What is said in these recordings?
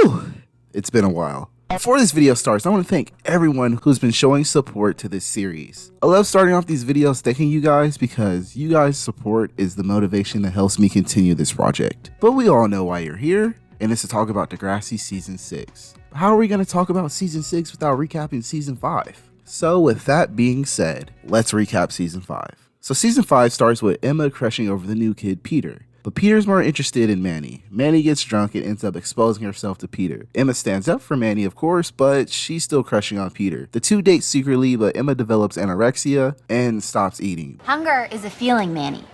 Whew, it's been a while. Before this video starts, I want to thank everyone who's been showing support to this series. I love starting off these videos thanking you guys because you guys' support is the motivation that helps me continue this project. But we all know why you're here, and it's to talk about Degrassi Season 6. How are we going to talk about Season 6 without recapping Season 5? So with that being said, let's recap Season 5. So Season 5 starts with Emma crushing over the new kid, Peter. But Peter's more interested in Manny. Manny gets drunk and ends up exposing herself to Peter. Emma stands up for Manny, of course, but she's still crushing on Peter. The two date secretly, but Emma develops anorexia and stops eating. Hunger is a feeling, Manny.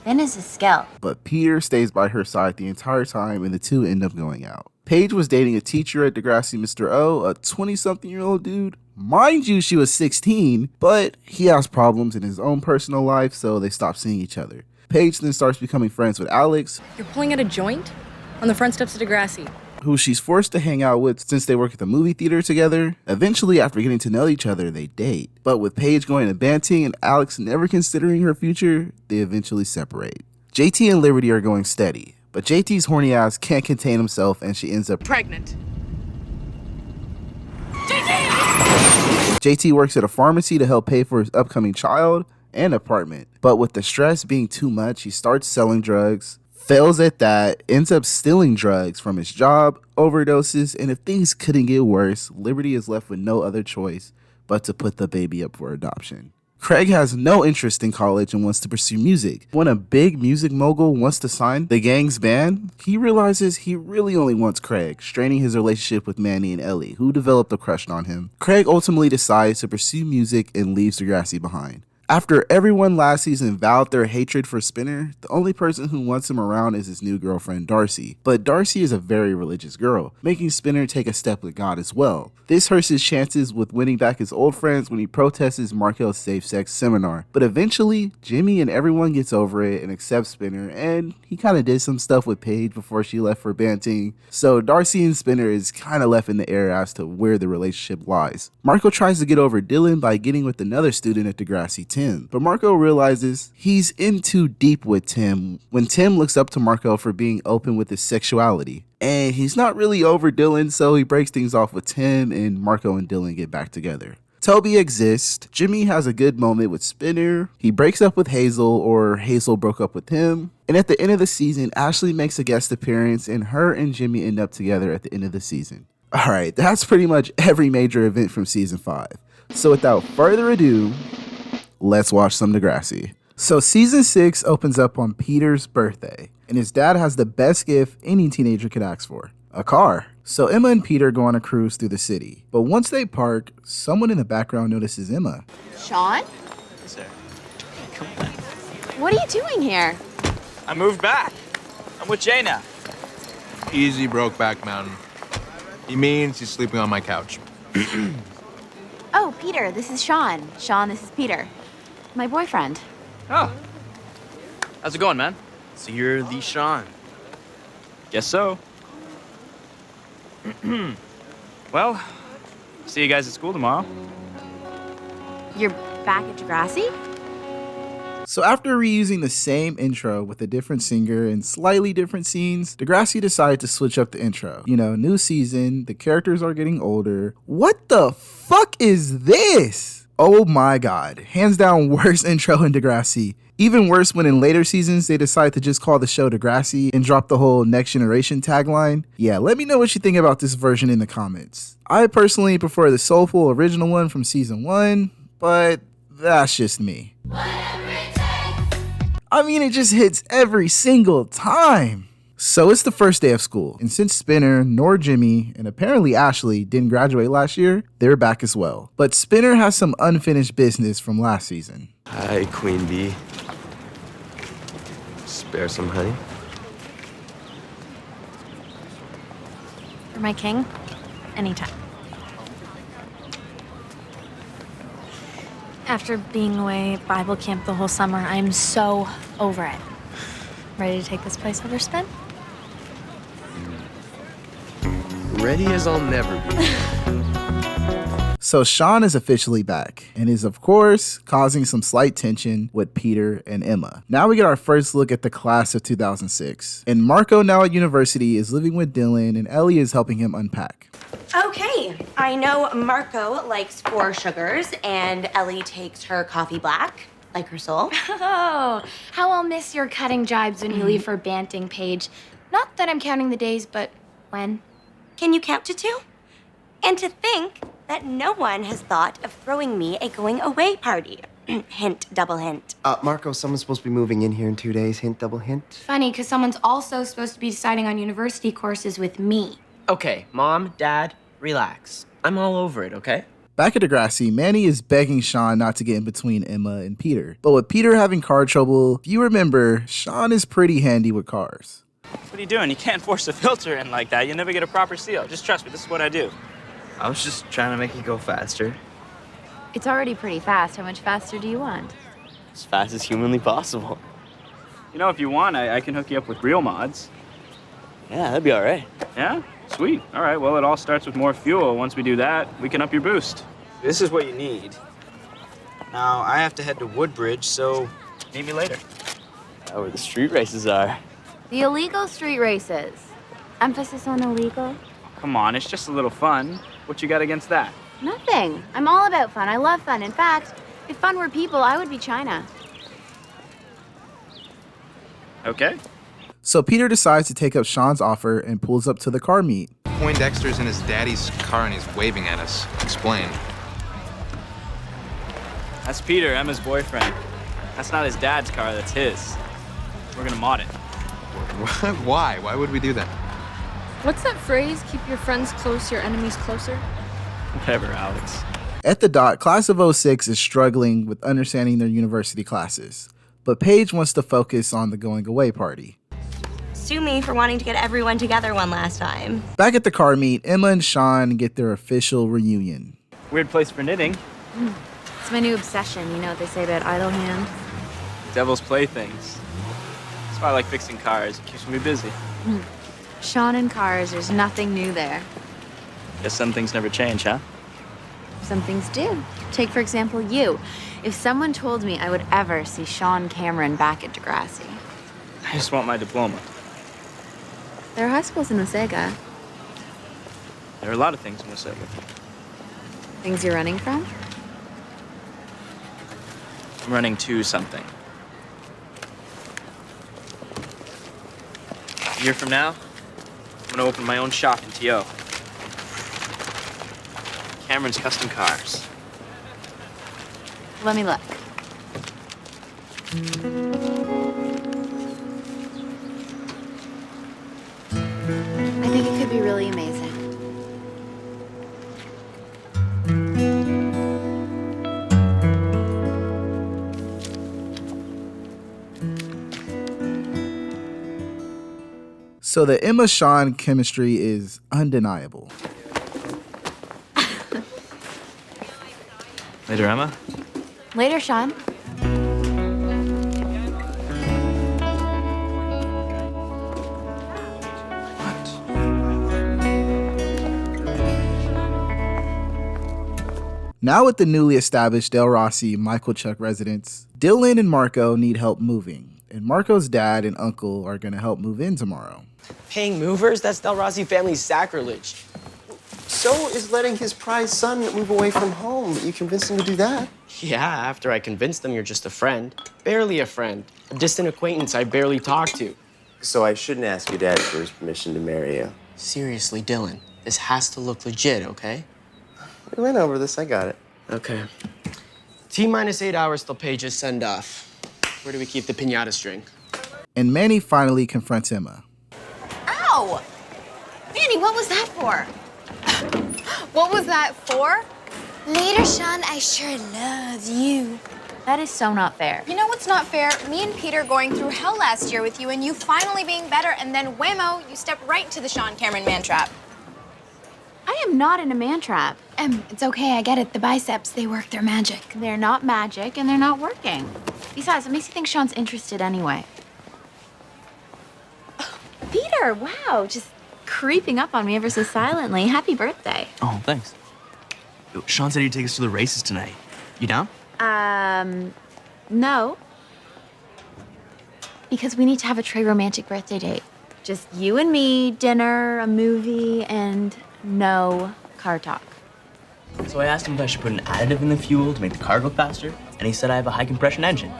Then is a skill. But Peter stays by her side the entire time and the two end up going out. Paige was dating a teacher at Degrassi, Mr. O, a 20-something-year-old dude. Mind you, she was 16, but he has problems in his own personal life, so they stop seeing each other. Paige then starts becoming friends with Alex. You're pulling out a joint? On the front steps of Degrassi. Who she's forced to hang out with since they work at the movie theater together. Eventually, after getting to know each other, they date. But with Paige going to Banting and Alex never considering her future, they eventually separate. JT and Liberty are going steady, but JT's horny ass can't contain himself and she ends up Pregnant. JT works at a pharmacy to help pay for his upcoming child and apartment. But with the stress being too much, he starts selling drugs, fails at that, ends up stealing drugs from his job, overdoses, and if things couldn't get worse, Liberty is left with no other choice but to put the baby up for adoption. Craig has no interest in college and wants to pursue music. When a big music mogul wants to sign the gang's band, he realizes he really only wants Craig, straining his relationship with Manny and Ellie, who developed a crush on him. Craig ultimately decides to pursue music and leaves Degrassi behind. After everyone last season vowed their hatred for Spinner, the only person who wants him around is his new girlfriend, Darcy. But Darcy is a very religious girl, making Spinner take a step with God as well. This hurts his chances with winning back his old friends when he protests Markel's safe sex seminar. But eventually, Jimmy and everyone gets over it and accepts Spinner, and he kind of did some stuff with Paige before she left for Banting. So Darcy and Spinner is kind of left in the air as to where the relationship lies. Markel tries to get over Dylan by getting with another student at Degrassi, Tim. But Marco realizes he's in too deep with Tim when Tim looks up to Marco for being open with his sexuality. And he's not really over Dylan, so he breaks things off with Tim and Marco and Dylan get back together. Toby exists. Jimmy has a good moment with Spinner. He breaks up with Hazel, or Hazel broke up with him. And at the end of the season, Ashley makes a guest appearance and her and Jimmy end up together at the end of the season. Alright, that's pretty much every major event from season 5. So without further ado, let's watch some Degrassi. So season 6 opens up on Peter's birthday, and his dad has the best gift any teenager could ask for, a car. So Emma and Peter go on a cruise through the city, but once they park, someone in the background notices Emma. Sean? Yes, sir. Come on. What are you doing here? I moved back. I'm with Jay now. Easy, Brokeback Mountain. He means he's sleeping on my couch. Oh, Peter, this is Sean. Sean, this is Peter. My boyfriend. Oh. How's it going, man? So you're the Sean. Guess so. Well, see you guys at school tomorrow. You're back at Degrassi? So after reusing the same intro with a different singer and slightly different scenes, Degrassi decided to switch up the intro. You know, new season, the characters are getting older. What the fuck is this? Oh my god, hands down worst intro in Degrassi. Even worse when in later seasons they decide to just call the show Degrassi and drop the whole Next Generation tagline. Yeah, let me know what you think about this version in the comments. I personally prefer the soulful original one from season 1, but that's just me. I mean, it just hits every single time. So it's the first day of school, and since Spinner, nor Jimmy, and apparently Ashley didn't graduate last year, they're back as well. But Spinner has some unfinished business from last season. Hi, Queen Bee. Spare some honey? For my king? Anytime. After being away at Bible camp the whole summer, I'm so over it. Ready to take this place over spin? Ready as I'll never be. So Sean is officially back and is, of course, causing some slight tension with Peter and Emma. Now we get our first look at the class of 2006. And Marco, now at university, is living with Dylan and Ellie is helping him unpack. Okay, I know Marco likes 4 sugars and Ellie takes her coffee black, like her soul. Oh, how I'll miss your cutting jibes when you leave for Banting, Paige. Not that I'm counting the days, but when? Can you count to 2? And to think that no one has thought of throwing me a going away party. Hint, double hint. Marco, someone's supposed to be moving in here in 2 days. Hint, double hint. Funny, because someone's also supposed to be deciding on university courses with me. Okay, Mom, Dad, relax. I'm all over it, okay? Back at Degrassi, Manny is begging Sean not to get in between Emma and Peter. But with Peter having car trouble, if you remember, Sean is pretty handy with cars. What are you doing? You can't force a filter in like that. You'll never get a proper seal. Just trust me, this is what I do. I was just trying to make it go faster. It's already pretty fast. How much faster do you want? As fast as humanly possible. You know, if you want, I can hook you up with real mods. Yeah, that'd be all right. Yeah? Sweet. All right, well, it all starts with more fuel. Once we do that, we can up your boost. This is what you need. Now, I have to head to Woodbridge, so Meet me later. Where the street races are. The illegal street races. Emphasis on illegal. Come on, it's just a little fun. What you got against that? Nothing. I'm all about fun. I love fun. In fact, if fun were people, I would be China. Okay. So Peter decides to take up Sean's offer and pulls up to the car meet. Poindexter's in his daddy's car and he's waving at us. Explain. That's Peter, Emma's boyfriend. That's not his dad's car, that's his. We're gonna mod it. Why? Why would we do that? What's that phrase? Keep your friends close, your enemies closer? Whatever, Alex. At the dot, class of 06 is struggling with understanding their university classes. But Paige wants to focus on the going away party. Sue me for wanting to get everyone together one last time. Back at the car meet, Emma and Sean get their official reunion. Weird place for knitting. It's my new obsession. You know what they say about idle hands? Devil's playthings. That's why I like fixing cars. It keeps me busy. Sean and cars, there's nothing new there. Guess some things never change, huh? Some things do. Take, for example, you. If someone told me I would ever see Sean Cameron back at Degrassi. I just want my diploma. There are high schools in Wasaga. There are a lot of things in this area. Things you're running from? I'm running to something. A year from now, I'm gonna open my own shop in TO. Cameron's Custom Cars. Let me look. I think it could be really amazing. So the Emma-Sean chemistry is undeniable. Later, Emma. Later, Sean. Now with the newly established Del Rossi Michael Chuck residence, Dylan and Marco need help moving, and Marco's dad and uncle are going to help move in tomorrow. Paying movers? That's Del Rossi family's sacrilege. So is letting his prized son move away from home. You convinced him to do that? Yeah, after I convinced them you're just a friend. Barely a friend. A distant acquaintance I barely talk to. So I shouldn't ask your dad for his permission to marry you. Seriously, Dylan, this has to look legit, okay? We went over this, I got it. Okay. T-minus 8 hours till Paige's send off. Where do we keep the piñata string? And Manny finally confronts Emma. Ow! Manny, what was that for? What was that for? Later, Sean, I sure love you. That is so not fair. You know what's not fair? Me and Peter going through hell last year with you and you finally being better, and then whammo, you step right into the Sean Cameron man trap. I am not in a man trap. It's okay, I get it. The biceps, they work their magic. They're not magic and they're not working. Besides, it makes you think Sean's interested anyway. Peter, wow, just creeping up on me ever so silently. Happy birthday. Oh, thanks. Sean said he'd take us to the races tonight. You down? No. Because we need to have a Trey romantic birthday date. Just you and me, dinner, a movie, and no car talk. So I asked him if I should put an additive in the fuel to make the car go faster, and he said I have a high compression engine.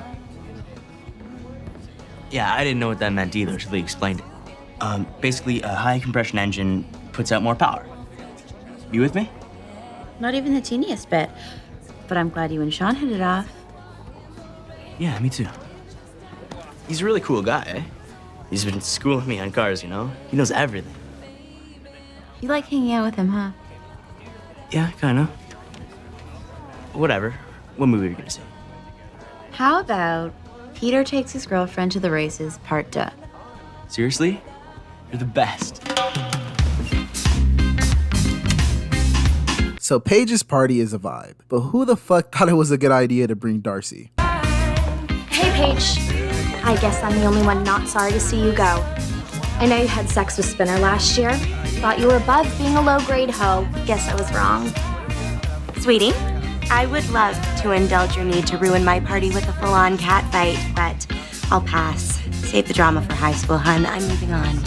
Yeah, I didn't know what that meant either, so he explained it. Basically, a high compression engine puts out more power. You with me? Not even the teeniest bit. But I'm glad you and Sean hit it off. Yeah, me too. He's a really cool guy, eh? He's been schooling me on cars, you know? He knows everything. You like hanging out with him, huh? Yeah, kinda. Whatever. What movie are you gonna see? How about Peter takes his girlfriend to the races, part 2? Seriously? You're the best. So Paige's party is a vibe, but who the fuck thought it was a good idea to bring Darcy? Hey, Paige. I guess I'm the only one not sorry to see you go. I know you had sex with Spinner last year. Thought you were above being a low-grade hoe. Guess I was wrong. Sweetie, I would love to indulge your need to ruin my party with a full-on cat fight, but I'll pass. Save the drama for high school, hun. I'm moving on.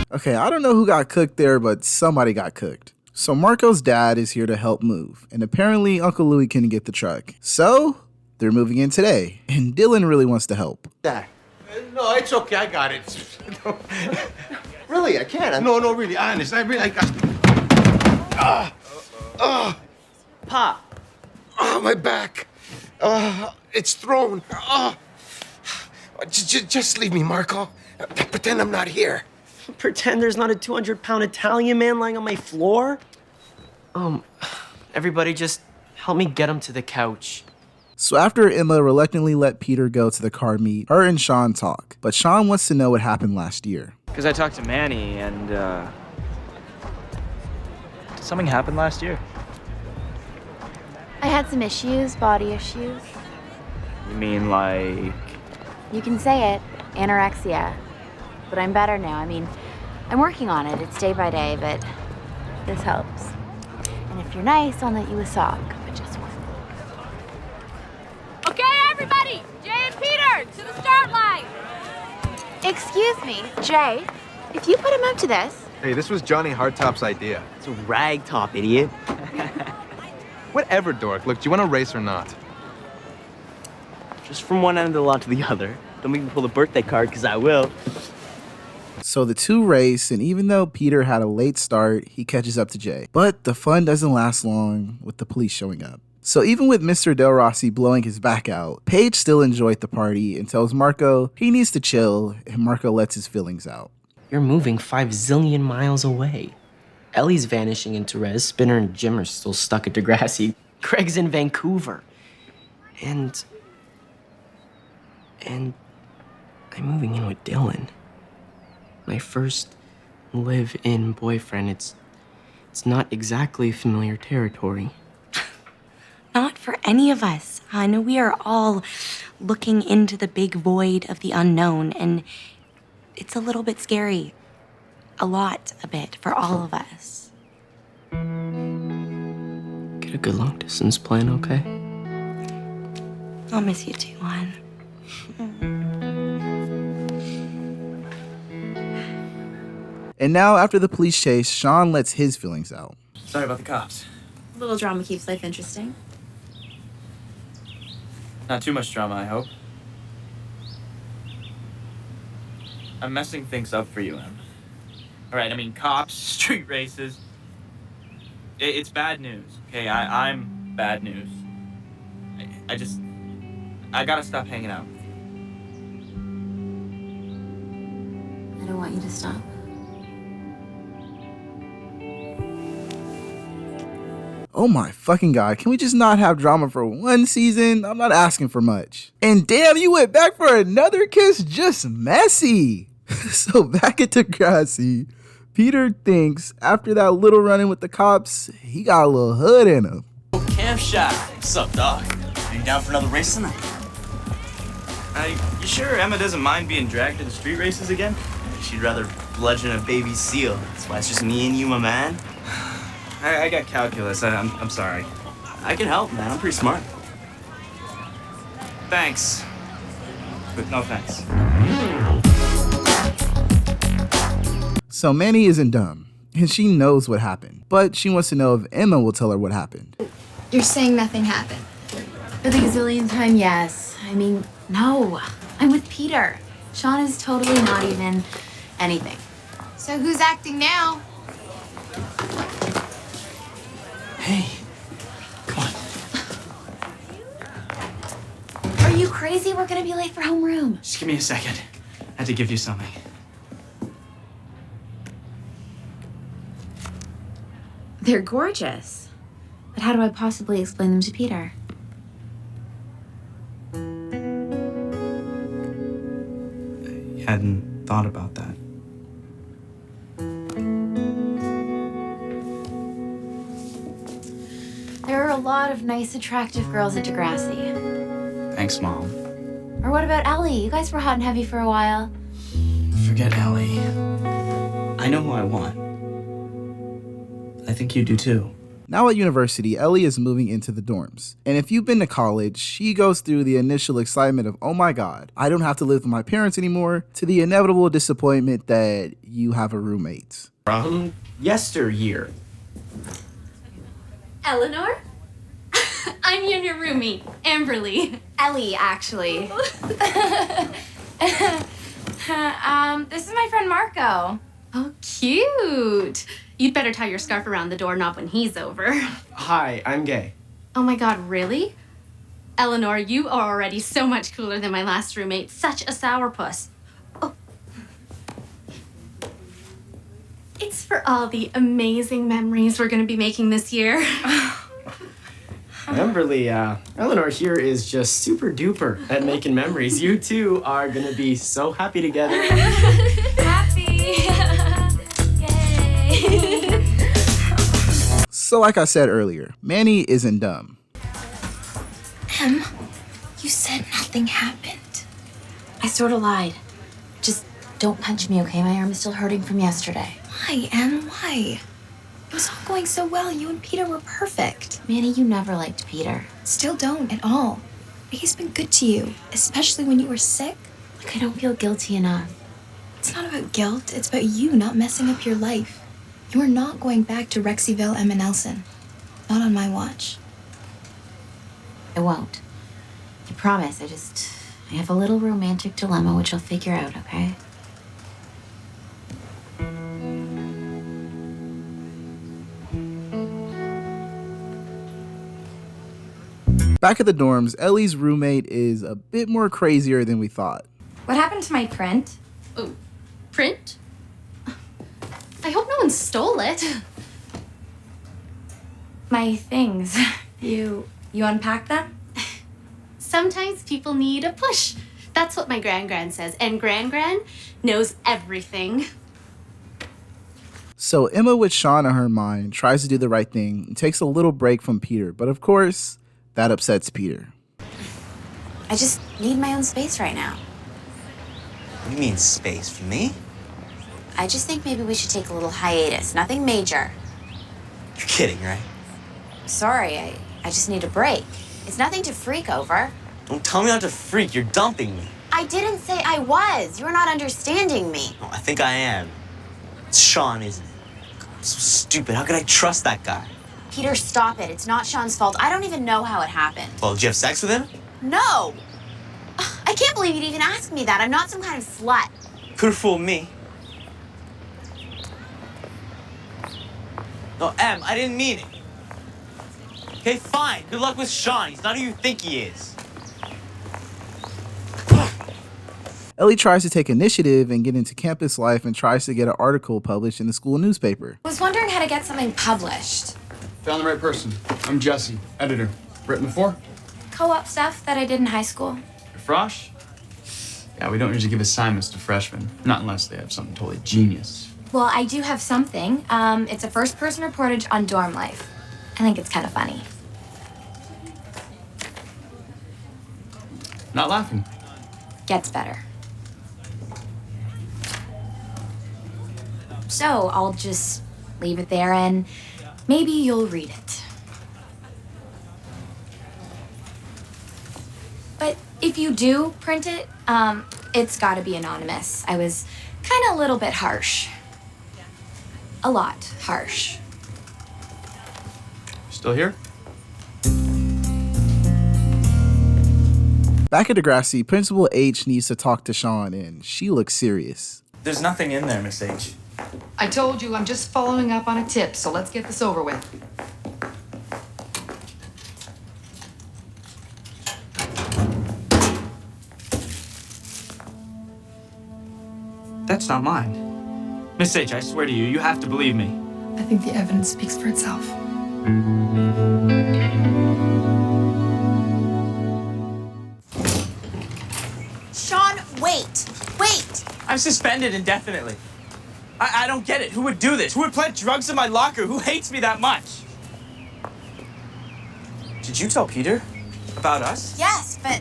Okay, I don't know who got cooked there, but somebody got cooked. So Marco's dad is here to help move, and apparently Uncle Louie can get the truck. So they're moving in today, and Dylan really wants to help. Dad. No, it's okay. I got it. Really, I can't. No, really, honest. I got. Pop! Oh, my back. It's thrown. Just leave me, Marco. Pretend I'm not here. Pretend there's not a 200-pound Italian man lying on my floor? Everybody just help me get him to the couch. So after Emma reluctantly let Peter go to the car meet, her and Sean talk. But Sean wants to know what happened last year. Because I talked to Manny and, did something happen last year? I had some issues, body issues. You mean like... You can say it, anorexia. But I'm better now. I mean, I'm working on it. It's day by day, but this helps. And if you're nice, I'll knit you a sock, but just one. Okay, everybody! Jay and Peter, to the start line! Excuse me, Jay, if you put him up to this... Hey, this was Johnny Hardtop's idea. It's a rag top, idiot. Whatever, dork. Look, do you want to race or not? Just from one end of the lot to the other. Don't make me pull the birthday card, because I will. So the two race, and even though Peter had a late start, he catches up to Jay. But the fun doesn't last long with the police showing up. So even with Mr. Del Rossi blowing his back out, Paige still enjoyed the party and tells Marco he needs to chill, and Marco lets his feelings out. You're moving 5 zillion miles away. Ellie's vanishing into Res. Spinner and Jim are still stuck at Degrassi. Craig's in Vancouver. And I'm moving in with Dylan. My first live-in boyfriend. It's not exactly familiar territory. Not for any of us, hon. We are all looking into the big void of the unknown, and it's a little bit scary. A bit, for all of us. Get a good long-distance plan, okay? I'll miss you too, hon. And now, after the police chase, Sean lets his feelings out. Sorry about the cops. A little drama keeps life interesting. Not too much drama, I hope. I'm messing things up for you, Em. All right, I mean, cops, street races. It's bad news, okay? I'm bad news. I gotta stop hanging out with you. I don't want you to stop. Oh my fucking god, can we just not have drama for one season? I'm not asking for much. And damn, you went back for another kiss? Just messy. So back at Degrassi, Peter thinks after that little run-in with the cops, he got a little hood in him. Cam shot. What's up, dog? Are you down for another race tonight? You sure Emma doesn't mind being dragged to the street races again? She'd rather bludgeon a baby seal. That's why it's just me and you, my man. I got calculus. I'm sorry. I can help, man. I'm pretty smart. Thanks. But no thanks. So Manny isn't dumb, and she knows what happened, but she wants to know if Emma will tell her what happened. You're saying nothing happened. For the gazillionth time, yes. I mean, no. I'm with Peter. Sean is totally not even anything. So who's acting now? Hey, come on. Are you crazy? We're gonna be late for homeroom. Just give me a second. I had to give you something. They're gorgeous. But how do I possibly explain them to Peter? Hadn't thought about that. There are a lot of nice, attractive girls at Degrassi. Thanks, Mom. Or what about Ellie? You guys were hot and heavy for a while. Forget Ellie. I know who I want. I think you do too. Now at university, Ellie is moving into the dorms. And if you've been to college, she goes through the initial excitement of, oh my God, I don't have to live with my parents anymore, to the inevitable disappointment that you have a roommate. From yesteryear. Eleanor? I'm your new roomie, Amberly. Ellie, actually. This is my friend Marco. Oh, cute. You'd better tie your scarf around the doorknob when he's over. Hi, I'm gay. Oh my God, really? Eleanor, you are already so much cooler than my last roommate. Such a sourpuss. Oh. It's for all the amazing memories we're gonna be making this year. Amberly, Eleanor here is just super duper at making memories. You two are gonna be so happy together. Happy. Yay. So like I said earlier, Manny isn't dumb. Em, you said nothing happened. I sort of lied. Just don't punch me, okay? My arm is still hurting from yesterday. Why, Em? Why? It was all going so well. You and Peter were perfect. Manny, you never liked Peter. Still don't at all. But he's been good to you, especially when you were sick. Like, I don't feel guilty enough. It's not about guilt. It's about you not messing up your life. You are not going back to Rexyville, Emma Nelson. Not on my watch. I won't. I promise. I have a little romantic dilemma which I'll figure out, okay? Back at the dorms, Ellie's roommate is a bit more crazier than we thought. What happened to my print? Oh, print? I hope no one stole it. My things. You unpacked them? Sometimes people need a push. That's what my gran says, and gran knows everything. So Emma, with Sean on her mind, tries to do the right thing and takes a little break from Peter, but of course, that upsets Peter. I just need my own space right now. What do you mean, space? For me? I just think maybe we should take a little hiatus. Nothing major. You're kidding, right? Sorry, I just need a break. It's nothing to freak over. Don't tell me not to freak. You're dumping me. I didn't say I was. You're not understanding me. No, I think I am. It's Sean, isn't it? God, so stupid. How could I trust that guy? Peter, stop it. It's not Sean's fault. I don't even know how it happened. Well, did you have sex with him? No! I can't believe you'd even ask me that. I'm not some kind of slut. Could have fooled me. No, Em, I didn't mean it. Okay, fine. Good luck with Sean. He's not who you think he is. Ellie tries to take initiative and get into campus life and tries to get an article published in the school newspaper. I was wondering how to get something published. Found the right person. I'm Jesse, editor. Written before? Co-op stuff that I did in high school. You're Frosh? Yeah, we don't usually give assignments to freshmen. Not unless they have something totally genius. Well, I do have something. It's a first-person reportage on dorm life. I think it's kind of funny. Not laughing. Gets better. So I'll just leave it there and Maybe you'll read it. But if you do print it, it's gotta be anonymous. I was kinda a little bit harsh. A lot harsh. Still here? Back at Degrassi, Principal H needs to talk to Sean, and she looks serious. There's nothing in there, Miss H. I told you I'm just following up on a tip, so let's get this over with. That's not mine. Miss H, I swear to you, you have to believe me. I think the evidence speaks for itself. Sean, wait. Wait. I'm suspended indefinitely. I don't get it. Who would do this? Who would plant drugs in my locker? Who hates me that much? Did you tell Peter about us? Yes, but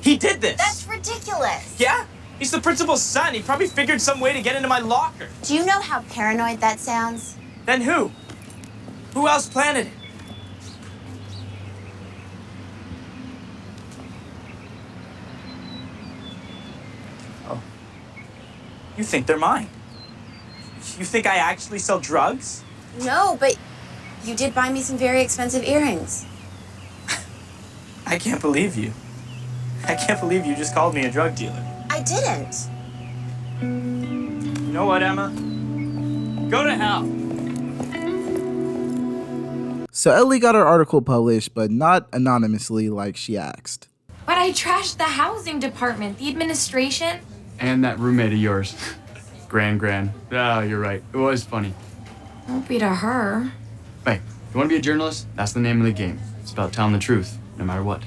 He did this. that's ridiculous. Yeah? He's the principal's son. He probably figured some way to get into my locker. Do you know how paranoid that sounds? Then who? Who else planted it? Oh. You think they're mine? You think I actually sell drugs? No, but you did buy me some very expensive earrings. I can't believe you. I can't believe you just called me a drug dealer. I didn't. You know what, Emma? Go to hell. So Ellie got her article published, but not anonymously like she asked. But I trashed the housing department, the administration. And that roommate of yours. Gran. Oh, you're right. It was funny. Won't be to her. Hey, you want to be a journalist? That's the name of the game. It's about telling the truth, no matter what.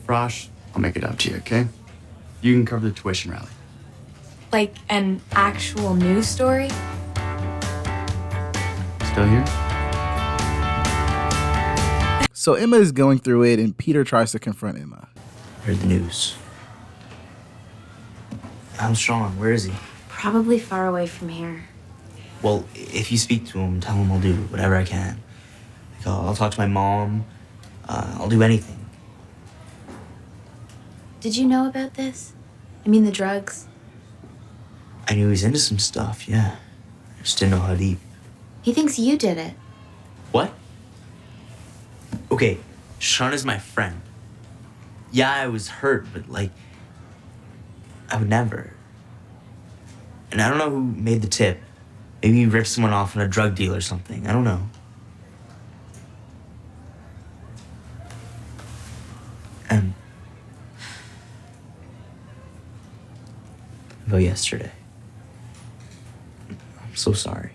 Frosh, I'll make it up to you, okay? You can cover the tuition rally. Like an actual news story? Still here? So Emma is going through it, and Peter tries to confront Emma. Heard the news. How's Sean? Where is he? Probably far away from here. Well, if you speak to him, tell him I'll do whatever I can. Like, I'll talk to my mom. I'll do anything. Did you know about this? I mean, the drugs. I knew he was into some stuff, yeah. I just didn't know how deep. He thinks you did it. What? Okay, Sean is my friend. Yeah, I was hurt, but like, I would never. And I don't know who made the tip. Maybe he ripped someone off on a drug deal or something. I don't know. And about yesterday. I'm so sorry.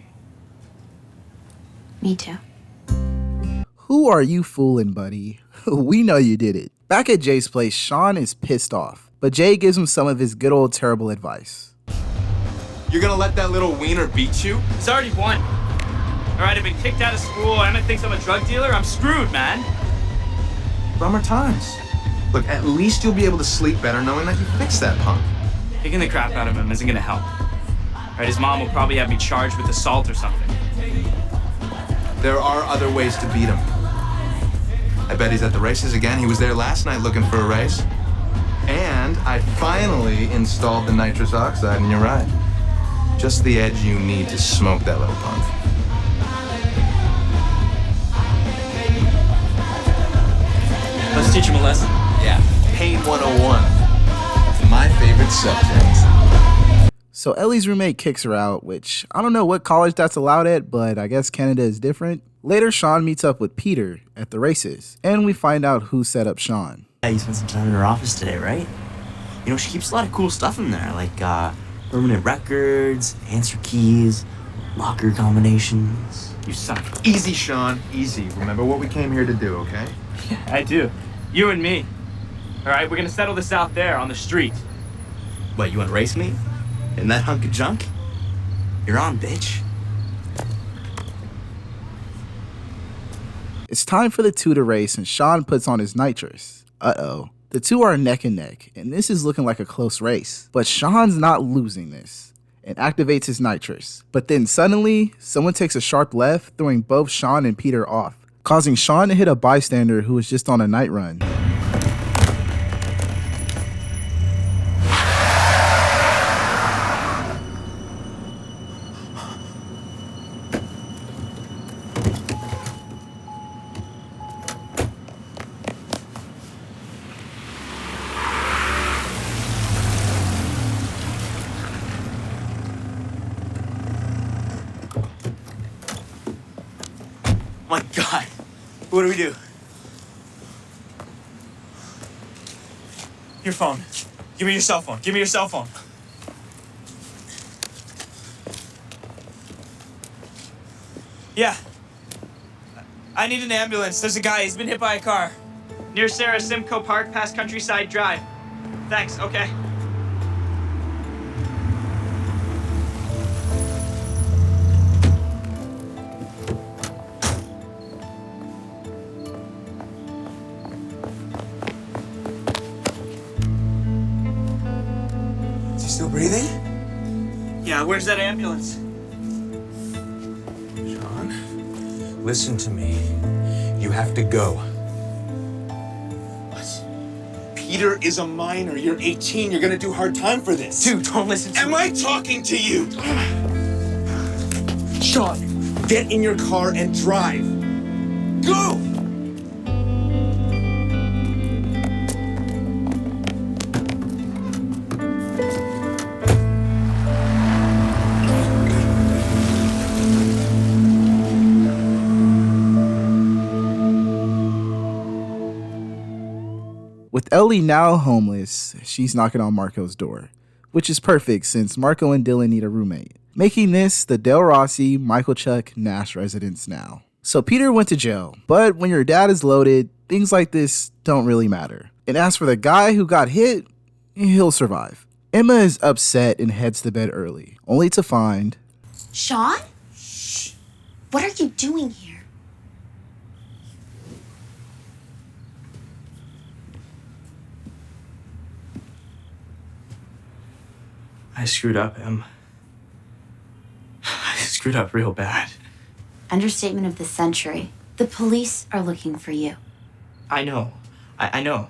Me too. Who are you fooling, buddy? We know you did it. Back at Jay's place, Sean is pissed off, but Jay gives him some of his good old terrible advice. You're gonna let that little wiener beat you? He's already won. All right, I've been kicked out of school. Emma thinks I'm a drug dealer. I'm screwed, man. Bummer times. Look, at least you'll be able to sleep better knowing that you fixed that punk. Kicking the crap out of him isn't gonna help. All right, his mom will probably have me charged with assault or something. There are other ways to beat him. I bet he's at the races again. He was there last night looking for a race. And I finally installed the nitrous oxide in your ride. Just the edge you need to smoke that little punk. Let's teach him a lesson. Yeah, Pain 101. My favorite subject. So Ellie's roommate kicks her out, which I don't know what college that's allowed at, but I guess Canada is different. Later, Sean meets up with Peter at the races, and we find out who set up Sean. Yeah, you spent some time in her office today, right? You know, she keeps a lot of cool stuff in there, like permanent records, answer keys, locker combinations. You son of a... Easy, Sean, easy. Remember what we came here to do, okay? Yeah, I do. You and me. All right, we're gonna settle this out there on the street. What, you want to race me? In that hunk of junk? You're on, bitch. It's time for the two to race, and Sean puts on his nitrous. Uh-oh. The two are neck and neck, and this is looking like a close race. But Sean's not losing this. and activates his nitrous. But then suddenly, someone takes a sharp left, throwing both Sean and Peter off, causing Sean to hit a bystander who was just on a night run. My God, what do we do? Your phone. Give me your cell phone. Give me your cell phone. Yeah. I need an ambulance. There's a guy. He's been hit by a car. Near Sarah Simcoe Park, past Countryside Drive. Thanks. Okay. Is he still breathing? Yeah, where's that ambulance? Sean, listen to me. You have to go. What? Peter is a minor. You're 18. You're gonna do hard time for this. Dude, don't listen to me. Am I talking to you? Sean, get in your car and drive. Go! With Ellie now homeless, she's knocking on Marco's door, which is perfect since Marco and Dylan need a roommate, making this the Del Rossi, Michael Chuck, Nash residence now. So Peter went to jail, but when your dad is loaded, things like this don't really matter. And as for the guy who got hit, he'll survive. Emma is upset and heads to bed early, only to find... Sean? Shh. What are you doing here? I screwed up, Em. I screwed up real bad. Understatement of the century. The police are looking for you. I know. I know.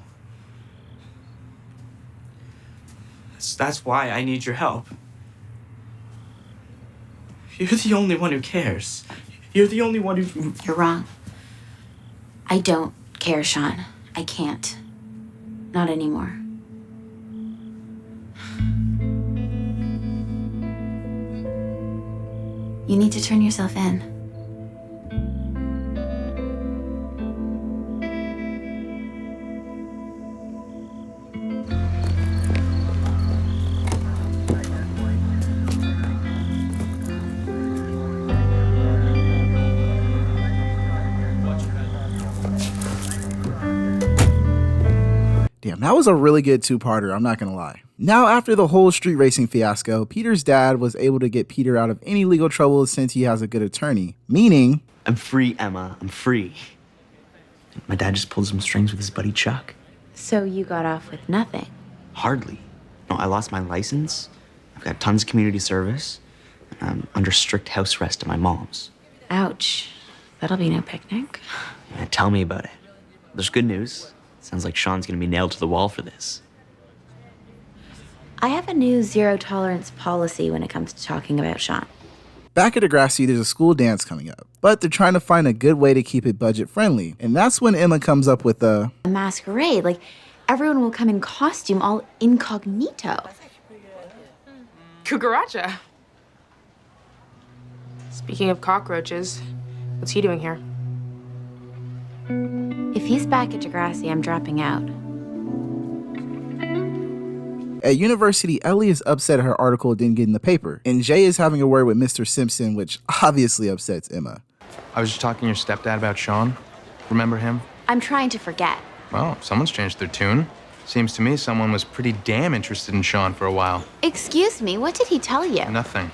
That's why I need your help. You're the only one who cares. You're the only one who... You're wrong. I don't care, Sean. I can't. Not anymore. You need to turn yourself in. Damn, that was a really good two-parter, I'm not gonna lie. Now, after the whole street racing fiasco, Peter's dad was able to get Peter out of any legal trouble since he has a good attorney, meaning... I'm free, Emma. I'm free. My dad just pulled some strings with his buddy Chuck. So you got off with nothing? Hardly. No, I lost my license. I've got tons of community service. And I'm under strict house arrest at my mom's. Ouch. That'll be no picnic. Yeah, tell me about it. There's good news. Sounds like Sean's gonna be nailed to the wall for this. I have a new zero-tolerance policy when it comes to talking about Sean. Back at Degrassi, there's a school dance coming up, but they're trying to find a good way to keep it budget-friendly, and that's when Emma comes up with a masquerade. Like, everyone will come in costume, all incognito. Cucaracha. Speaking of cockroaches, what's he doing here? If he's back at Degrassi, I'm dropping out. At university, Ellie is upset her article didn't get in the paper, and Jay is having a word with Mr. Simpson, which obviously upsets Emma. I was just talking to your stepdad about Sean. Remember him? I'm trying to forget. Well, someone's changed their tune. Seems to me someone was pretty damn interested in Sean for a while. Excuse me, what did he tell you? Nothing.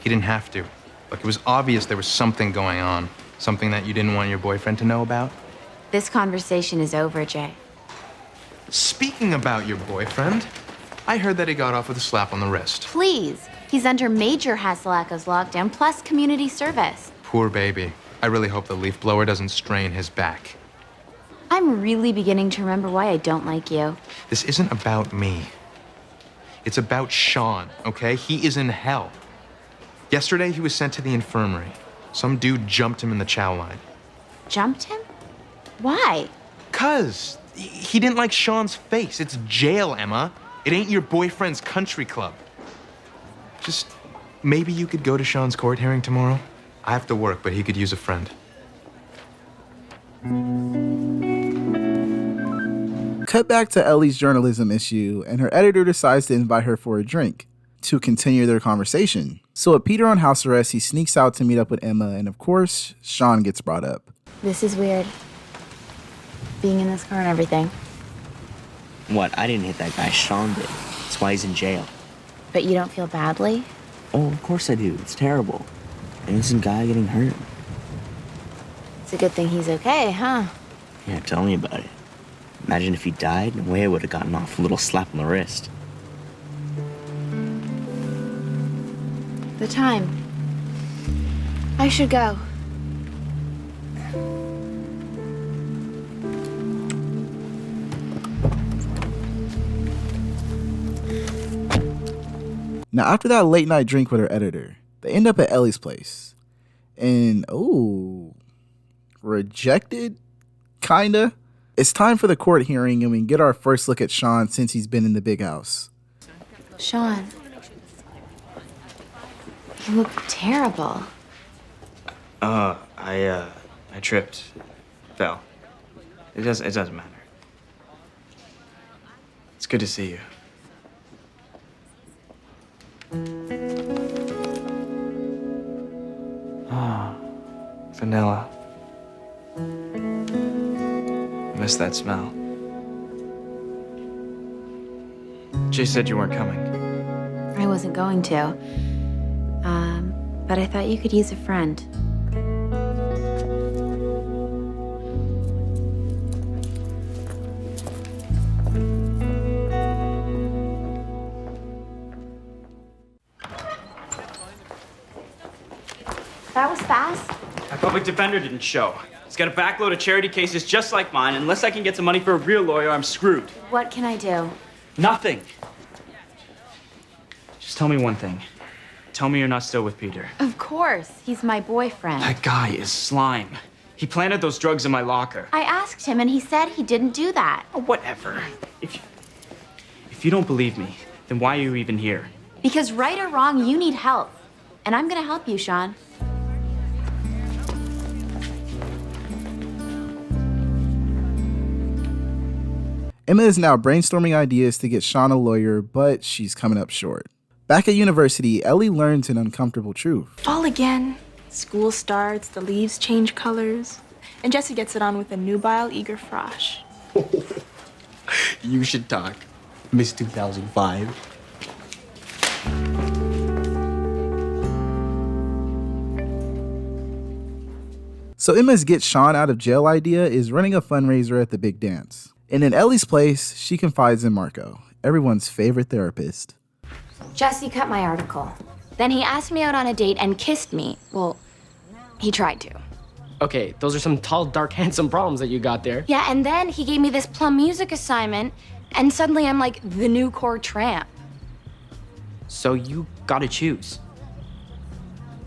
He didn't have to. Look, it was obvious there was something going on. Something that you didn't want your boyfriend to know about. This conversation is over, Jay. Speaking about your boyfriend, I heard that he got off with a slap on the wrist. Please, He's under major Hassel-Echo's lockdown, plus community service. Poor baby. I really hope the leaf blower doesn't strain his back. I'm really beginning to remember why I don't like you. This isn't about me. It's about Sean, okay? He is in hell. Yesterday, he was sent to the infirmary. Some dude jumped him in the chow line. Jumped him? Why? 'Cause he didn't like Sean's face. It's jail, Emma. It ain't your boyfriend's country club. Just maybe you could go to Sean's court hearing tomorrow? I have to work, but he could use a friend. Cut back to Ellie's journalism issue, and her editor decides to invite her for a drink to continue their conversation. So with Peter on house arrest, he sneaks out to meet up with Emma, and of course, Sean gets brought up. This is weird. Being in this car and everything. What? I didn't hit that guy. Sean did. That's why he's in jail. But you don't feel badly? Oh, of course I do. It's terrible. Innocent guy getting hurt. It's a good thing he's okay, huh? Yeah, tell me about it. Imagine if he died, no way I would have gotten off a little slap on the wrist. The time. I should go. Now, after that late night drink with her editor, they end up at Ellie's place. And, rejected? Kinda. It's time for the court hearing, and we get our first look at Sean since he's been in the big house. Sean. You look terrible. I tripped. Fell. It doesn't matter. It's good to see you. Ah, vanilla. I miss that smell. Jay said you weren't coming. I wasn't going to. But I thought you could use a friend. That was fast. My public defender didn't show. He's got a backload of charity cases just like mine. Unless I can get some money for a real lawyer, I'm screwed. What can I do? Nothing. Just tell me one thing. Tell me you're not still with Peter. Of course. He's my boyfriend. That guy is slime. He planted those drugs in my locker. I asked him and he said he didn't do that. Oh, whatever. If you don't believe me, then why are you even here? Because right or wrong, you need help. And I'm gonna help you, Sean. Emma is now brainstorming ideas to get Sean a lawyer, but she's coming up short. Back at university, Ellie learns an uncomfortable truth. Fall again. School starts, the leaves change colors, and Jesse gets it on with a nubile eager frosh. You should talk. Miss 2005. So Emma's get Sean out of jail idea is running a fundraiser at the big dance. And in Ellie's place, she confides in Marco, everyone's favorite therapist. Jesse cut my article. Then he asked me out on a date and kissed me. Well, he tried to. Okay, those are some tall, dark, handsome problems that you got there. Yeah, and then he gave me this plum music assignment, and suddenly I'm like the new core tramp. So you gotta choose.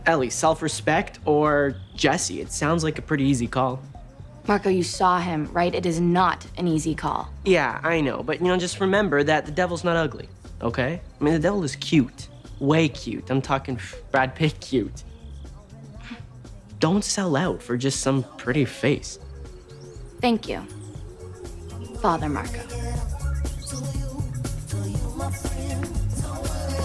Ellie, self-respect or Jesse? It sounds like a pretty easy call. Marco, you saw him, right? It is not an easy call. Yeah, I know, but just remember that the devil's not ugly, okay? I mean, the devil is cute. Way cute. I'm talking Brad Pitt cute. Don't sell out for just some pretty face. Thank you, Father Marco.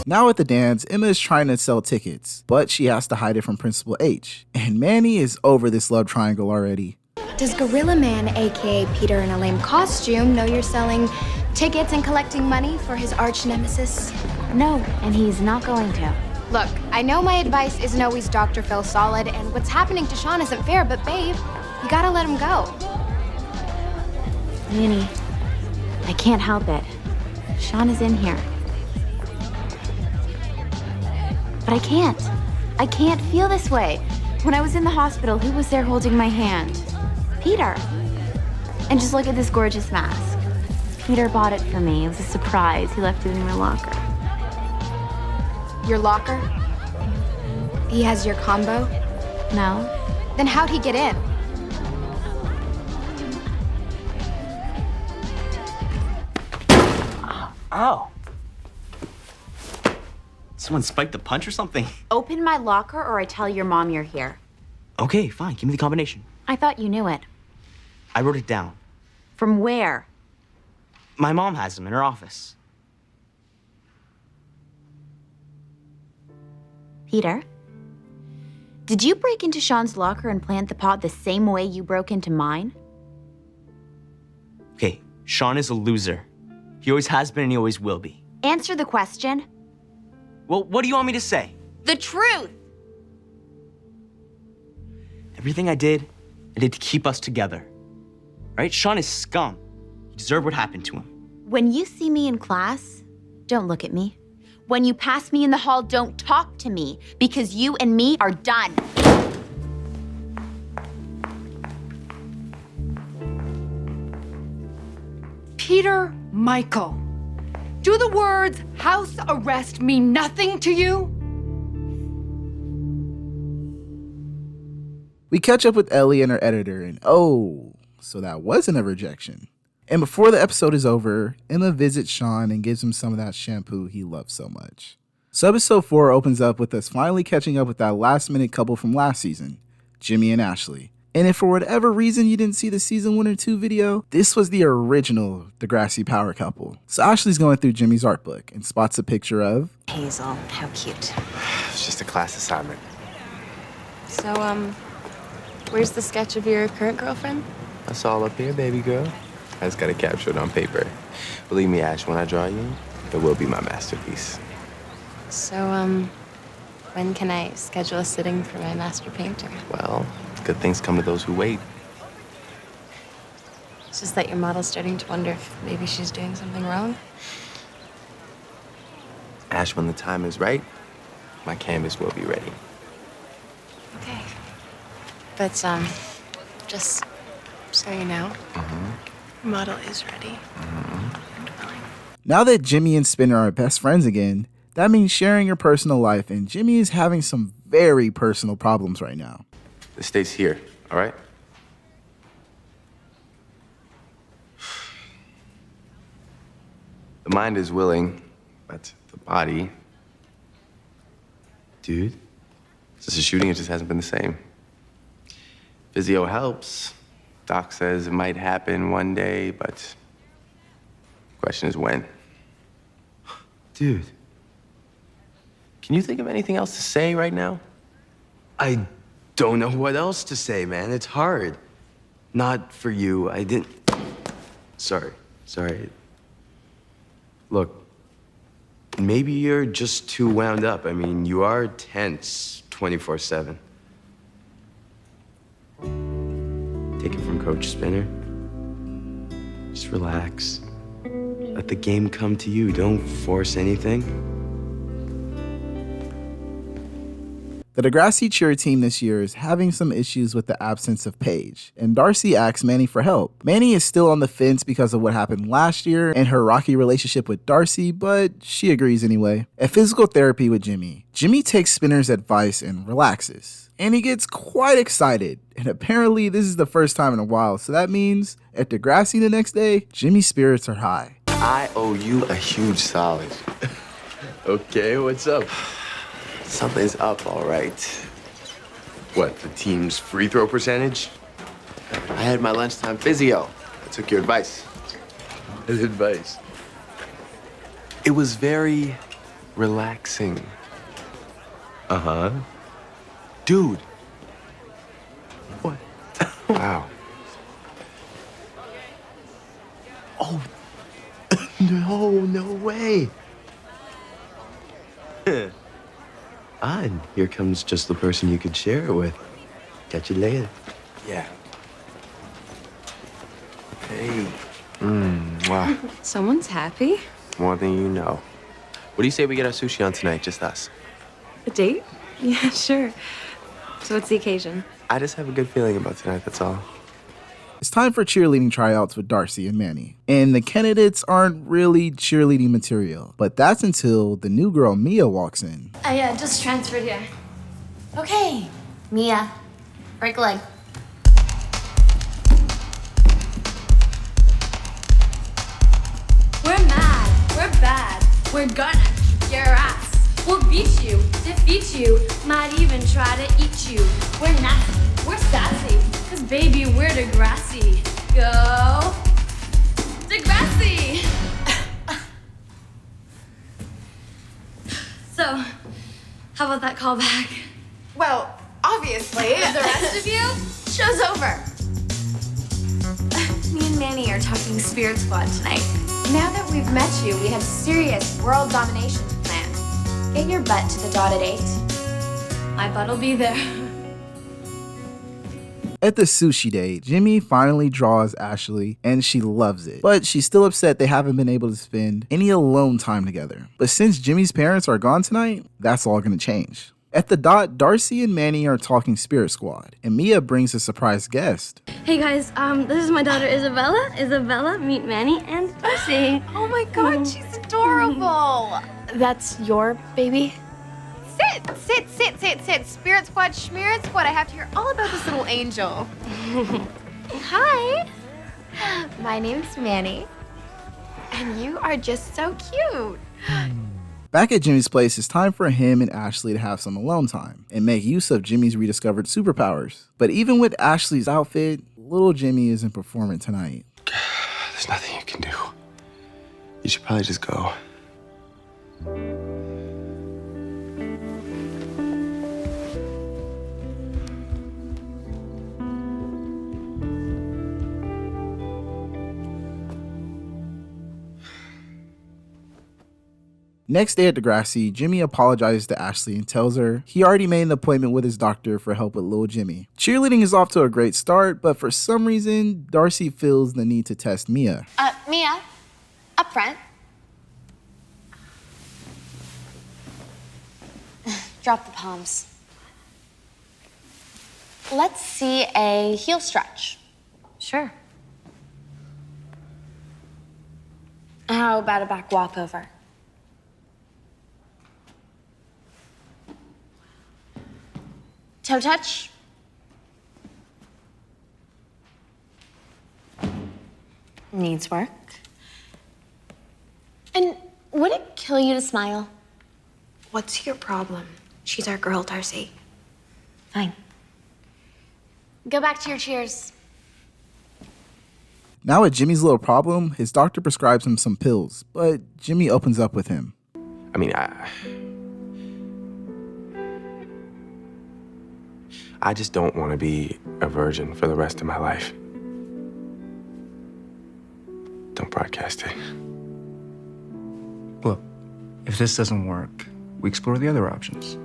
Now at the dance, Emma is trying to sell tickets, but she has to hide it from Principal H. And Manny is over this love triangle already. Does Gorilla Man, aka Peter in a lame costume, know you're selling tickets and collecting money for his arch nemesis? No, and he's not going to. Look, I know my advice isn't always Dr. Phil solid, and what's happening to Sean isn't fair, but babe, you gotta let him go. Manny, I can't help it. Sean is in here. But I can't. I can't feel this way. When I was in the hospital, who was there holding my hand? Peter. And just look at this gorgeous mask. Peter bought it for me. It was a surprise. He left it in your locker. Your locker? He has your combo? No. Then how'd he get in? Ow. Someone spiked a punch or something? Open my locker or I tell your mom you're here. Okay, fine. Give me the combination. I thought you knew it. I wrote it down. From where? My mom has them in her office. Peter? Did you break into Sean's locker and plant the pot the same way you broke into mine? Okay, Sean is a loser. He always has been and he always will be. Answer the question. Well, what do you want me to say? The truth! Everything I did to keep us together. Right? Sean is scum. He deserved what happened to him. When you see me in class, don't look at me. When you pass me in the hall, don't talk to me, because you and me are done. Peter Michael, do the words house arrest mean nothing to you? We catch up with Ellie and her editor, and oh, so that wasn't a rejection. And before the episode is over, Emma visits Sean and gives him some of that shampoo he loves so much. So episode 4 opens up with us finally catching up with that last-minute couple from last season, Jimmy and Ashley. And if for whatever reason you didn't see the season 1 or 2 video, this was the original Degrassi power couple. So Ashley's going through Jimmy's art book and spots a picture of Hazel. How cute. It's just a class assignment. So, where's the sketch of your current girlfriend? That's all up here, baby girl. I just gotta capture it on paper. Believe me, Ash, when I draw you, it will be my masterpiece. So, when can I schedule a sitting for my master painter? Well, good things come to those who wait. It's just that your model's starting to wonder if maybe she's doing something wrong. Ash, when the time is right, my canvas will be ready. Okay. But, just so you know, your model is ready. Now that Jimmy and Spinner are best friends again, that means sharing your personal life, and Jimmy is having some very personal problems right now. This stays here, all right? The mind is willing, but the body... Dude, since the shooting, it just hasn't been the same. Physio helps. Doc says it might happen one day, but the question is when. Dude, can you think of anything else to say right now? I don't know what else to say, man. It's hard. Not for you. I didn't... Sorry. Look, maybe you're just too wound up. I mean, you are tense 24/7. Take it from Coach Spinner. Just relax. Let the game come to you. Don't force anything. The Degrassi cheer team this year is having some issues with the absence of Paige, and Darcy asks Manny for help. Manny is still on the fence because of what happened last year and her rocky relationship with Darcy, but she agrees anyway. At physical therapy with Jimmy, Jimmy takes Spinner's advice and relaxes. And he gets quite excited, and apparently this is the first time in a while, so that means at Degrassi the next day, Jimmy's spirits are high. I owe you a huge solid. Okay, what's up? Something's up, all right. What, the team's free throw percentage? I had my lunchtime physio. I took your advice. His advice? It was very relaxing. Uh-huh. Dude. What? Wow. Oh, no way. And here comes just the person you could share it with. Catch you later. Yeah. Hey. Wow. Someone's happy. More than you know. What do you say we get our sushi on tonight, just us? A date? Yeah, sure. So what's the occasion? I just have a good feeling about tonight, that's all. It's time for cheerleading tryouts with Darcy and Manny. And the candidates aren't really cheerleading material. But that's until the new girl Mia walks in. I just transferred here. Okay, Mia, break a leg. We're mad. We're bad. We're gonna kick your ass. We'll beat you, defeat you, might even try to eat you. We're nasty. We're sassy. Cause baby, we're Degrassi. Go. Degrassi! So, how about that callback? Well, obviously. The rest of you? Show's over. Me and Manny are talking Spirit Squad tonight. Now that we've met you, we have serious world domination to plan. Get your butt to the dotted 8. My butt'll be there. At the sushi date, Jimmy finally draws Ashley and she loves it. But she's still upset they haven't been able to spend any alone time together. But since Jimmy's parents are gone tonight, that's all gonna change. At the dot, Darcy and Manny are talking Spirit Squad, and Mia brings a surprise guest. Hey guys, this is my daughter Isabella. Isabella, meet Manny and Darcy. Oh my god, she's adorable. That's your baby? Sit. Spirit Squad, Schmeared Squad. I have to hear all about this little angel. Hi. My name's Manny. And you are just so cute. Back at Jimmy's place, it's time for him and Ashley to have some alone time and make use of Jimmy's rediscovered superpowers. But even with Ashley's outfit, little Jimmy isn't performing tonight. There's nothing you can do. You should probably just go. Next day at Degrassi, Jimmy apologizes to Ashley and tells her he already made an appointment with his doctor for help with little Jimmy. Cheerleading is off to a great start, but for some reason, Darcy feels the need to test Mia. Mia, up front. Drop the palms. Let's see a heel stretch. Sure. How about a back walkover? Toe touch. Needs work. And would it kill you to smile? What's your problem? She's our girl, Darcy. Fine. Go back to your cheers. Now with Jimmy's little problem, his doctor prescribes him some pills, but Jimmy opens up with him. I mean, I just don't want to be a virgin for the rest of my life. Don't broadcast it. Look, if this doesn't work, we explore the other options.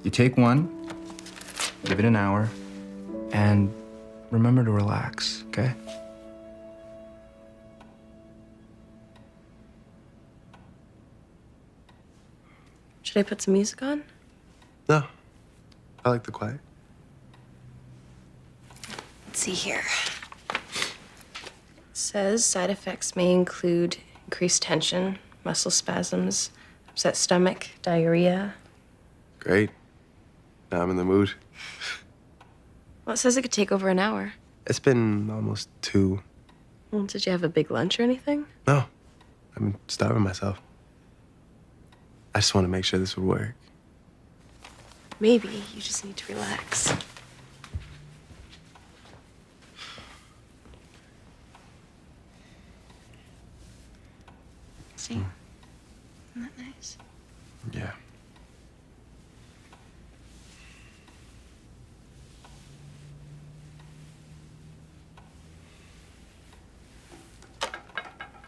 You take one, give it an hour, and remember to relax, okay? Should I put some music on? No, I like the quiet. Let's see here. It says side effects may include increased tension, muscle spasms, upset stomach, diarrhea. Great. Now I'm in the mood. Well, it says it could take over an hour. It's been almost 2. Well, did you have a big lunch or anything? No, I'm starving myself. I just want to make sure this would work. Maybe you just need to relax. See? Isn't that nice? Yeah.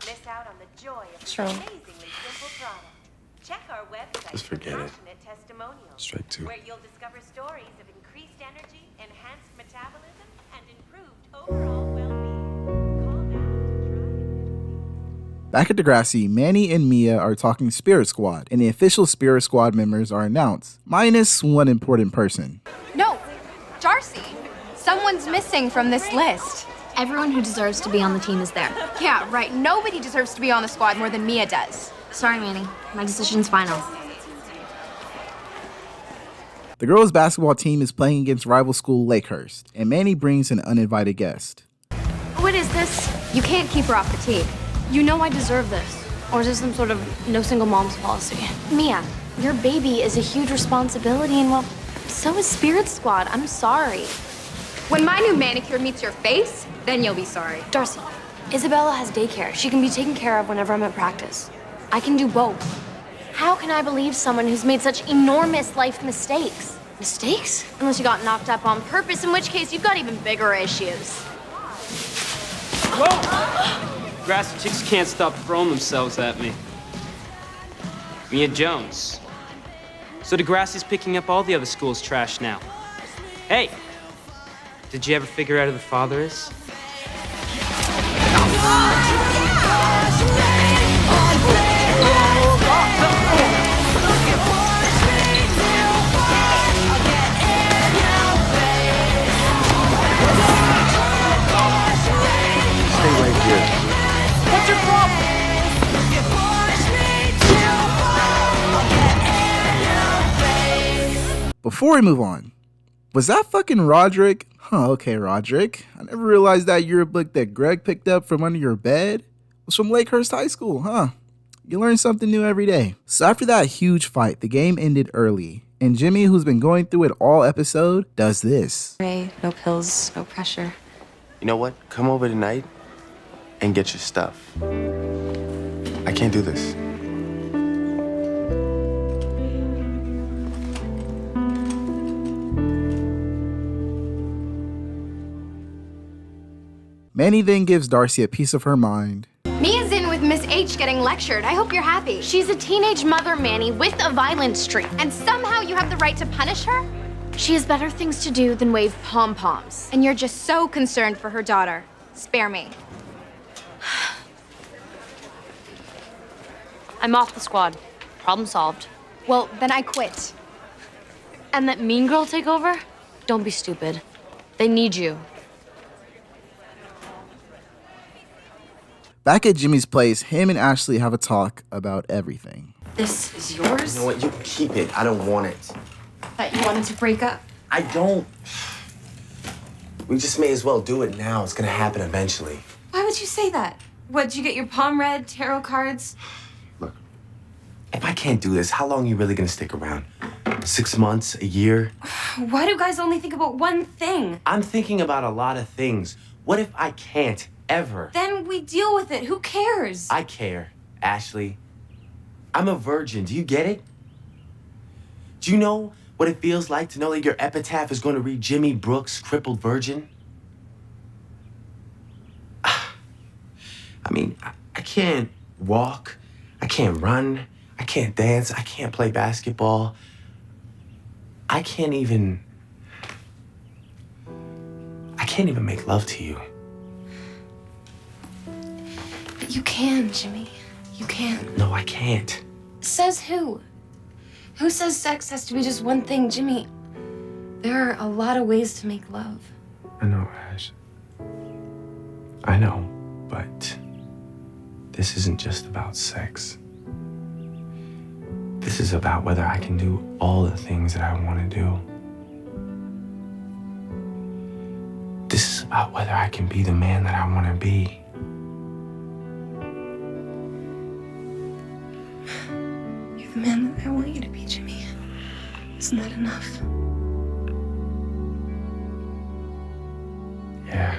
Miss out on the joy of What's wrong? amazingly simple product. Check our website Just for forget it. passionate testimonials. Strike 2. Where you'll discover stories of increased energy, enhanced metabolism, and improved overall well-being. Call now to try it. Back at Degrassi, Manny and Mia are talking Spirit Squad, and the official Spirit Squad members are announced, minus one important person. No, Darcy. Someone's missing from this list. Everyone who deserves to be on the team is there. Yeah, right. Nobody deserves to be on the squad more than Mia does. Sorry, Manny. My decision's final. The girls' basketball team is playing against rival school Lakehurst, and Manny brings an uninvited guest. What is this? You can't keep her off the team. You know I deserve this. Or is this some sort of no single moms policy? Mia, your baby is a huge responsibility, and well, so is Spirit Squad. I'm sorry. When my new manicure meets your face, then you'll be sorry. Darcy, Isabella has daycare. She can be taken care of whenever I'm at practice. I can do both. How can I believe someone who's made such enormous life mistakes? Mistakes? Unless you got knocked up on purpose, in which case you've got even bigger issues. Whoa! Grassy chicks can't stop throwing themselves at me. Mia Jones. So Degrassi's picking up all the other school's trash now. Hey! Did you ever figure out who the father is? Stay right here. What's your problem? Before we move on, was that fucking Roderick? Huh, okay, Roderick. I never realized that yearbook that Greg picked up from under your bed was from Lakehurst High School, huh? You learn something new every day. So after that huge fight, the game ended early, and Jimmy, who's been going through it all episode, does this. Ray, no pills, no pressure. You know what? Come over tonight and get your stuff. I can't do this. Manny then gives Darcy a piece of her mind. Mia's in with Miss H getting lectured. I hope you're happy. She's a teenage mother, Manny, with a violent streak. And somehow you have the right to punish her? She has better things to do than wave pom-poms. And you're just so concerned for her daughter. Spare me. I'm off the squad. Problem solved. Well, then I quit. And let Mean Girl take over? Don't be stupid. They need you. Back at Jimmy's place, him and Ashley have a talk about everything. This is yours? You know what? You keep it. I don't want it. That you wanted to break up? I don't. We just may as well do it now. It's gonna happen eventually. Why would you say that? What, did you get your palm read, tarot cards? Look, if I can't do this, how long are you really gonna stick around? 6 months, a year? Why do guys only think about one thing? I'm thinking about a lot of things. What if I can't, ever? Then we deal with it. Who cares? I care, Ashley. I'm a virgin. Do you get it? Do you know what it feels like to know that your epitaph is going to read Jimmy Brooks, crippled virgin? I mean, I can't walk. I can't run. I can't dance. I can't play basketball. I can't even make love to you. But you can, Jimmy. You can. No, I can't. Says who? Who says sex has to be just one thing, Jimmy? There are a lot of ways to make love. I know, Ash. I know, but this isn't just about sex. This is about whether I can do all the things that I want to do. This is about whether I can be the man that I want to be. You're the man that I want you to be, Jimmy. Isn't that enough? Yeah.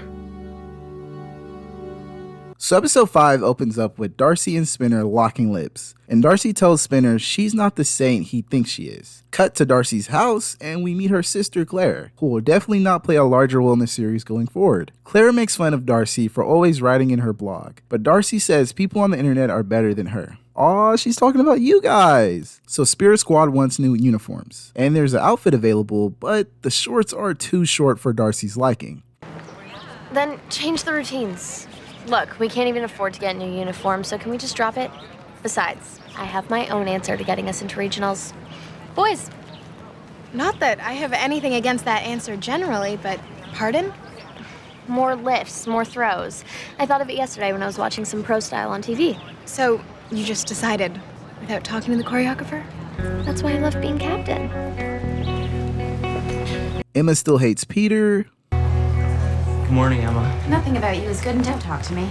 So episode 5 opens up with Darcy and Spinner locking lips, and Darcy tells Spinner she's not the saint he thinks she is. Cut to Darcy's house, and we meet her sister Claire, who will definitely not play a larger role in the series going forward. Claire makes fun of Darcy for always writing in her blog, but Darcy says people on the internet are better than her. Aw, she's talking about you guys! So Spirit Squad wants new uniforms, and there's an outfit available, but the shorts are too short for Darcy's liking. Then change the routines. Look, we can't even afford to get new uniforms, so can we just drop it? Besides, I have my own answer to getting us into regionals. Boys. Not that I have anything against that answer generally, but pardon? More lifts, more throws. I thought of it yesterday when I was watching some pro style on TV. So you just decided without talking to the choreographer? That's why I love being captain. Emma still hates Peter. Good morning, Emma. Nothing about you is good and don't talk to me.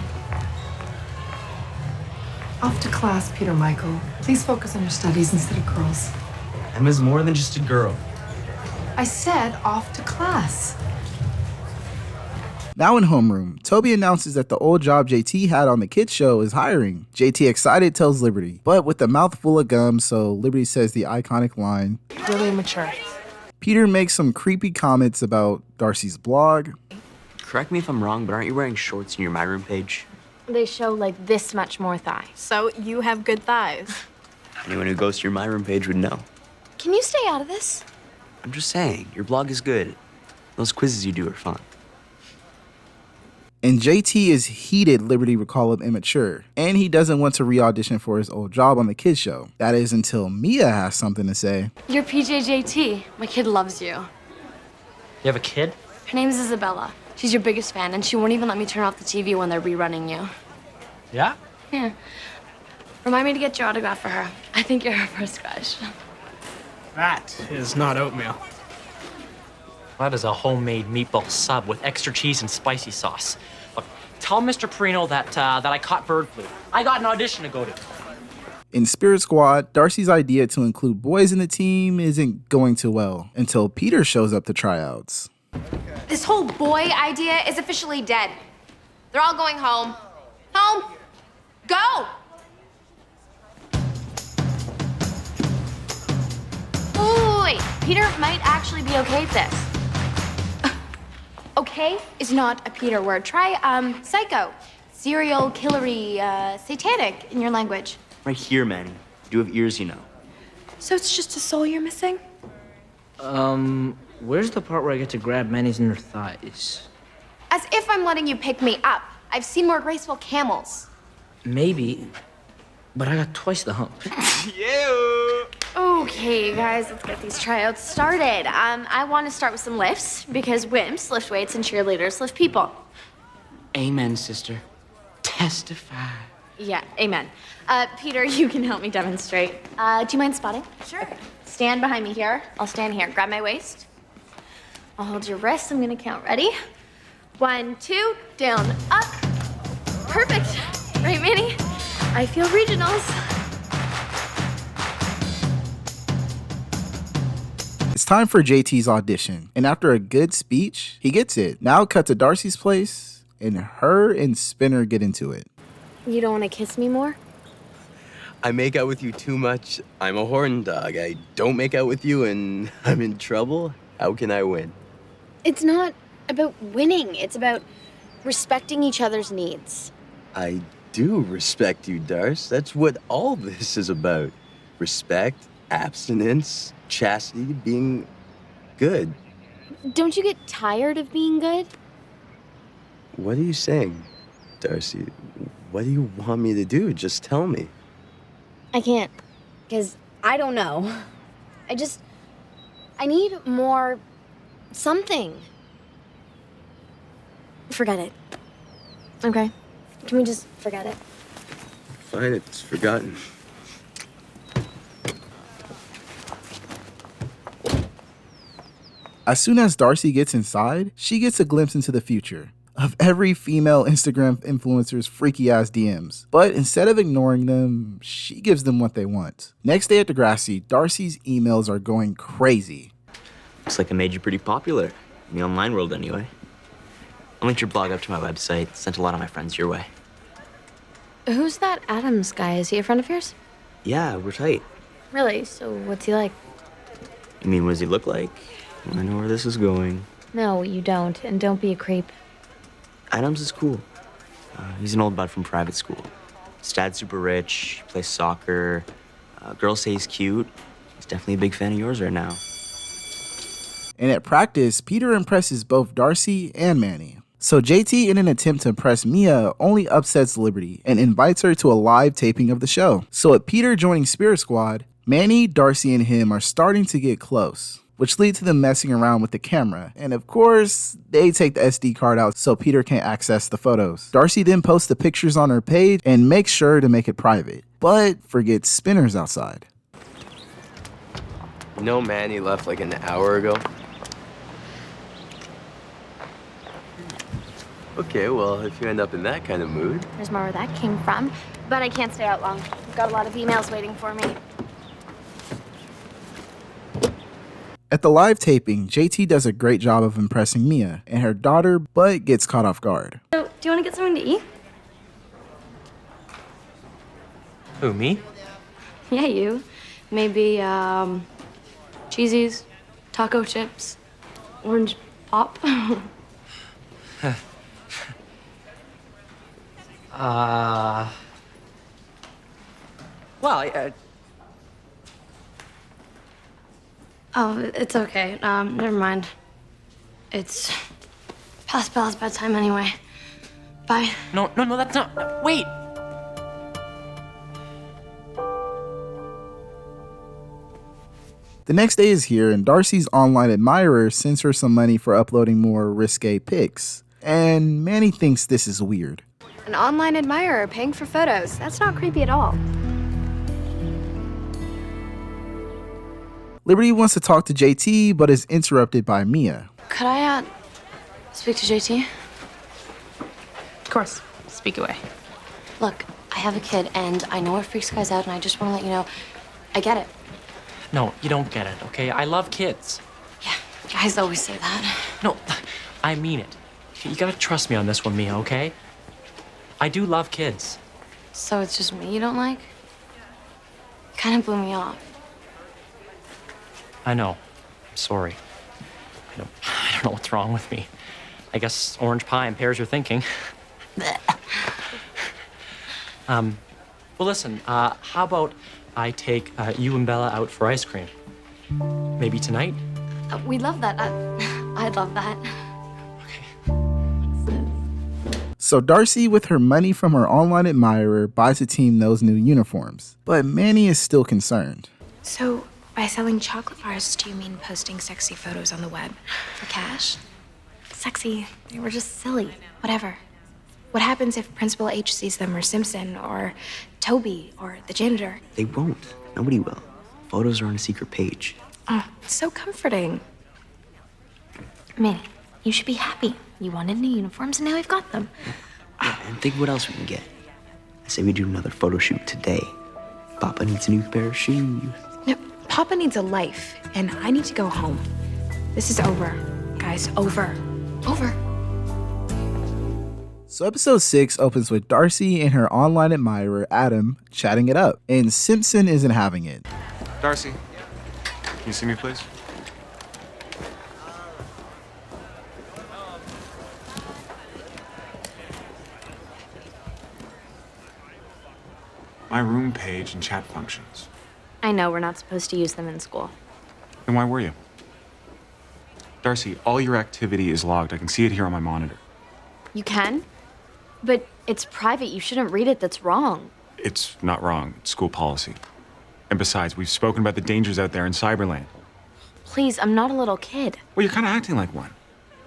Off to class, Peter Michael. Please focus on your studies instead of girls. Emma's more than just a girl. I said off to class. Now in homeroom, Toby announces that the old job JT had on the kids show is hiring. JT excited tells Liberty, but with a mouthful of gum, so Liberty says the iconic line. Really mature. Peter makes some creepy comments about Darcy's blog. Correct me if I'm wrong, but aren't you wearing shorts in your My Room page? They show like this much more thigh. So you have good thighs. Anyone who goes to your My Room page would know. Can you stay out of this? I'm just saying, your blog is good. Those quizzes you do are fun. And JT is heated Liberty would call him immature, and he doesn't want to re-audition for his old job on the kids show. That is until Mia has something to say. You're PJJT. My kid loves you. You have a kid? Her name's Isabella. She's your biggest fan, and she won't even let me turn off the TV when they're rerunning you. Yeah? Yeah. Remind me to get your autograph for her. I think you're her first crush. That is not oatmeal. That is a homemade meatball sub with extra cheese and spicy sauce. Look, tell Mr. Perino that I caught bird flu. I got an audition to go to. In Spirit Squad, Darcy's idea to include boys in the team isn't going too well until Peter shows up to tryouts. This whole boy idea is officially dead. They're all going home. Home! Go! Wait, Peter might actually be okay with this. Okay is not a Peter word. Try, psycho. Serial killery, satanic in your language. Right here, Manny. You do have ears, you know. So it's just a soul you're missing? Where's the part where I get to grab Manny's inner thighs? As if I'm letting you pick me up. I've seen more graceful camels. Maybe, but I got twice the hump. Okay, guys, let's get these tryouts started. I want to start with some lifts because wimps lift weights and cheerleaders lift people. Amen, sister. Testify. Yeah, amen. Peter, you can help me demonstrate. Do you mind spotting? Sure. Okay. Stand behind me here. I'll stand here. Grab my waist. I'll hold your wrist. I'm gonna count. Ready? 1, 2, down, up. Perfect. Right, Manny? I feel regionals. It's time for JT's audition, and after a good speech, he gets it. Now cut to Darcy's place, and her and Spinner get into it. You don't want to kiss me more? I make out with you too much. I'm a horn dog. I don't make out with you and I'm in trouble. How can I win? It's not about winning. It's about respecting each other's needs. I do respect you, Darce. That's what all this is about. Respect, abstinence, chastity, being good. Don't you get tired of being good? What are you saying, Darcy? What do you want me to do? Just tell me. I can't, because I don't know. I need more something. Forget it. Okay? Can we just forget it? Fine, it's forgotten. As soon as Darcy gets inside, she gets a glimpse into the future of every female Instagram influencer's freaky ass DMs. But instead of ignoring them, she gives them what they want. Next day at Degrassi, Darcy's emails are going crazy. Looks like I made you pretty popular. In the online world, anyway. I linked your blog up to my website, sent a lot of my friends your way. Who's that Adams guy? Is he a friend of yours? Yeah, we're tight. Really? So what's he like? You mean, what does he look like? I know where this is going. No, you don't. And don't be a creep. Adams is cool. He's an old bud from private school. His dad's super rich, plays soccer. Girls say he's cute. He's definitely a big fan of yours right now. And at practice, Peter impresses both Darcy and Manny. So JT, in an attempt to impress Mia, only upsets Liberty and invites her to a live taping of the show. So with Peter joining Spirit Squad, Manny, Darcy, and him are starting to get close, which leads to them messing around with the camera. And of course, they take the SD card out so Peter can't access the photos. Darcy then posts the pictures on her page and makes sure to make it private, but forgets spinners outside. You know Manny left like an hour ago? Okay, well, if you end up in that kind of mood. There's more where that came from, but I can't stay out long. I've got a lot of emails waiting for me. At the live taping, JT does a great job of impressing Mia and her daughter, but gets caught off guard. So, do you want to get something to eat? Who, me? Yeah, you. Maybe, cheesies, taco chips, orange pop. Well, Oh, it's okay. Never mind. It's past Bella's bedtime anyway. Bye. No, that's not. Wait! The next day is here, and Darcy's online admirer sends her some money for uploading more risque pics. And Manny thinks this is weird. An online admirer paying for photos. That's not creepy at all. Liberty wants to talk to JT, but is interrupted by Mia. Could I, speak to JT? Of course. Speak away. Look, I have a kid, and I know it freaks guys out, and I just want to let you know, I get it. No, you don't get it, okay? I love kids. Guys always say that. No, I mean it. You gotta trust me on this one, Mia, okay? I do love kids. So it's just me you don't like? Kind of blew me off. I know. I'm sorry. I don't know what's wrong with me. I guess orange pie and pears are thinking. Well, listen, how about I take you and Bella out for ice cream? Maybe tonight? We'd love that. I'd love that. So Darcy, with her money from her online admirer, buys the team those new uniforms. But Manny is still concerned. So, by selling chocolate bars, do you mean posting sexy photos on the web for cash? Sexy. They were just silly. Whatever. What happens if Principal H sees them, or Simpson, or Toby, or the janitor? They won't. Nobody will. Photos are on a secret page. Oh, so comforting. Manny, you should be happy. You wanted new uniforms, and now we've got them. Yeah, and think what else we can get. I say we do another photo shoot today. Papa needs a new pair of shoes. No, Papa needs a life, and I need to go home. This is over, guys. Over. Over. So episode 6 opens with Darcy and her online admirer, Adam, chatting it up. And Simpson isn't having it. Darcy, can you see me, please? My room page and chat functions. I know we're not supposed to use them in school. Then why were you? Darcy, all your activity is logged. I can see it here on my monitor. You can? But it's private. You shouldn't read it. That's wrong. It's not wrong. It's school policy. And besides, we've spoken about the dangers out there in Cyberland. Please, I'm not a little kid. Well, you're kind of acting like one.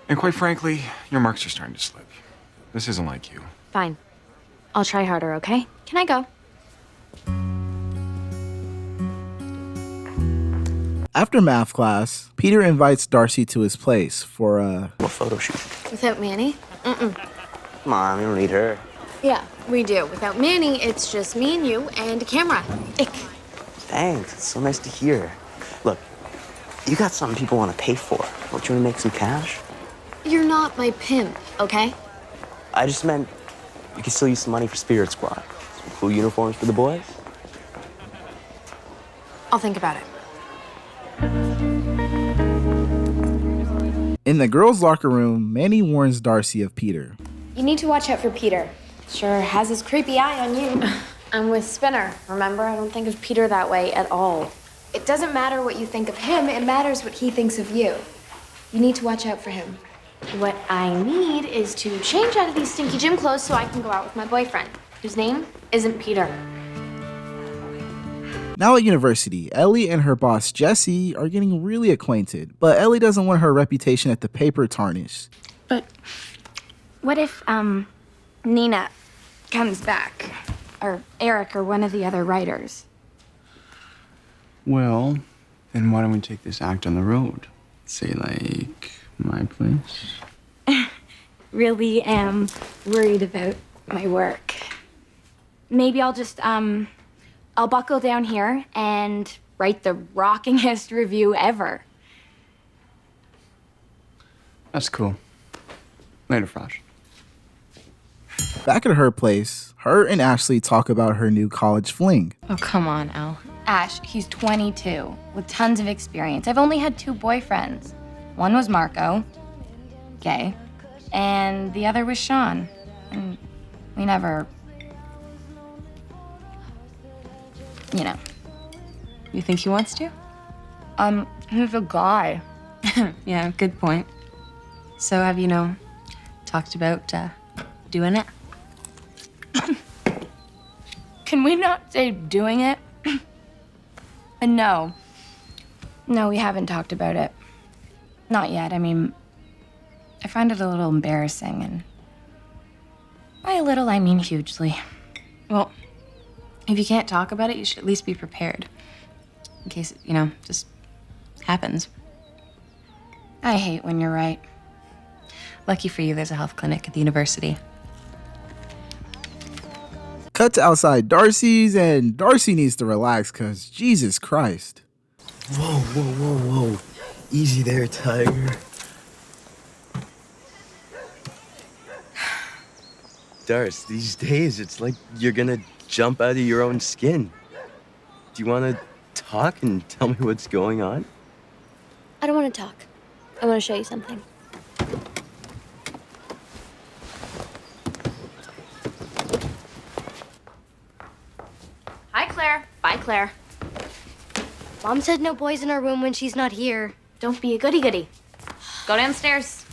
And quite frankly, your marks are starting to slip. This isn't like you. Fine. I'll try harder, okay? Can I go? After math class, Peter invites Darcy to his place for a photo shoot. Without Manny? Mm-mm. Come on, we don't need her. Yeah, we do. Without Manny, it's just me and you and a camera. Ick. Thanks, it's so nice to hear. Look, you got something people want to pay for. Don't you want to make some cash? You're not my pimp, okay? I just meant you can still use some money for Spirit Squad. Some cool uniforms for the boys. I'll think about it. In the girls' locker room, Manny warns Darcy of Peter. You need to watch out for Peter. Sure has his creepy eye on you. I'm with Spinner, remember? I don't think of Peter that way at all. It doesn't matter what you think of him, it matters what he thinks of you. You need to watch out for him. What I need is to change out of these stinky gym clothes so I can go out with my boyfriend, whose name isn't Peter. Now at university, Ellie and her boss Jesse are getting really acquainted, but Ellie doesn't want her reputation at the paper tarnished. But what if, Nina comes back? Or Eric or one of the other writers? Well, then why don't we take this act on the road? Say, like, my place? Really am worried about my work. Maybe I'll just, I'll buckle down here and write the rockingest review ever. That's cool. Later, Frosh. Back at her place, her and Ashley talk about her new college fling. Oh, come on, Al. Ash, he's 22, with tons of experience. I've only had 2 boyfriends. One was Marco, gay, and the other was Sean. And we never, you know. You think he wants to? He's a guy. Yeah, good point. So have you, talked about, doing it? Can we not say doing it? No. No, we haven't talked about it. Not yet. I mean, I find it a little embarrassing, and by a little, I mean hugely. Well, if you can't talk about it, you should at least be prepared. In case, just happens. I hate when you're right. Lucky for you, there's a health clinic at the university. Cut to outside Darcy's, and Darcy needs to relax because Jesus Christ. Whoa. Easy there, Tiger. Darce, these days, it's like you're gonna jump out of your own skin. Do you want to talk and tell me what's going on? I don't want to talk. I want to show you something. Hi, Claire. Bye, Claire. Mom said no boys in our room when she's not here. Don't be a goody-goody. Go downstairs.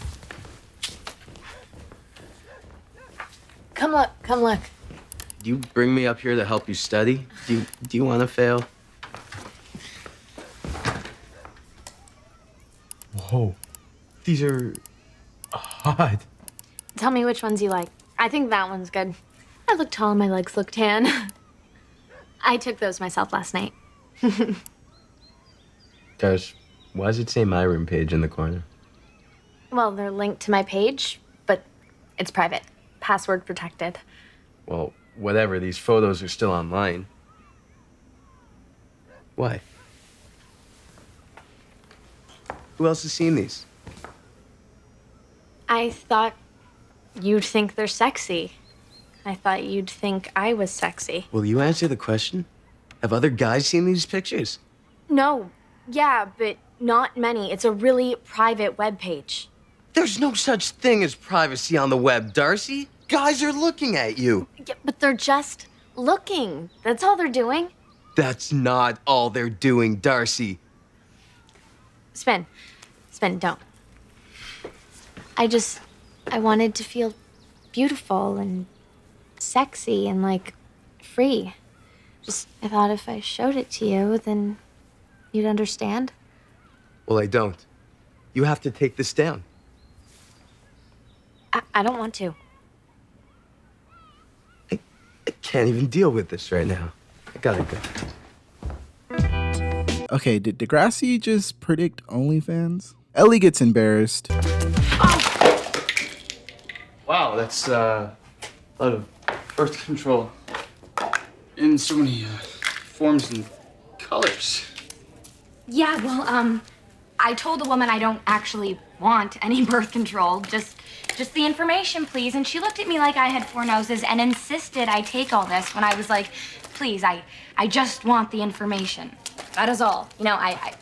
Come look. Do you bring me up here to help you study? Do you want to fail? Whoa. These are hot. Tell me which ones you like. I think that one's good. I look tall and my legs look tan. I took those myself last night. Darce, why does it say my room page in the corner? Well, they're linked to my page, but it's private. Password protected. Well, whatever. These photos are still online. Why? Who else has seen these? I thought you'd think they're sexy. I thought you'd think I was sexy. Will you answer the question? Have other guys seen these pictures? No. Yeah, but not many. It's a really private webpage. There's no such thing as privacy on the web, Darcy. Guys are looking at you. Yeah, but they're just looking. That's all they're doing. That's not all they're doing, Darcy. Spin, don't. I wanted to feel beautiful and sexy and, like, free. I thought if I showed it to you, then you'd understand. Well, I don't. You have to take this down. I don't want to. I can't even deal with this right now. I gotta go. Okay, did Degrassi just predict OnlyFans? Ellie gets embarrassed. Wow, that's a lot of birth control in so many forms and colors. Yeah, well, I told the woman I don't actually want any birth control, just the information, please. And she looked at me like I had 4 noses and insisted I take all this when I was like, please, I just want the information. That is all. I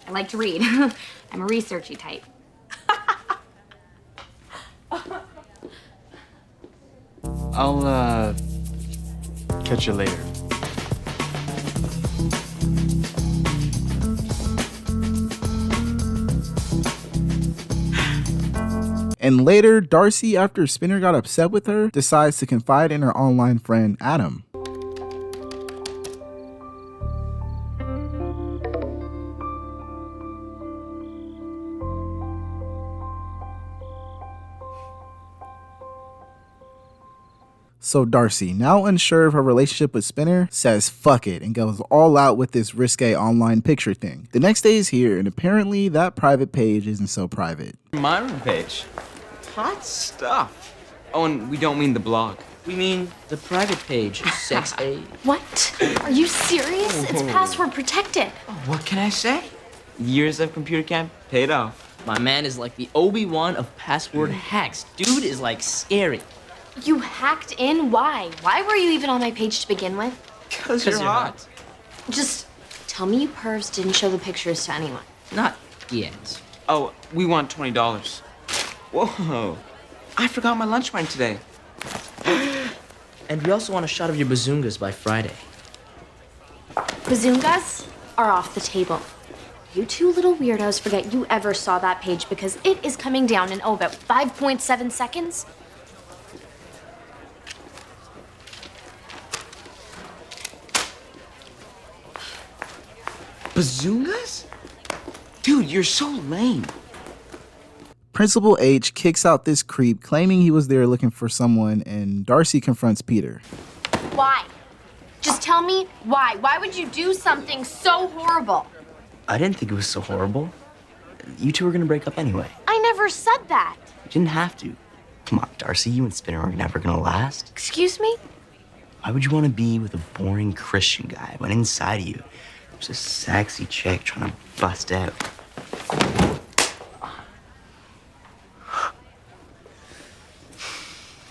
like to read. I'm a researchy type. I'll catch you later. And later, Darcy, after Spinner got upset with her, decides to confide in her online friend Adam. So Darcy, now unsure of her relationship with Spinner, says fuck it and goes all out with this risque online picture thing. The next day is here, and apparently that private page isn't so private. My own page. Hot stuff. Oh, and we don't mean the blog. We mean the private page, sex aid. What? Are you serious? It's password protected. What can I say? Years of computer camp paid off. My man is like the Obi-Wan of password hacks. Dude is like scary. You hacked in? Why? Why were you even on my page to begin with? Because you're hot. Just tell me you pervs didn't show the pictures to anyone. Not yet. Oh, we want $20. Whoa. I forgot my lunch money today. And we also want a shot of your bazungas by Friday. Bazungas are off the table. You two little weirdos forget you ever saw that page because it is coming down in, about 5.7 seconds. Bazungas? Dude, you're so lame. Principal H kicks out this creep, claiming he was there looking for someone, and Darcy confronts Peter. Why? Just tell me why. Why would you do something so horrible? I didn't think it was so horrible. You two were gonna break up anyway. I never said that. You didn't have to. Come on, Darcy, you and Spinner are never gonna last. Excuse me? Why would you want to be with a boring Christian guy when inside of you there's a sexy chick trying to bust out?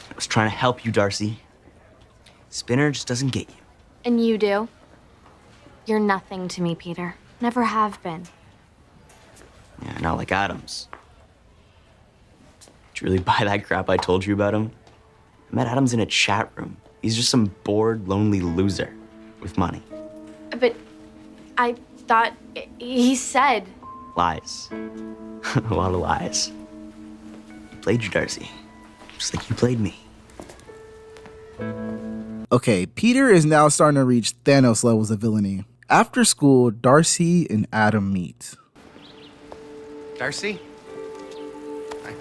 I was trying to help you, Darcy. Spinner just doesn't get you. And you do? You're nothing to me, Peter. Never have been. Yeah, not like Adams. Did you really buy that crap I told you about him? I met Adams in a chat room. He's just some bored, lonely loser with money. But I thought he said... Lies. A lot of lies. He played you, Darcy. Just like you played me. Okay, Peter is now starting to reach Thanos levels of villainy. After school, Darcy and Adam meet. Darcy? Hi.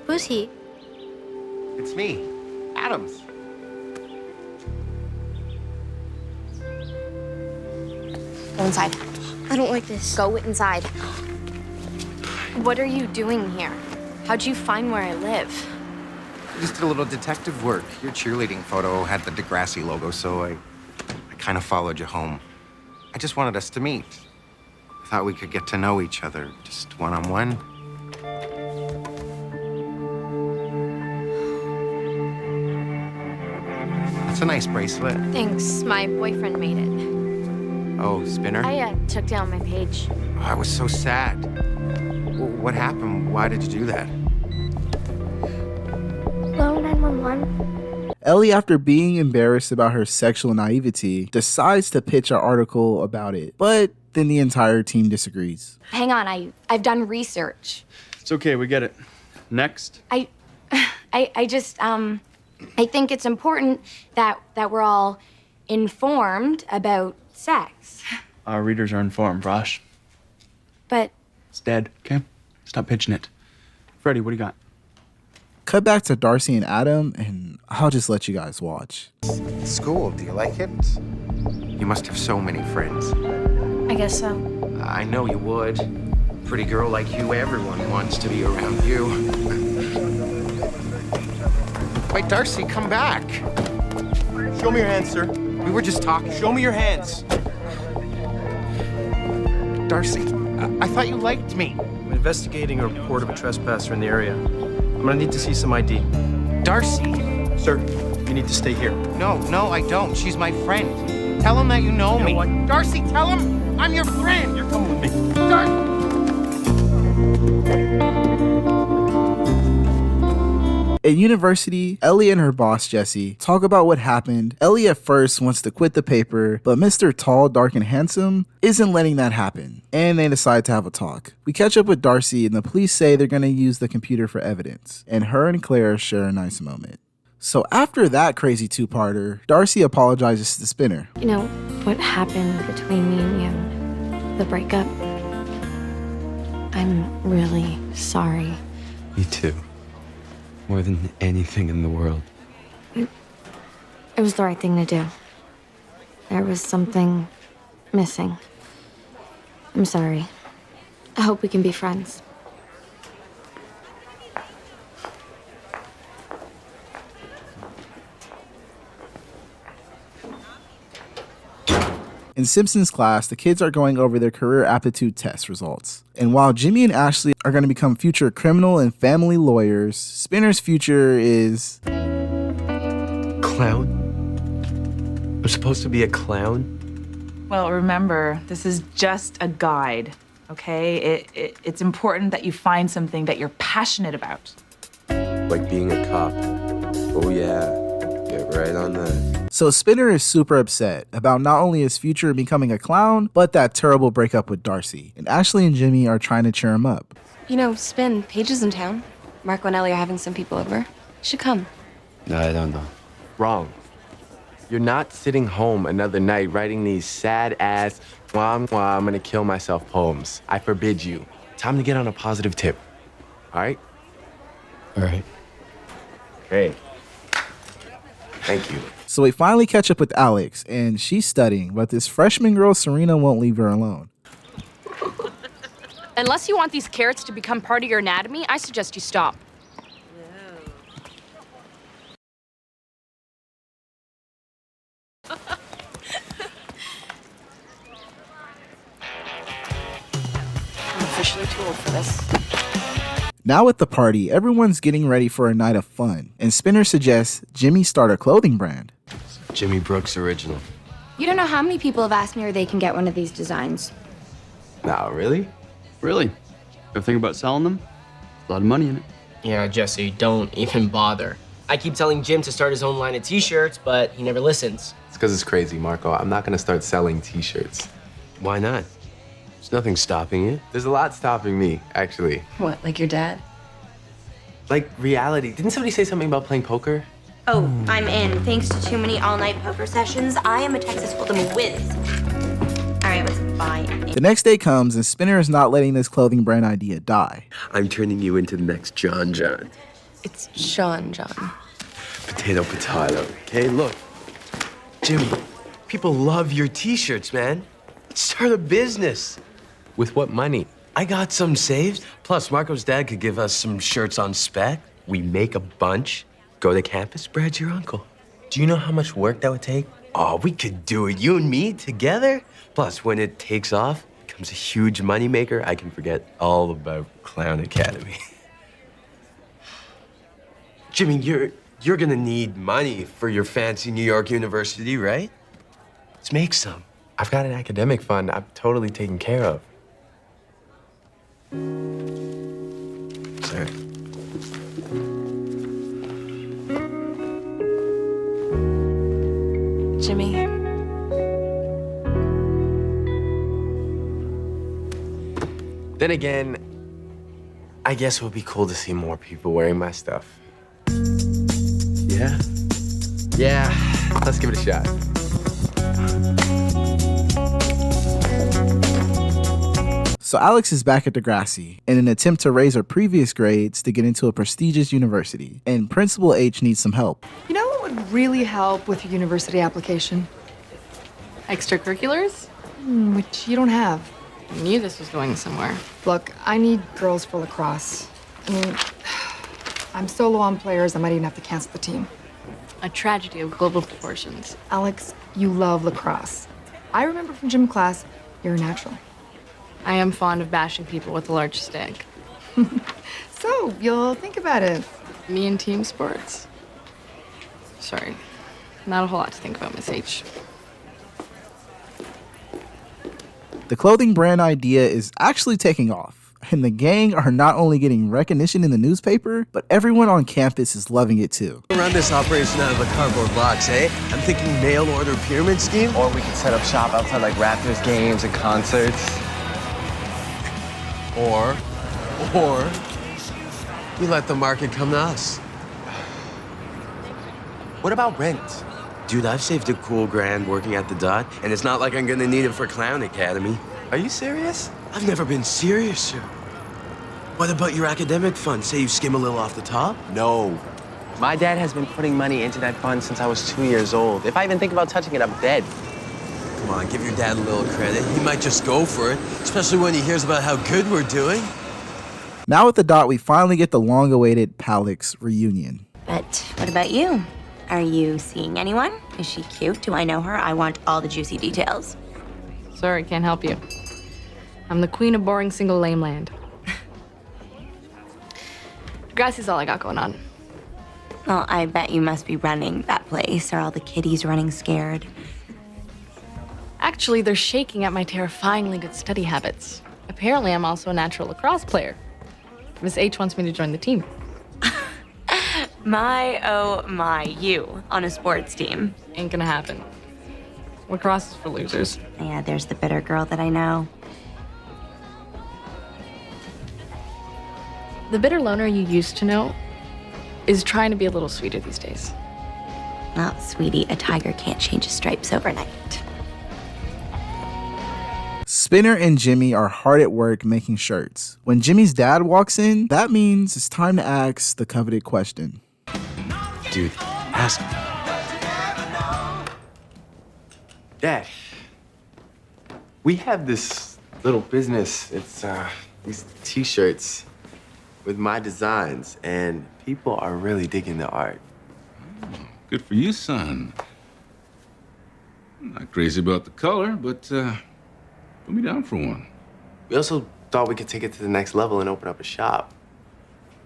Who's he? It's me, Adams. Go inside. I don't like this. Go inside. What are you doing here? How'd you find where I live? I just did a little detective work. Your cheerleading photo had the Degrassi logo, so I kind of followed you home. I just wanted us to meet. I thought we could get to know each other, just one-on-one. That's a nice bracelet. Thanks. My boyfriend made it. Oh, Spinner? I took down my page. Oh, I was so sad. What happened? Why did you do that? Hello, 911. Ellie, after being embarrassed about her sexual naivety, decides to pitch an article about it, but then the entire team disagrees. Hang on, I've done research. It's okay, we get it. Next. I think it's important that we're all informed about sex. Our readers are informed, Rosh. But It's dead, okay? Stop pitching it. Freddie, what do you got? Cut back to Darcy and Adam, and I'll just let you guys watch. School, do you like it? You must have so many friends. I guess so. I know you would. Pretty girl like you, everyone wants to be around you. Wait, Darcy, come back. Show me your hands, sir. We were just talking. Show me your hands. Darcy, I thought you liked me. I'm investigating a report of a trespasser in the area. I'm gonna need to see some ID. Darcy! Sir, you need to stay here. No, I don't. She's my friend. Tell him that you know me. What? Darcy, tell him I'm your friend. You're coming with me. At university, Ellie and her boss, Jesse, talk about what happened. Ellie at first wants to quit the paper, but Mr. Tall, Dark, and Handsome isn't letting that happen, and they decide to have a talk. We catch up with Darcy, and the police say they're going to use the computer for evidence, and her and Claire share a nice moment. So after that crazy two-parter, Darcy apologizes to Spinner. You know, what happened between me and you, the breakup, I'm really sorry. Me too. More than anything in the world. It was the right thing to do. There was something missing. I'm sorry. I hope we can be friends. In Simpson's class, the kids are going over their career aptitude test results. And while Jimmy and Ashley are going to become future criminal and family lawyers, Spinner's future is... Clown? I'm supposed to be a clown? Well, remember, this is just a guide, okay? It's important that you find something that you're passionate about. Like being a cop. Oh yeah, get right on that. So Spinner is super upset about not only his future becoming a clown, but that terrible breakup with Darcy. And Ashley and Jimmy are trying to cheer him up. You know, Spin, Paige is in town. Marco and Ellie are having some people over. You should come. No, I don't know. Wrong. You're not sitting home another night writing these sad-ass, I'm gonna kill myself poems. I forbid you. Time to get on a positive tip. All right? All right. Great. Thank you. So we finally catch up with Alex, and she's studying, but this freshman girl, Serena, won't leave her alone. Unless you want these carrots to become part of your anatomy, I suggest you stop. I'm officially too old for this. Now at the party, everyone's getting ready for a night of fun, and Spinner suggests Jimmy start a clothing brand. Jimmy Brooks original. You don't know how many people have asked me where they can get one of these designs. No, really? Really? Ever think about selling them? A lot of money in it. Yeah, Jesse, don't even bother. I keep telling Jim to start his own line of t-shirts, but he never listens. It's because it's crazy, Marco. I'm not gonna start selling t-shirts. Why not? There's nothing stopping you. There's a lot stopping me, actually. What, like your dad? Like reality. Didn't somebody say something about playing poker? Oh, I'm in. Thanks to too many all-night poker sessions, I am a Texas Hold'em whiz. All right, let's buy it. The next day comes, and Spinner is not letting this clothing brand idea die. I'm turning you into the next John John. It's Sean John. Potato, potato. Okay, look. Jimmy, people love your t-shirts, man. Let's start a business. With what money? I got some saved. Plus, Marco's dad could give us some shirts on spec. We make a bunch, go to campus, Brad's your uncle. Do you know how much work that would take? Oh, we could do it, you and me together. Plus, when it takes off, it becomes a huge moneymaker. I can forget all about Clown Academy. Jimmy, you're gonna need money for your fancy New York university, right? Let's make some. I've got an academic fund I'm totally taken care of. Sorry. Jimmy. Then again, I guess it would be cool to see more people wearing my stuff. Yeah? Yeah, let's give it a shot. So Alex is back at Degrassi in an attempt to raise her previous grades to get into a prestigious university, and Principal H needs some help. You know what would really help with your university application? Extracurriculars? Which you don't have. I knew this was going somewhere. Look, I need girls for lacrosse. I mean, I'm so low on players, I might even have to cancel the team. A tragedy of global proportions. Alex, you love lacrosse. I remember from gym class, you're a natural. I am fond of bashing people with a large stick. So, you'll think about it. Me and team sports? Sorry, not a whole lot to think about, Miss H. The clothing brand idea is actually taking off. And the gang are not only getting recognition in the newspaper, but everyone on campus is loving it too. Run this operation out of a cardboard box, eh? I'm thinking mail order pyramid scheme. Or we could set up shop outside like Raptors games and concerts. Or we let the market come to us. What about rent? Dude, I've saved a cool grand working at the Dot, and it's not like I'm gonna need it for Clown Academy. Are you serious? I've never been seriouser. What about your academic fund? Say you skim a little off the top? No. My dad has been putting money into that fund since I was 2 years old. If I even think about touching it, I'm dead. Come on, give your dad a little credit. He might just go for it, especially when he hears about how good we're doing. Now at the Dot, we finally get the long-awaited Palix reunion. But what about you? Are you seeing anyone? Is she cute? Do I know her? I want all the juicy details. Sorry, can't help you. I'm the queen of boring single lame land. Degrassi's all I got going on. Well, I bet you must be running that place. Are all the kiddies running scared? Actually, they're shaking at my terrifyingly good study habits. Apparently, I'm also a natural lacrosse player. Miss H wants me to join the team. My, oh my, you on a sports team. Ain't gonna happen. Lacrosse is for losers. Yeah, there's the bitter girl that I know. The bitter loner you used to know is trying to be a little sweeter these days. Well, sweetie, a tiger can't change his stripes overnight. Spinner and Jimmy are hard at work making shirts. When Jimmy's dad walks in, that means it's time to ask the coveted question. Dude, ask him. Dad, we have this little business. It's these t-shirts with my designs, and people are really digging the art. Good for you, son. I'm not crazy about the color, but put me down for one. We also thought we could take it to the next level and open up a shop.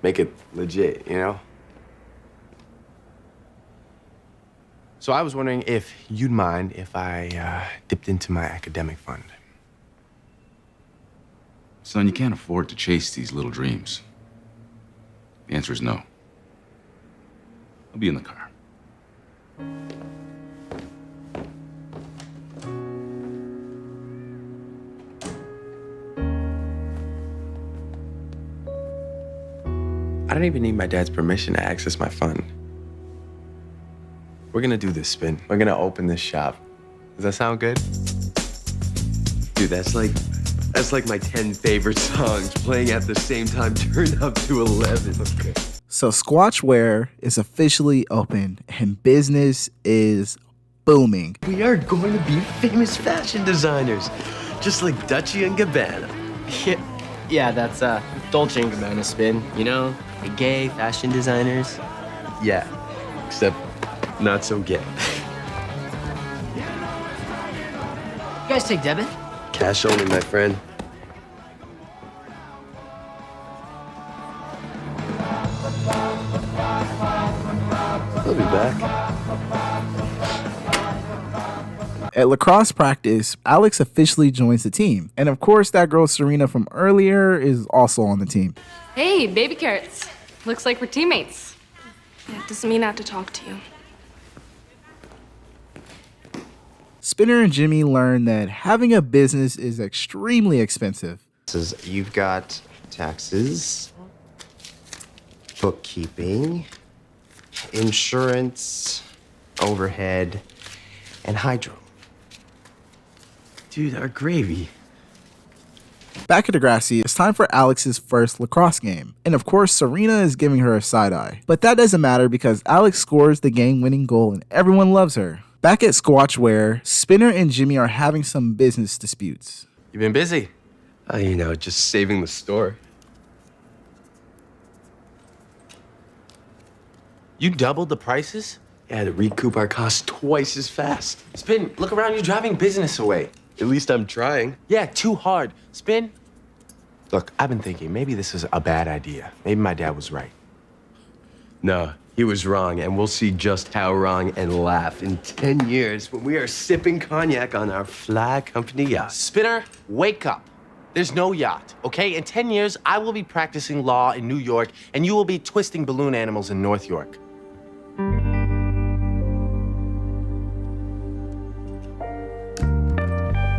Make it legit, you know? So I was wondering if you'd mind if I dipped into my academic fund. Son, you can't afford to chase these little dreams. The answer is no. I'll be in the car. I don't even need my dad's permission to access my fund. We're gonna do this, Spin. We're gonna open this shop. Does that sound good? Dude, that's like my 10 favorite songs playing at the same time turned up to 11. Okay. So Squatchwear is officially open and business is booming. We are going to be famous fashion designers, just like Dutchie and Gabbana. Yeah, that's Dolce & Gabbana, Spin. You know, the gay fashion designers. Yeah, except not so gay. You guys take debit? Cash only, my friend. I'll be back. At lacrosse practice, Alex officially joins the team. And of course, that girl Serena from earlier is also on the team. Hey, baby carrots. Looks like we're teammates. Yeah, it doesn't mean I have to talk to you. Spinner and Jimmy learn that having a business is extremely expensive. You've got taxes, bookkeeping, insurance, overhead, and hydro. Dude, our gravy. Back at Degrassi, it's time for Alex's first lacrosse game. And of course, Serena is giving her a side eye. But that doesn't matter because Alex scores the game-winning goal and everyone loves her. Back at Squatchwear, Spinner and Jimmy are having some business disputes. You've been busy. You know, just saving the store. You doubled the prices? Yeah, to recoup our costs twice as fast. Spin, look around, you're driving business away. At least I'm trying. Yeah, too hard. Spin. Look, I've been thinking maybe this is a bad idea. Maybe my dad was right. No, he was wrong, and we'll see just how wrong and laugh in 10 years when we are sipping cognac on our fly company yacht. Spinner, wake up. There's no yacht, okay? In 10 years, I will be practicing law in New York, and you will be twisting balloon animals in North York.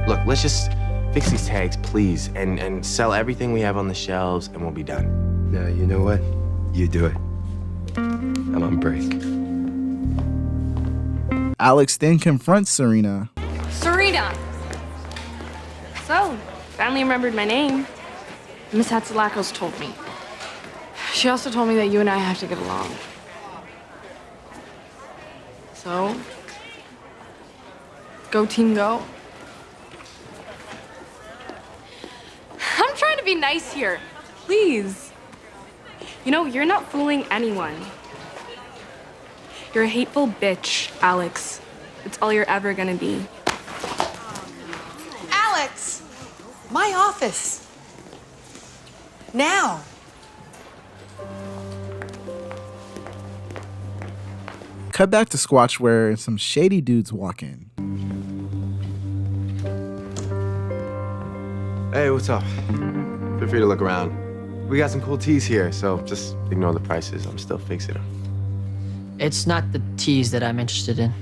Look, let's just fix these tags, please, and sell everything we have on the shelves, and we'll be done. No, you know what? You do it. I'm on break. Alex then confronts Serena. Serena! So, finally remembered my name. Miss Hatsalakos told me. She also told me that you and I have to get along. So, go team go. I'm trying to be nice here. Please. You know, you're not fooling anyone. You're a hateful bitch, Alex. It's all you're ever gonna be. Alex! My office. Now. Cut back to Squatchware and some shady dudes walk in. Hey, what's up? Feel free to look around. We got some cool teas here, so just ignore the prices. I'm still fixing them. It's not the teas that I'm interested in.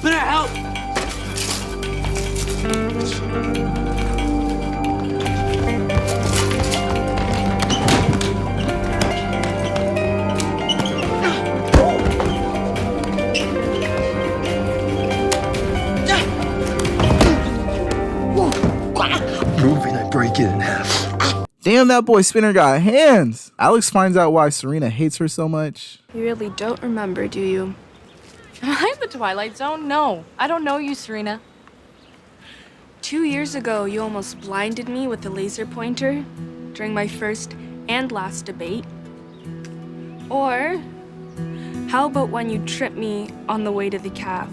Better help! Moving, I break it in half. Damn, that boy Spinner got hands. Alex finds out why Serena hates her so much. You really don't remember, do you? Am I in the Twilight Zone? No, I don't know you, Serena. 2 years ago, you almost blinded me with a laser pointer during my first and last debate. Or, how about when you tripped me on the way to the calf?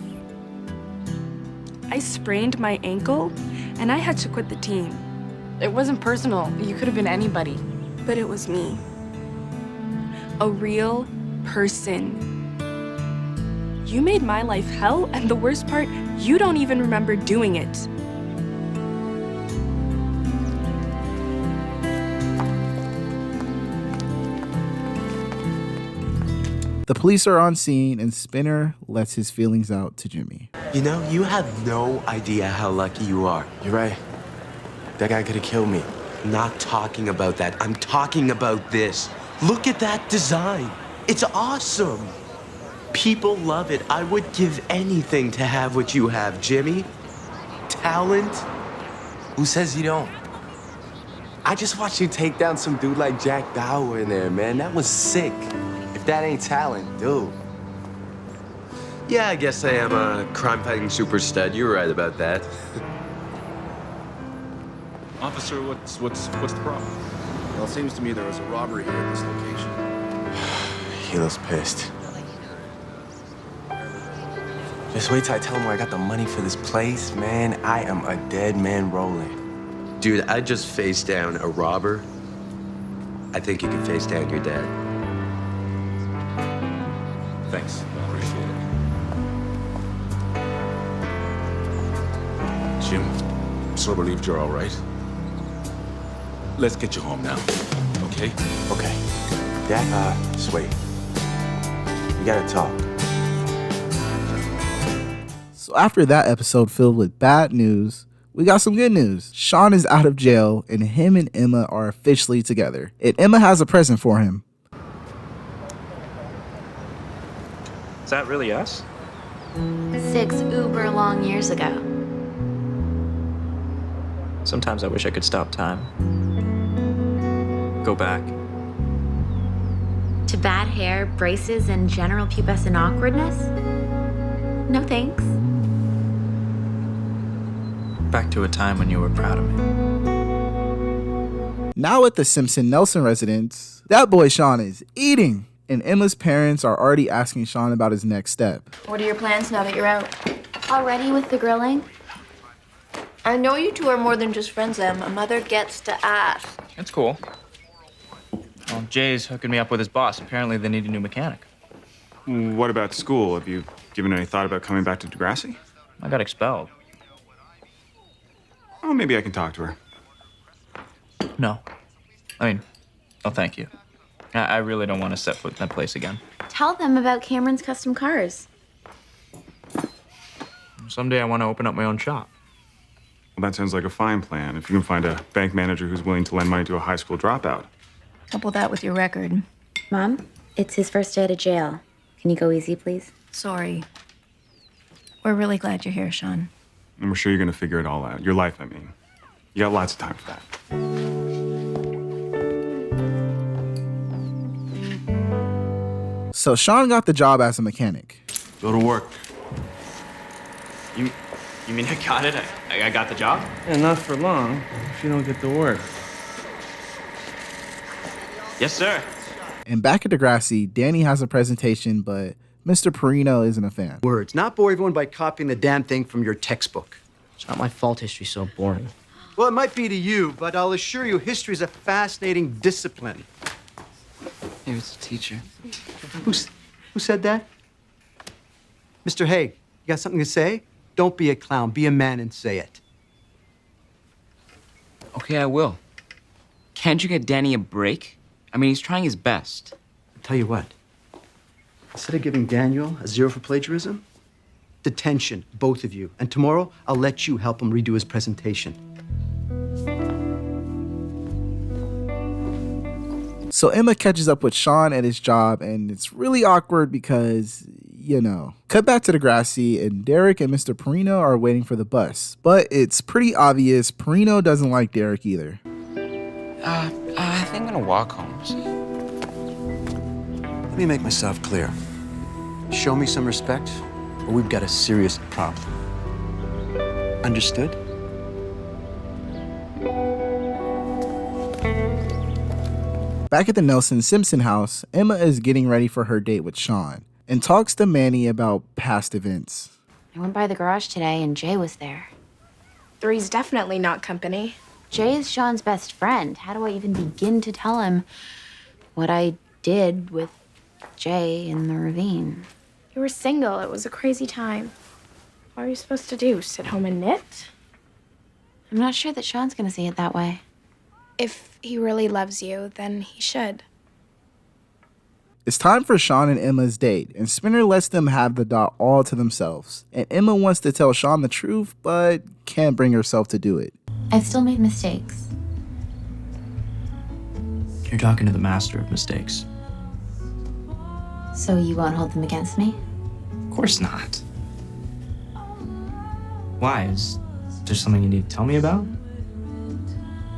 I sprained my ankle, and I had to quit the team. It wasn't personal. You could have been anybody. But it was me. A real person. You made my life hell, and the worst part, you don't even remember doing it. The police are on scene and Spinner lets his feelings out to Jimmy. You know, you have no idea how lucky you are. You're right. That guy could have killed me. I'm not talking about that. I'm talking about this. Look at that design. It's awesome. People love it. I would give anything to have what you have, Jimmy. Talent. Who says you don't? I just watched you take down some dude like Jack Bauer in there, man. That was sick. If that ain't talent, dude. Yeah, I guess I am a crime-fighting super stud. You're right about that. Officer, what's the problem? Well, it seems to me there was a robbery here at this location. He looks pissed. Just wait till I tell him where I got the money for this place, man. I am a dead man rolling. Dude, I just faced down a robber. I think you can face down your dad. Thanks. Appreciate it. Jim, I'm so relieved you're all right. Let's get you home now, okay? Okay. Dad, just wait. We gotta talk. So after that episode filled with bad news, we got some good news. Sean is out of jail and him and Emma are officially together. And Emma has a present for him. Is that really us? 6 uber long years ago. Sometimes I wish I could stop time. Go back. To bad hair, braces, and general pubescent awkwardness? No thanks. Back to a time when you were proud of me. Now at the Simpson Nelson residence, that boy Sean is eating. And Emma's parents are already asking Sean about his next step. What are your plans now that you're out? Already with the grilling? I know you two are more than just friends, Em. A mother gets to ask. It's cool. Well, Jay's hooking me up with his boss. Apparently they need a new mechanic. What about school? Have you given any thought about coming back to Degrassi? I got expelled. Oh, maybe I can talk to her. No. I mean, no thank you. I really don't want to set foot in that place again. Tell them about Cameron's custom cars. Someday I want to open up my own shop. Well, that sounds like a fine plan. If you can find a bank manager who's willing to lend money to a high school dropout. Couple that with your record. Mom, it's his first day out of jail. Can you go easy, please? Sorry. We're really glad you're here, Sean. And we're sure you're going to figure it all out. Your life, I mean. You got lots of time for that. So Sean got the job as a mechanic. Go to work. You mean I got it? I got the job? Yeah, not for long, if you don't get to work. Yes, sir. And back at Degrassi, Danny has a presentation, but Mr. Perino isn't a fan. Words. Not bore everyone by copying the damn thing from your textbook. It's not my fault history's so boring. Well, it might be to you, but I'll assure you history is a fascinating discipline. Hey, it's the teacher. Who said that? Mr. Haig, you got something to say? Don't be a clown. Be a man and say it. Okay, I will. Can't you get Danny a break? I mean, he's trying his best. I'll tell you what. Instead of giving Daniel a 0 for plagiarism, detention, both of you. And tomorrow, I'll let you help him redo his presentation. So Emma catches up with Sean at his job, and it's really awkward because, you know. Cut back to Degrassi, and Derek and Mr. Perino are waiting for the bus. But it's pretty obvious Perino doesn't like Derek either. I think I'm gonna walk home. Let me make myself clear. Show me some respect, or we've got a serious problem. Understood? Back at the Nelson Simpson house, Emma is getting ready for her date with Sean and talks to Manny about past events. I went by the garage today and Jay was there. Three's definitely not company. Jay is Sean's best friend. How do I even begin to tell him what I did with Jay in the ravine? You were single. It was a crazy time. What are you supposed to do? Sit home and knit? I'm not sure that Sean's gonna see it that way. If he really loves you, then he should. It's time for Sean and Emma's date, and Spinner lets them have the dot all to themselves. And Emma wants to tell Sean the truth, but can't bring herself to do it. I've still made mistakes. You're talking to the master of mistakes. So you won't hold them against me? Of course not. Why? Is there something you need to tell me about?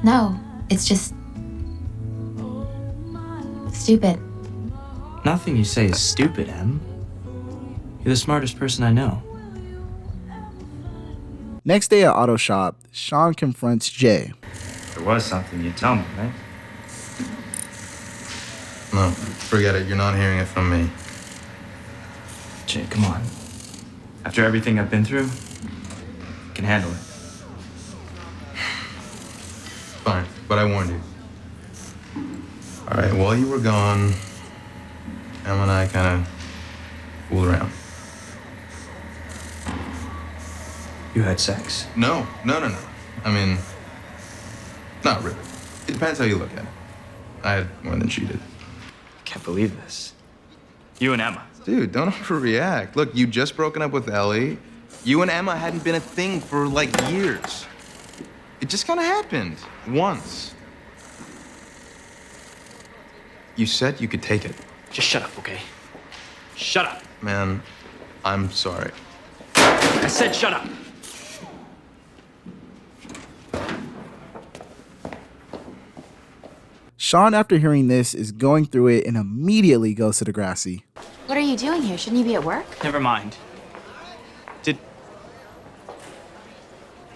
No, it's just stupid. Nothing you say is stupid, Em. You're the smartest person I know. Next day at Auto Shop, Sean confronts Jay. If there was something, you'd tell me, right? No, forget it. You're not hearing it from me. Jay, come on. After everything I've been through, you can handle it. Fine, but I warned you. All right, while you were gone, Emma and I kind of fooled around. You had sex? No. I mean, not really. It depends how you look at it. I had more than she did. I can't believe this. You and Emma. Dude, don't overreact. Look, you just broken up with Ellie. You and Emma hadn't been a thing for like years. It just kind of happened once. You said you could take it. Just shut up, okay? Shut up. Man, I'm sorry. I said shut up. Sean, after hearing this, is going through it and immediately goes to Degrassi. What are you doing here? Shouldn't you be at work? Never mind.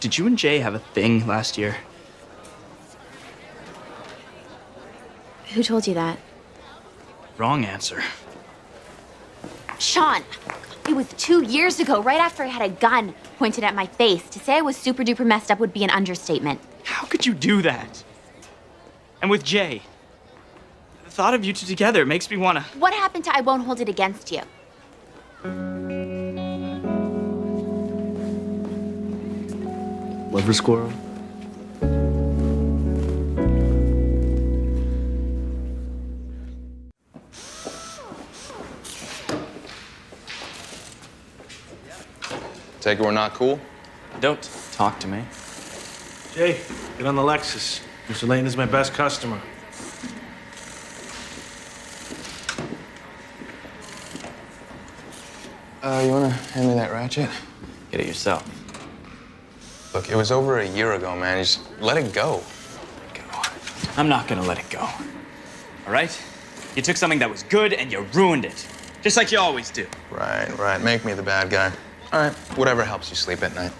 Did you and Jay have a thing last year? Who told you that? Wrong answer. Sean! It was 2 years ago, right after I had a gun pointed at my face. To say I was super duper messed up would be an understatement. How could you do that? And with Jay. The thought of you two together makes me wanna... What happened to I won't hold it against you? Lover squirrel? Take it we're not cool? Don't talk to me. Jay, get on the Lexus. Mr. Layton is my best customer. You wanna hand me that ratchet? Get it yourself. Look, it was over a year ago, man. Just let it go. I'm not gonna let it go. All right? You took something that was good and you ruined it. Just like you always do. Right. Make me the bad guy. All right, whatever helps you sleep at night.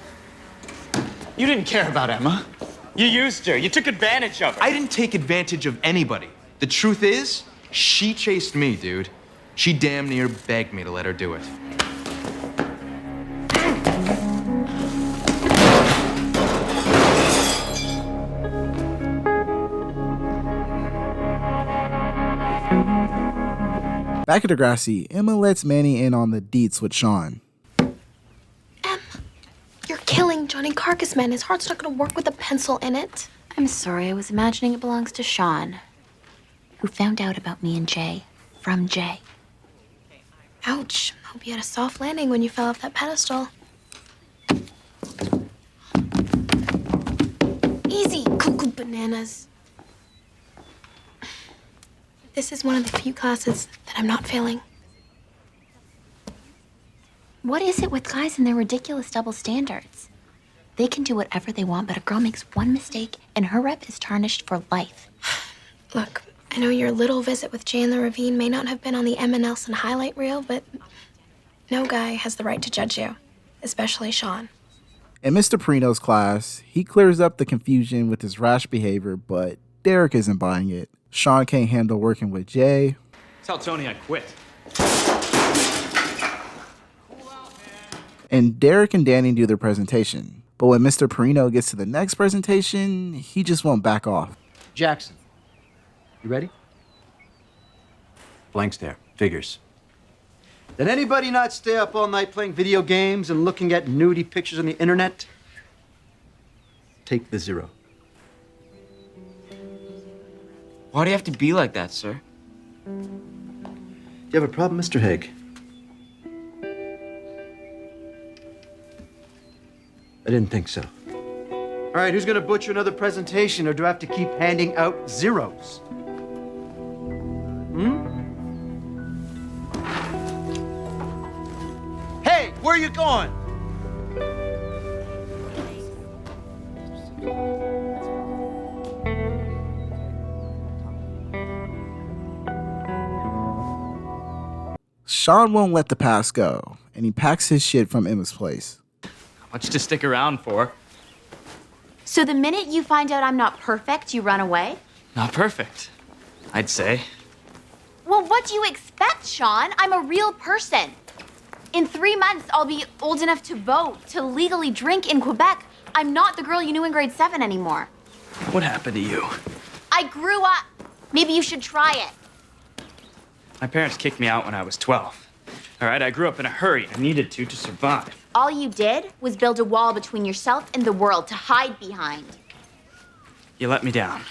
You didn't care about Emma. You used her. You took advantage of her. I didn't take advantage of anybody. The truth is, she chased me, dude. She damn near begged me to let her do it. Back at Degrassi, Emma lets Manny in on the deets with Sean. You're killing Johnny Carcassman. His heart's not gonna work with a pencil in it. I'm sorry, I was imagining it belongs to Sean, who found out about me and Jay from Jay. Ouch. Hope you had a soft landing when you fell off that pedestal. Easy, cuckoo bananas. This is one of the few classes that I'm not failing. What is it with guys and their ridiculous double standards? They can do whatever they want, but a girl makes one mistake and her rep is tarnished for life. Look, I know your little visit with Jay in the ravine may not have been on the Emma Nelson highlight reel, but no guy has the right to judge you, especially Sean. In Mr. Perino's class, he clears up the confusion with his rash behavior, but Derek isn't buying it. Sean can't handle working with Jay. Tell Tony I quit. And Derek and Danny do their presentation. But when Mr. Perino gets to the next presentation, he just won't back off. Jackson, you ready? Blank stare. Figures. Did anybody not stay up all night playing video games and looking at nudie pictures on the internet? Take the 0. Why do you have to be like that, sir? Do you have a problem, Mr. Haig? I didn't think so. All right, who's gonna butcher another presentation, or do I have to keep handing out zeros? Hey, where are you going? Sean won't let the past go, and he packs his shit from Emma's place. Much to stick around for. So the minute you find out I'm not perfect, you run away? Not perfect, I'd say. Well, what do you expect, Sean? I'm a real person. In 3 months, I'll be old enough to vote, to legally drink in Quebec. I'm not the girl you knew in grade 7 anymore. What happened to you? I grew up. Maybe you should try it. My parents kicked me out when I was 12. All right, I grew up in a hurry. I needed to survive. All you did was build a wall between yourself and the world to hide behind. You let me down.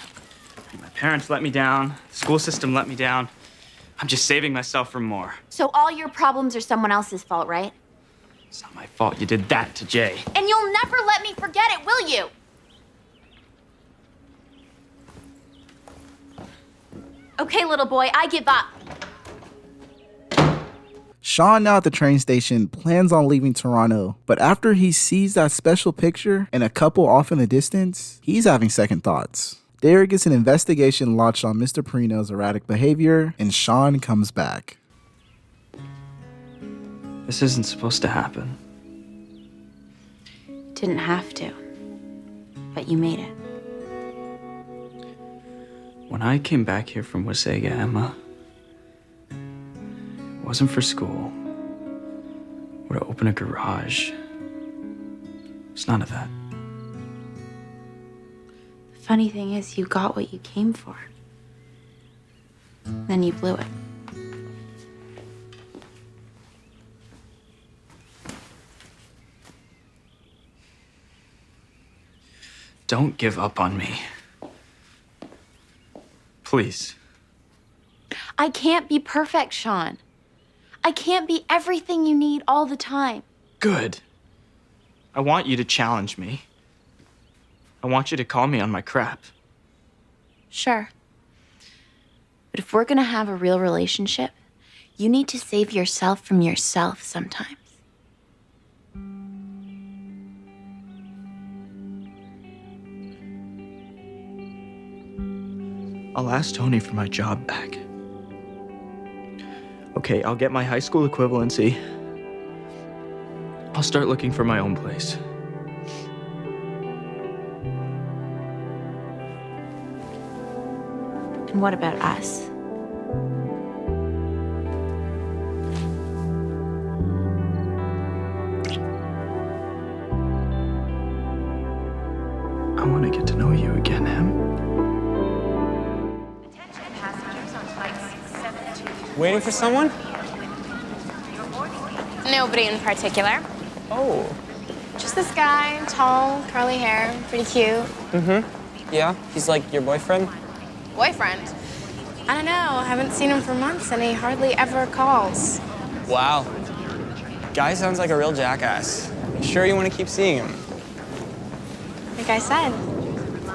My parents let me down. The school system let me down. I'm just saving myself from more. So all your problems are someone else's fault, right? It's not my fault you did that to Jay. And you'll never let me forget it, will you? Okay, little boy, I give up. Sean, now at the train station, plans on leaving Toronto, but after he sees that special picture and a couple off in the distance, he's having second thoughts. Derek gets an investigation launched on Mr. Perino's erratic behavior, and Sean comes back. This isn't supposed to happen. Didn't have to, but you made it. When I came back here from Wasaga, Emma, it wasn't for school. or to open a garage. It's none of that. The funny thing is, you got what you came for. Then you blew it. Don't give up on me. Please. I can't be perfect, Sean. I can't be everything you need all the time. Good. I want you to challenge me. I want you to call me on my crap. Sure. But if we're gonna have a real relationship, you need to save yourself from yourself sometimes. I'll ask Tony for my job back. Okay, I'll get my high school equivalency. I'll start looking for my own place. And what about us? I want to get to know you again, Em. Waiting for someone? Nobody in particular. Oh. Just this guy, tall, curly hair, pretty cute. Mm-hmm. Yeah, he's like your boyfriend? Boyfriend? I don't know, I haven't seen him for months and he hardly ever calls. Wow. Guy sounds like a real jackass. You sure you want to keep seeing him? Like I said,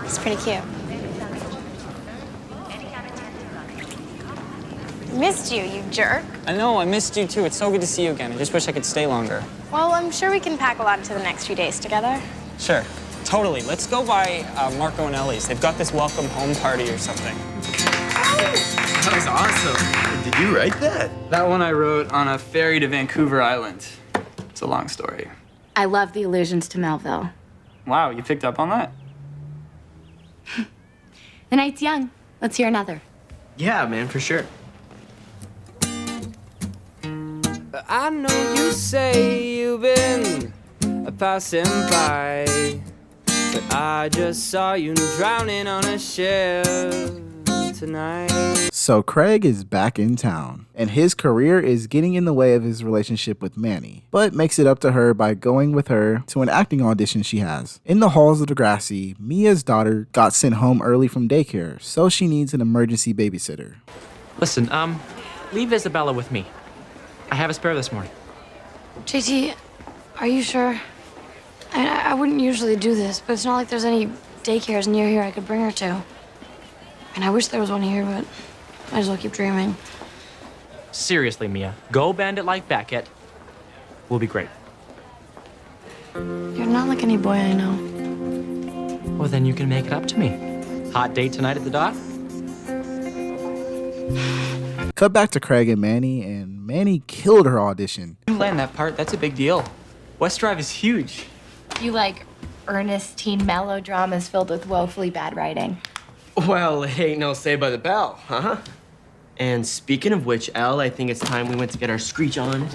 he's pretty cute. Missed you, you jerk. I know, I missed you too. It's so good to see you again. I just wish I could stay longer. Well, I'm sure we can pack a lot into the next few days together. Sure, totally. Let's go by Marco and Ellie's. They've got this welcome home party or something. That was awesome. Did you write that? That one I wrote on a ferry to Vancouver Island. It's a long story. I love the allusions to Melville. Wow, you picked up on that? The night's young. Let's hear another. Yeah, man, for sure. I know you say you've been passing by, but I just saw you drowning on a shelf tonight. So Craig is back in town, and his career is getting in the way of his relationship with Manny, but makes it up to her by going with her to an acting audition she has. In the halls of Degrassi, Mia's daughter got sent home early from daycare, so she needs an emergency babysitter. Listen, leave Isabella with me. I have a spare this morning. JT, are you sure? I wouldn't usually do this, but it's not like there's any daycares near here I could bring her to. And I wish there was one here, but might as well keep dreaming. Seriously, Mia, go bandit like Beckett. We'll be great. You're not like any boy I know. Well, then you can make it up to me. Hot date tonight at the dock? Cut back to Craig and Manny killed her audition. You land that part, that's a big deal. West Drive is huge. You like earnest teen melodramas filled with woefully bad writing. Well, it ain't no Saved by the Bell, huh? And speaking of which, Elle, I think it's time we went to get our screech on.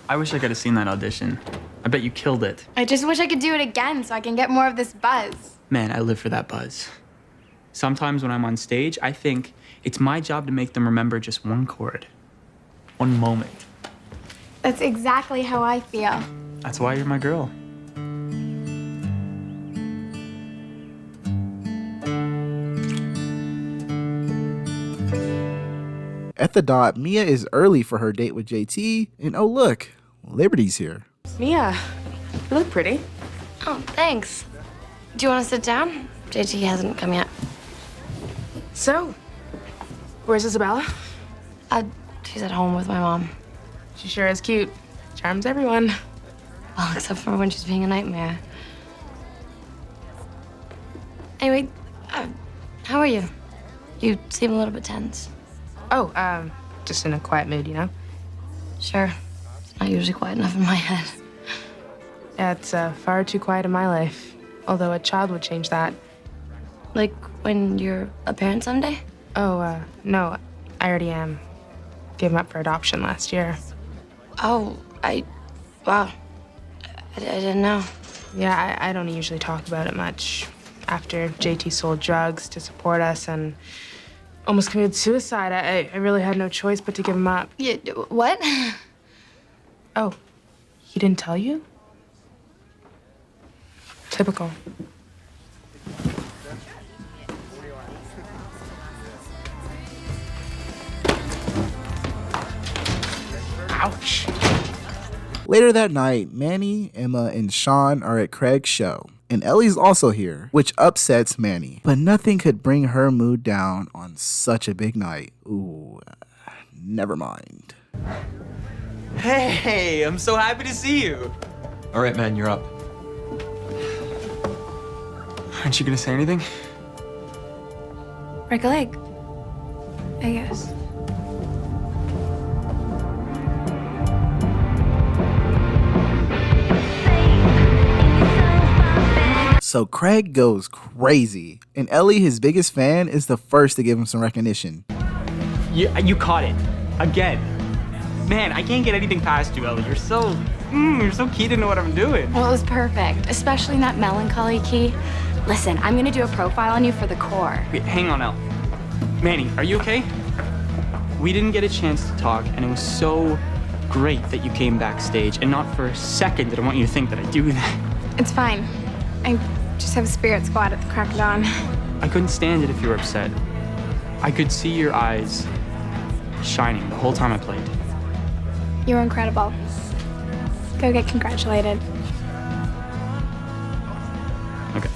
I wish I could have seen that audition. I bet you killed it. I just wish I could do it again so I can get more of this buzz. Man, I live for that buzz. Sometimes when I'm on stage, I think it's my job to make them remember just one chord, one moment. That's exactly how I feel. That's why you're my girl. At the dot, Mia is early for her date with JT, and oh look, Liberty's here. Mia, you look pretty. Oh, thanks. Do you want to sit down? JT hasn't come yet. So, where's Isabella? She's at home with my mom. She sure is cute. Charms everyone. Well, except for when she's being a nightmare. Anyway, how are you? You seem a little bit tense. Oh, just in a quiet mood, you know? Sure. It's not usually quiet enough in my head. Yeah, it's far too quiet in my life. Although a child would change that. Like when you're a parent someday? Oh, no, I already am. gave him up for adoption last year. Oh, wow. I didn't know. Yeah, I don't usually talk about it much. After JT sold drugs to support us and almost committed suicide, I really had no choice but to give him up. Yeah, what? Oh, he didn't tell you? Typical. Ouch. Later that night, Manny, Emma, and Sean are at Craig's show. And Ellie's also here, which upsets Manny. But nothing could bring her mood down on such a big night. Ooh, never mind. Hey, I'm so happy to see you. All right, man, you're up. Aren't you gonna say anything? Break a leg, I guess. So Craig goes crazy, and Ellie, his biggest fan, is the first to give him some recognition. You caught it. Again. Man, I can't get anything past you, Ellie. You're so keen to know what I'm doing. Well, it was perfect, especially in that melancholy key. Listen, I'm gonna do a profile on you for the core. Wait, hang on, Elle. Manny, are you okay? We didn't get a chance to talk, and it was so great that you came backstage, and not for a second did I want you to think that I do that. It's fine. I just have a spirit squad at the crack of dawn. I couldn't stand it if you were upset. I could see your eyes shining the whole time I played. You were incredible. Go get congratulated. Okay.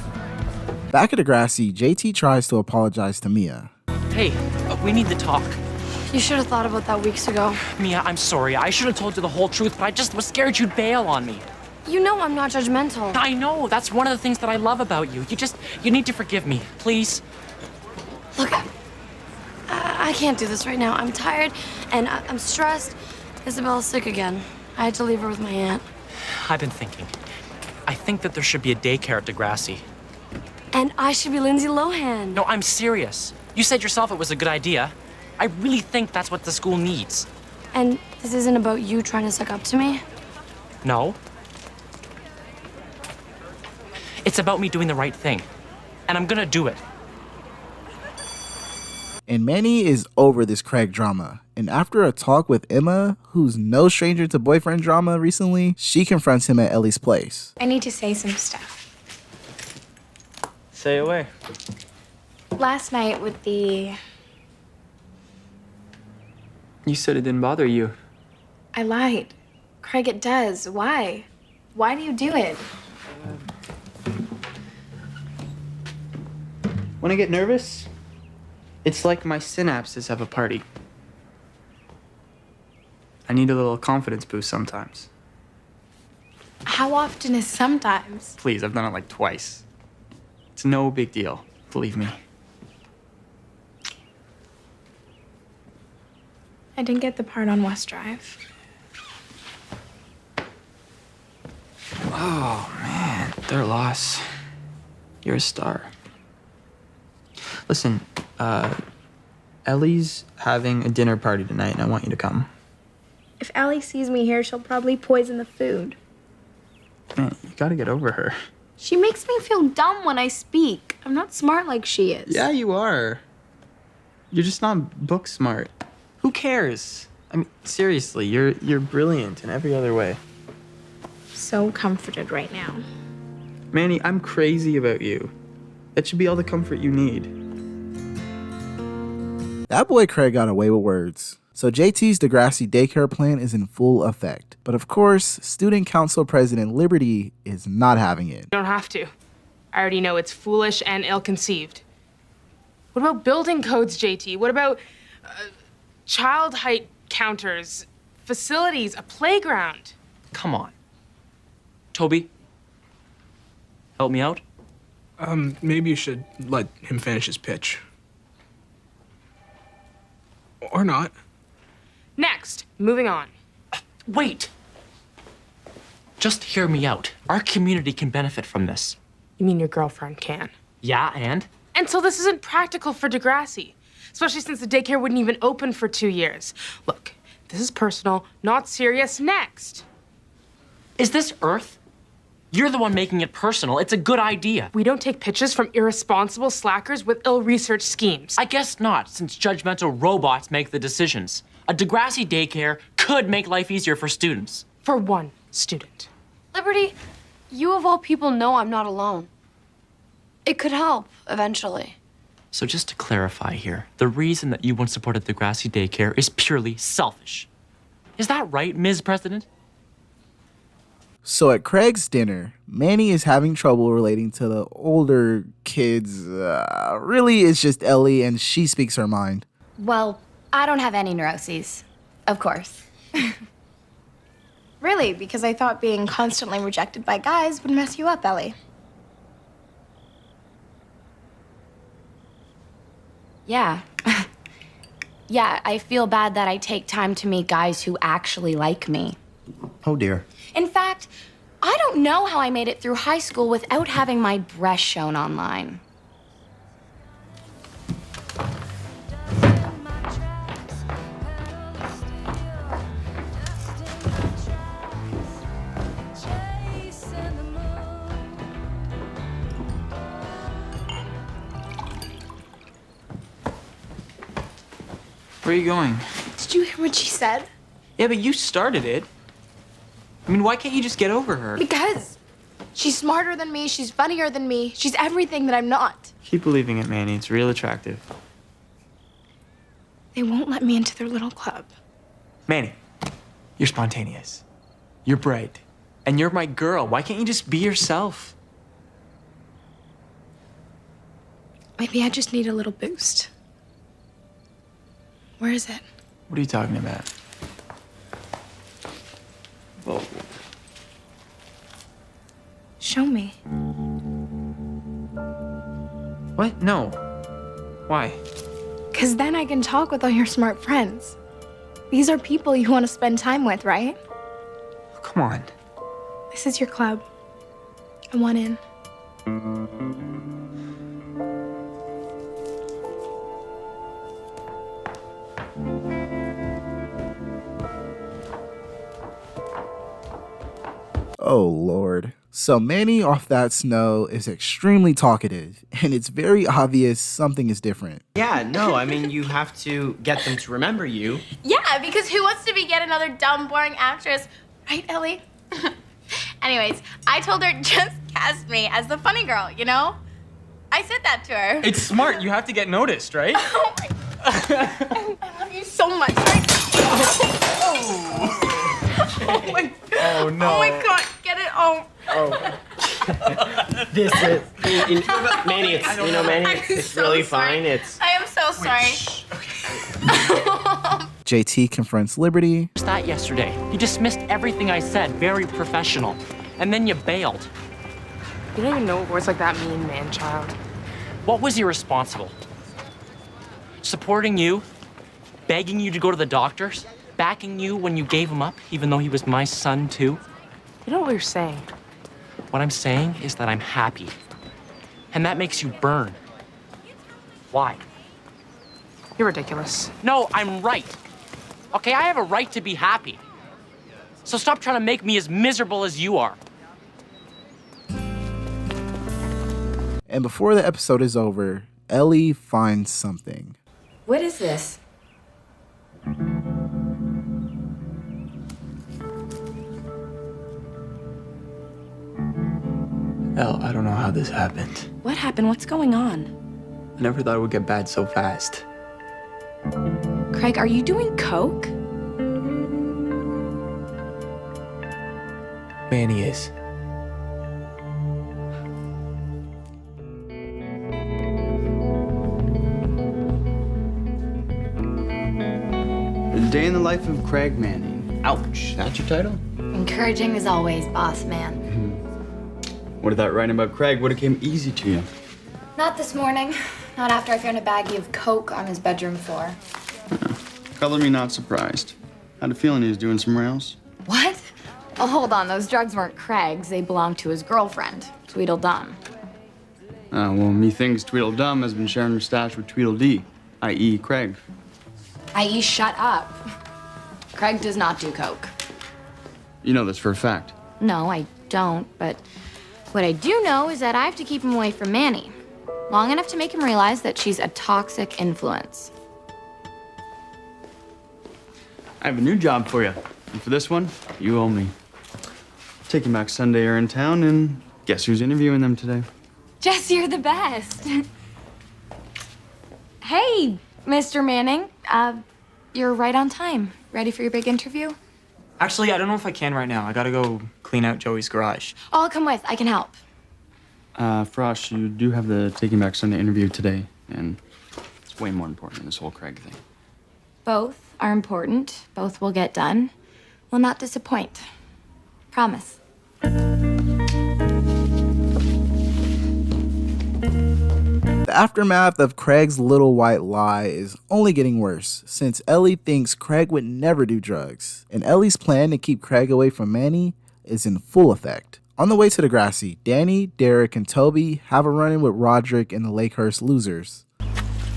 Back at Degrassi, JT tries to apologize to Mia. Hey, we need to talk. You should have thought about that weeks ago. Mia, I'm sorry. I should have told you the whole truth, but I just was scared you'd bail on me. You know I'm not judgmental. I know. That's one of the things that I love about you. You need to forgive me, please. Look, I can't do this right now. I'm tired and I'm stressed. Isabella's sick again. I had to leave her with my aunt. I've been thinking. I think that there should be a daycare at Degrassi. And I should be Lindsay Lohan. No, I'm serious. You said yourself it was a good idea. I really think that's what the school needs. And this isn't about you trying to suck up to me? No. It's about me doing the right thing. And I'm gonna do it. And Manny is over this Craig drama. And after a talk with Emma, who's no stranger to boyfriend drama recently, she confronts him at Ellie's place. I need to say some stuff. Say away. Last night with the... You said it didn't bother you. I lied. Craig, it does. Why? Why do you do it? When I get nervous, it's like my synapses have a party. I need a little confidence boost sometimes. How often is sometimes? Please, I've done it like twice. It's no big deal, believe me. I didn't get the part on West Drive. Oh, man, their loss. You're a star. Listen, Ellie's having a dinner party tonight, and I want you to come. If Ellie sees me here, she'll probably poison the food. Man, you gotta get over her. She makes me feel dumb when I speak. I'm not smart like she is. Yeah, you are. You're just not book smart. Who cares? I mean, seriously, you're brilliant in every other way. So comforted right now. Manny, I'm crazy about you. That should be all the comfort you need. That boy Craig got away with words. So JT's Degrassi daycare plan is in full effect. But of course, Student Council President Liberty is not having it. You don't have to. I already know it's foolish and ill-conceived. What about building codes, JT? What about child height counters, facilities, a playground? Come on. Toby, help me out? Maybe you should let him finish his pitch. Or not. Next, moving on. Wait. Just hear me out. Our community can benefit from this. You mean your girlfriend can? Yeah, and? And so this isn't practical for Degrassi. especially since the daycare wouldn't even open for 2 years. Look, this is personal, not serious. Next. Is this Earth? You're the one making it personal. It's a good idea. We don't take pitches from irresponsible slackers with ill-researched schemes. I guess not, since judgmental robots make the decisions. A Degrassi daycare could make life easier for students. For one student. Liberty, you of all people know I'm not alone. It could help, eventually. So just to clarify here, the reason that you won't support a Degrassi daycare is purely selfish. Is that right, Ms. President? So at Craig's dinner, Manny is having trouble relating to the older kids. Really, it's just Ellie, and she speaks her mind. Well, I don't have any neuroses. Of course. Really? Because I thought being constantly rejected by guys would mess you up, Ellie. Yeah. Yeah, I feel bad that I take time to meet guys who actually like me. Oh, dear. In fact, I don't know how I made it through high school without having my breasts shown online. Where are you going? Did you hear what she said? Yeah, but you started it. I mean, why can't you just get over her? Because she's smarter than me, she's funnier than me, she's everything that I'm not. Keep believing it, Manny. It's real attractive. They won't let me into their little club. Manny, you're spontaneous. You're bright. And you're my girl. Why can't you just be yourself? Maybe I just need a little boost. Where is it? What are you talking about? Whoa. Show me. What? No. Why? Because then I can talk with all your smart friends. These are people you want to spend time with, right? Come on. This is your club. I want in. Oh, Lord. So Manny off that snow is extremely talkative, and it's very obvious something is different. Yeah, no, I mean, you have to get them to remember you. Yeah, because who wants to be yet another dumb, boring actress? Right, Ellie? Anyways, I told her just cast me as the funny girl, you know? I said that to her. It's smart. You have to get noticed, right? Oh my I love you so much. Oh my god. Oh no. Oh my god, get it home. Oh. This is Manny. It's Manny. It's really fine. It's. I am so sorry. JT confronts Liberty. Just that yesterday. You dismissed everything I said. Very professional, and then you bailed. You don't even know what words like that mean, man-child. What was irresponsible? Supporting you, begging you to go to the doctors, backing you when you gave him up, even though he was my son too. You know what you're saying? What I'm saying is that I'm happy. And that makes you burn. Why? You're ridiculous. No, I'm right. Okay, I have a right to be happy. So stop trying to make me as miserable as you are. And before the episode is over, Ellie finds something. What is this? Elle, I don't know how this happened. What happened? What's going on? I never thought it would get bad so fast. Craig, are you doing coke? Manny is. A Day in the Life of Craig Manning. Ouch, that's your title? Encouraging as always, boss man. What if that writing about Craig would have came easy to you? Not this morning. Not after I found a baggie of coke on his bedroom floor. Color me not surprised. Had a feeling he was doing some rails. What? Oh, hold on. Those drugs weren't Craig's. They belonged to his girlfriend, Tweedledum. Well, methinks Tweedledum has been sharing her stash with Tweedledee. i.e. Craig. I.e., shut up. Craig does not do coke. You know this for a fact. No, I don't, but what I do know is that I have to keep him away from Manny. Long enough to make him realize that she's a toxic influence. I have a new job for you. And for this one, you owe me. Taking back Sunday are in town, and guess who's interviewing them today? Jess, you're the best. Hey, Mr. Manning. You're right on time. Ready for your big interview? Actually, I don't know if I can right now. I gotta go clean out Joey's garage. I'll come with. I can help. Frosh, you do have the Taking Back Sunday interview today, and it's way more important than this whole Craig thing. Both are important. Both will get done. Will not disappoint. Promise. The aftermath of Craig's little white lie is only getting worse, since Ellie thinks Craig would never do drugs, and Ellie's plan to keep Craig away from Manny is in full effect. On the way to Degrassi, Danny, Derek, and Toby have a run-in with Roderick and the Lakehurst losers.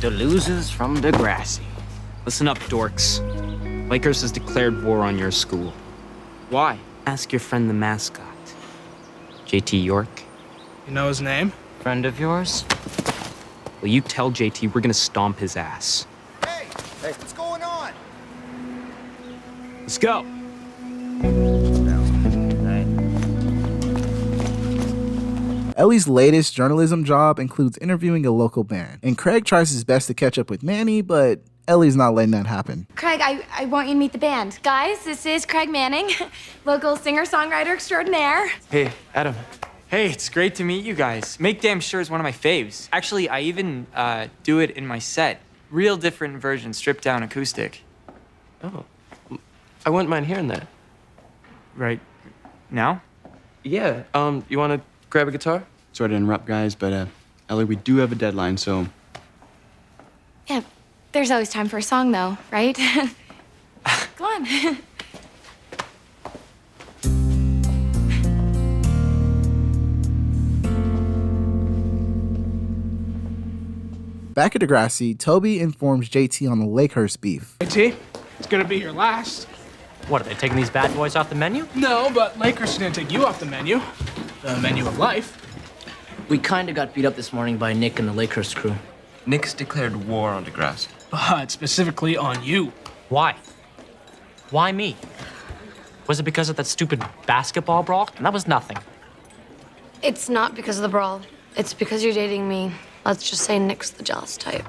The losers from Degrassi. Listen up, dorks. Lakers has declared war on your school. Why? Ask your friend the mascot. JT York. You know his name? Friend of yours? Will you tell JT we're gonna stomp his ass? Hey, what's going on? Let's go. Ellie's latest journalism job includes interviewing a local band, and Craig tries his best to catch up with Manny, but Ellie's not letting that happen. Craig, I want you to meet the band. Guys, this is Craig Manning, local singer-songwriter extraordinaire. Hey, Adam. Hey, it's great to meet you guys. Make Damn Sure is one of my faves. Actually, I even do it in my set. Real different version, stripped down acoustic. Oh, I wouldn't mind hearing that. Right now? Yeah, you want to grab a guitar? Sorry to interrupt, guys, but Ellie, we do have a deadline, so... Yeah, there's always time for a song, though, right? Go on. Back at Degrassi, Toby informs JT on the Lakehurst beef. JT, it's gonna be your last. What, are they taking these bad boys off the menu? No, but Lakers didn't take you off the menu. The menu of life. We kinda got beat up this morning by Nick and the Lakehurst crew. Nick's declared war on Degrassi. But specifically on you. Why? Why me? Was it because of that stupid basketball brawl? That was nothing. It's not because of the brawl. It's because you're dating me. Let's just say Nick's the jealous type.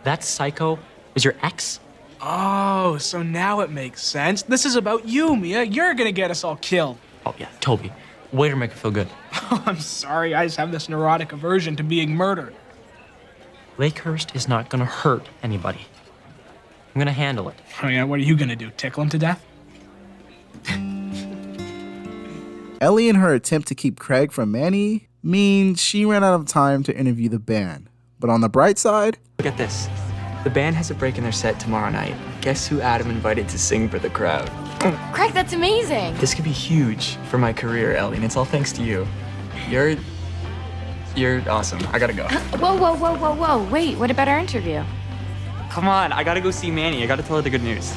That psycho was your ex? Oh, so now it makes sense. This is about you, Mia. You're gonna get us all killed. Oh, yeah, Toby. Way to make it feel good. Oh, I'm sorry. I just have this neurotic aversion to being murdered. Lakehurst is not gonna hurt anybody. I'm gonna handle it. Oh, yeah? What are you gonna do? Tickle him to death? Ellie and her attempt to keep Craig from Manny means she ran out of time to interview the band. But on the bright side... Look at this. The band has a break in their set tomorrow night. Guess who Adam invited to sing for the crowd? Craig, that's amazing. This could be huge for my career, Ellie, and it's all thanks to you. You're awesome. I gotta go. Whoa. Wait, what about our interview? Come on, I gotta go see Manny. I gotta tell her the good news.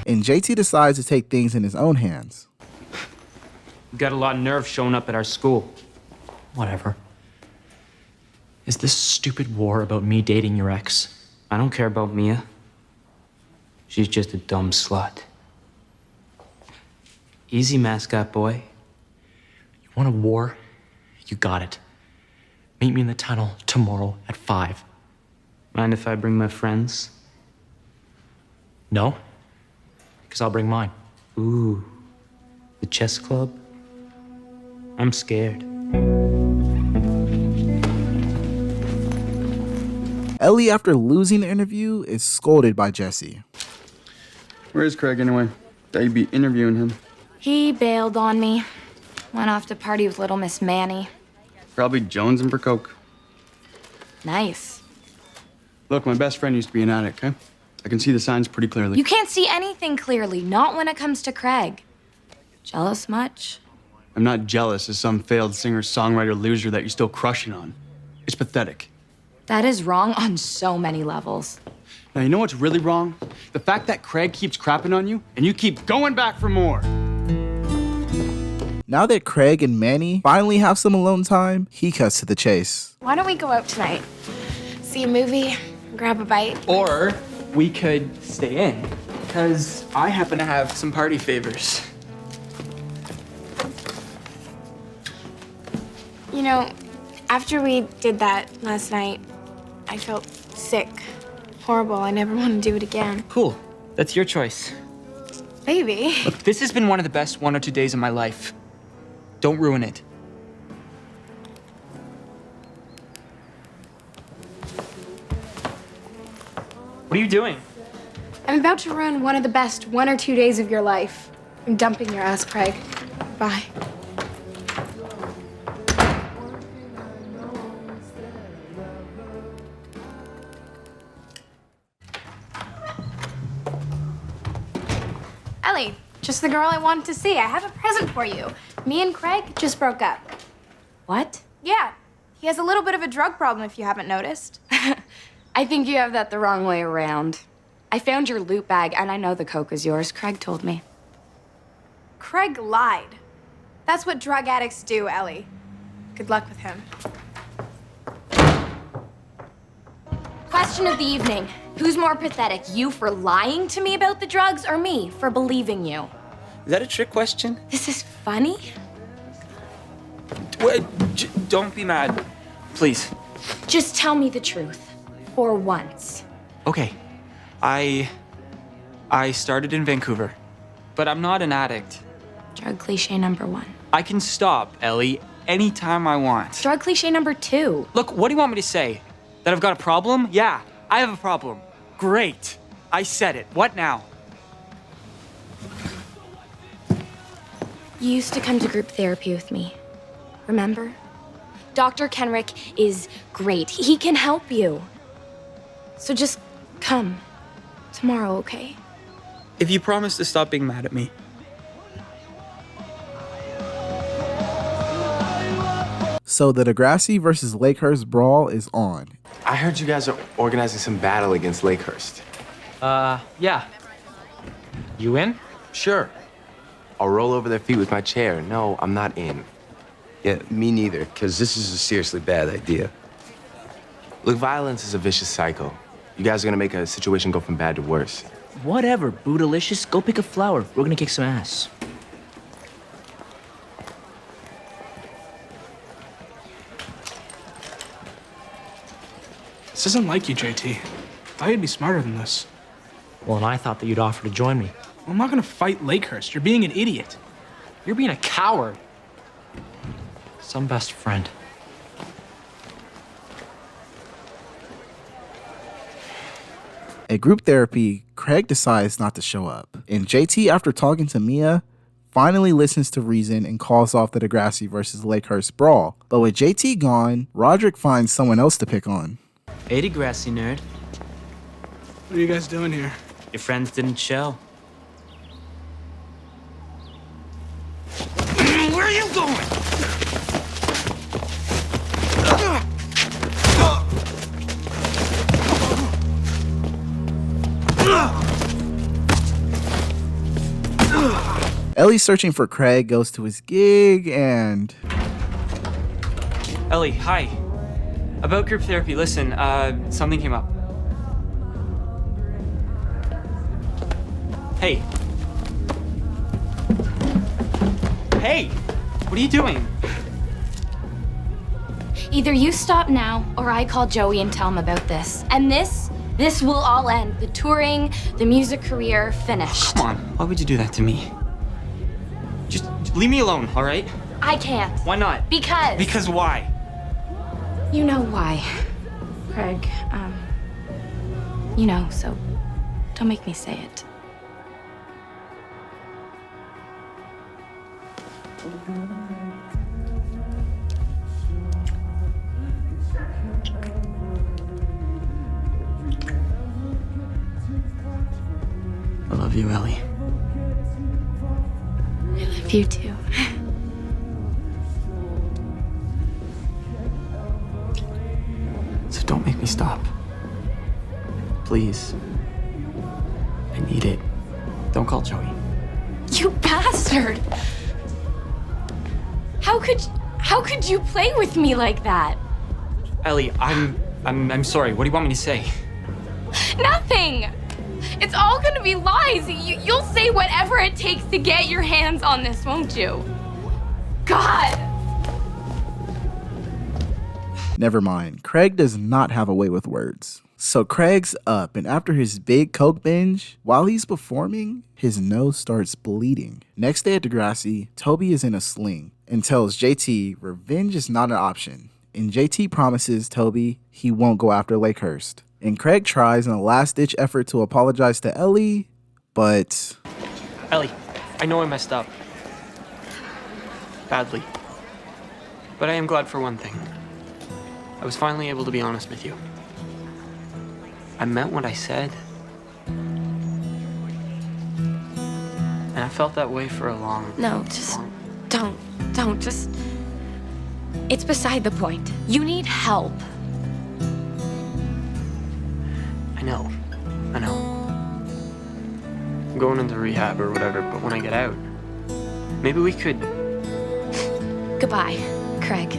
And JT decides to take things in his own hands. You got a lot of nerve showing up at our school. Whatever. Is this stupid war about me dating your ex? I don't care about Mia. She's just a dumb slut. Easy, mascot boy. You want a war? You got it. Meet me in the tunnel tomorrow at 5. Mind if I bring my friends? No, because I'll bring mine. Ooh, the chess club? I'm scared. Ellie, after losing the interview, is scolded by Jesse. Where is Craig anyway? Thought you'd be interviewing him. He bailed on me. Went off to party with little Miss Manny. Probably jonesing for coke. Nice. Look, my best friend used to be an addict, okay? I can see the signs pretty clearly. You can't see anything clearly, not when it comes to Craig. Jealous much? I'm not jealous as some failed singer-songwriter loser that you're still crushing on. It's pathetic. That is wrong on so many levels. Now, you know what's really wrong? The fact that Craig keeps crapping on you and you keep going back for more. Now that Craig and Manny finally have some alone time, he cuts to the chase. Why don't we go out tonight? See a movie, grab a bite. Or we could stay in, because I happen to have some party favors. You know, after we did that last night, I felt sick, horrible. I never want to do it again. Cool. That's your choice. Baby. Look, this has been one of the best 1 or 2 days of my life. Don't ruin it. What are you doing? I'm about to ruin one of the best 1 or 2 days of your life. I'm dumping your ass, Craig. Bye. Ellie, just the girl I wanted to see. I have a present for you. Me and Craig just broke up. What? Yeah, he has a little bit of a drug problem if you haven't noticed. I think you have that the wrong way around. I found your loot bag, and I know the coke is yours. Craig told me. Craig lied. That's what drug addicts do, Ellie. Good luck with him. Question of the evening. Who's more pathetic, you for lying to me about the drugs, or me for believing you? Is that a trick question? This is funny? Wait, don't be mad. Please. Just tell me the truth. For once. Okay. I started in Vancouver, but I'm not an addict. Drug cliche number 1. I can stop, Ellie, anytime I want. Drug cliche number 2. Look, what do you want me to say? That I've got a problem? Yeah, I have a problem. Great. I said it. What now? You used to come to group therapy with me. Remember? Dr. Kenrick is great. He can help you. So just come tomorrow, okay? If you promise to stop being mad at me. So the Degrassi versus Lakehurst brawl is on. I heard you guys are organizing some battle against Lakehurst. Yeah. You in? Sure. I'll roll over their feet with my chair. No, I'm not in. Yeah, me neither, because this is a seriously bad idea. Look, violence is a vicious cycle. You guys are gonna make a situation go from bad to worse. Whatever, Boodalicious. Go pick a flower. We're gonna kick some ass. This isn't like you, JT. Thought you'd be smarter than this. Well, and I thought that you'd offer to join me. Well, I'm not gonna fight Lakehurst. You're being an idiot. You're being a coward. Some best friend. At group therapy, Craig decides not to show up. And JT, after talking to Mia, finally listens to reason and calls off the Degrassi versus Lakehurst brawl. But with JT gone, Roderick finds someone else to pick on. Hey, Degrassi nerd. What are you guys doing here? Your friends didn't show. Where are you going? Ellie searching for Craig goes to his gig and... Ellie, hi. About group therapy, listen, something came up. Hey. Hey! What are you doing? Either you stop now, or I call Joey and tell him about this. And this will all end. The touring, the music career, finished. Come on, why would you do that to me? Just leave me alone, all right? I can't. Why not? Because. Because why? You know why, Craig. You know, so don't make me say it. I love you, Ellie. I love you too. Don't make me stop. Please. I need it. Don't call Joey. You bastard! How could you play with me like that? Ellie, I'm sorry. What do you want me to say? Nothing! It's all gonna be lies. You'll say whatever it takes to get your hands on this, won't you? God! Never mind. Craig does not have a way with words. So Craig's up, and after his big coke binge, while he's performing, his nose starts bleeding. Next day at Degrassi, Toby is in a sling and tells JT revenge is not an option. And JT promises Toby he won't go after Lakehurst. And Craig tries in a last-ditch effort to apologize to Ellie, but... Ellie, I know I messed up. Badly. But I am glad for one thing. I was finally able to be honest with you. I meant what I said. And I felt that way for a long... No, just don't. Just... It's beside the point. You need help. I know. I'm going into rehab or whatever, but when I get out, maybe we could... Goodbye, Craig.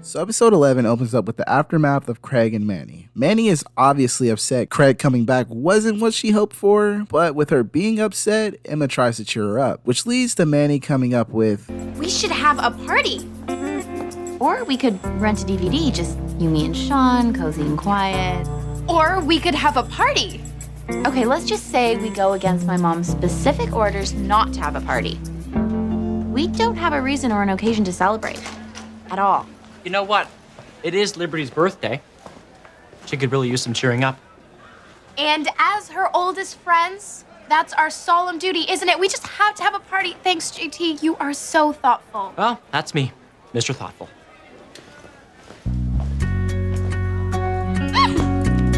So episode 11 opens up with the aftermath of Craig and Manny. Manny is obviously upset Craig coming back wasn't what she hoped for, but with her being upset, Emma tries to cheer her up, which leads to Manny coming up with, We should have a party. Or we could rent a DVD, just you, me, and Sean, cozy and quiet. Or we could have a party. Okay, let's just say we go against my mom's specific orders not to have a party. We don't have a reason or an occasion to celebrate. At all. You know what? It is Liberty's birthday. She could really use some cheering up. And as her oldest friends, that's our solemn duty, isn't it? We just have to have a party. Thanks, JT. You are so thoughtful. Well, that's me, Mr. Thoughtful.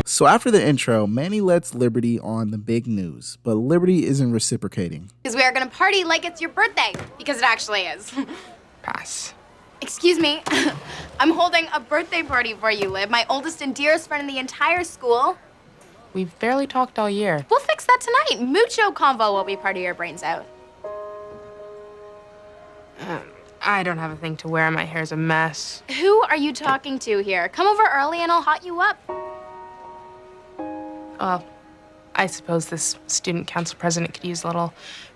So after the intro, Manny lets Liberty on the big news, but Liberty isn't reciprocating. Because we are gonna party like it's your birthday. Because it actually is. Pass. Excuse me. I'm holding a birthday party for you, Lib. My oldest and dearest friend in the entire school. We've barely talked all year. We'll fix that tonight. Mucho convo will be party your brains out. I don't have a thing to wear. My hair's a mess. Who are you talking to here? Come over early and I'll hot you up. I suppose this student council president could use a little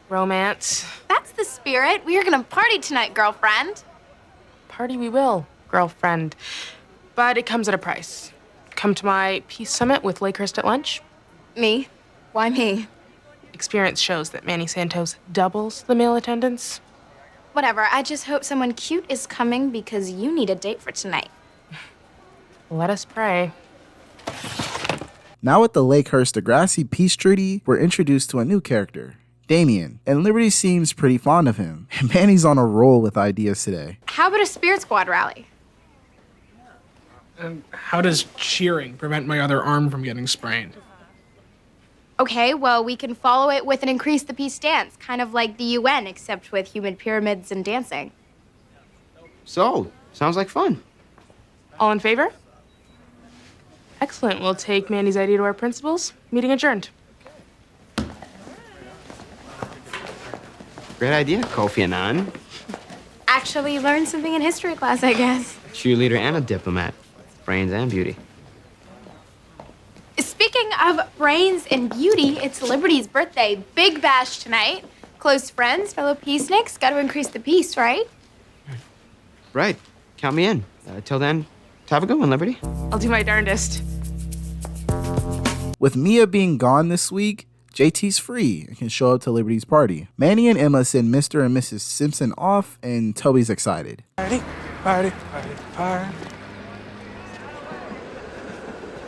romance. That's the spirit. We are gonna party tonight, girlfriend. Party we will, girlfriend. But it comes at a price. Come to my peace summit with Lakehurst at lunch. Me? Why me? Experience shows that Manny Santos doubles the male attendance. Whatever, I just hope someone cute is coming because you need a date for tonight. Let us pray. Now at the Lakehurst Degrassi Peace Treaty, we're introduced to a new character, Damien, and Liberty seems pretty fond of him. And Manny's on a roll with ideas today. How about a spirit squad rally? And how does cheering prevent my other arm from getting sprained? Okay, well, we can follow it with an Increase the Peace dance, kind of like the UN, except with human pyramids and dancing. So, sounds like fun. All in favor? Excellent. We'll take Mandy's idea to our principals. Meeting adjourned. Great idea, Kofi Annan. Actually learned something in history class, I guess. Cheerleader and a diplomat. Brains and beauty. Speaking of brains and beauty, it's Liberty's birthday. Big bash tonight. Close friends, fellow peaceniks. Got to increase the peace, right? Right. Count me in. Till then, have a good one, Liberty. I'll do my darndest. With Mia being gone this week, JT's free and can show up to Liberty's party. Manny and Emma send Mr. and Mrs. Simpson off, and Toby's excited. Party, party, party, party.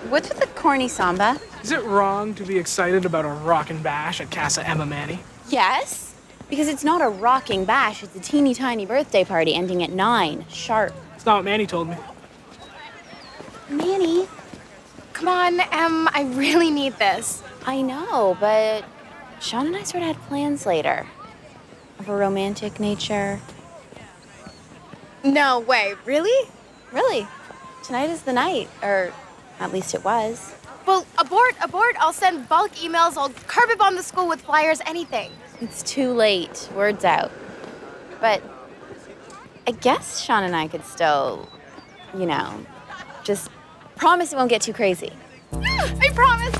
What's with the corny samba? Is it wrong to be excited about a rockin' bash at Casa Emma Manny? Yes, because it's not a rocking bash. It's a teeny tiny birthday party ending at 9 sharp. It's not what Manny told me. Manny, come on, I really need this. I know, but Sean and I sort of had plans later. Of a romantic nature. No way. Really? Really. Tonight is the night. Or at least it was. Well, abort. I'll send bulk emails. I'll carpet bomb the school with flyers, anything. It's too late. Word's out. But I guess Sean and I could still, just promise it won't get too crazy. I promise.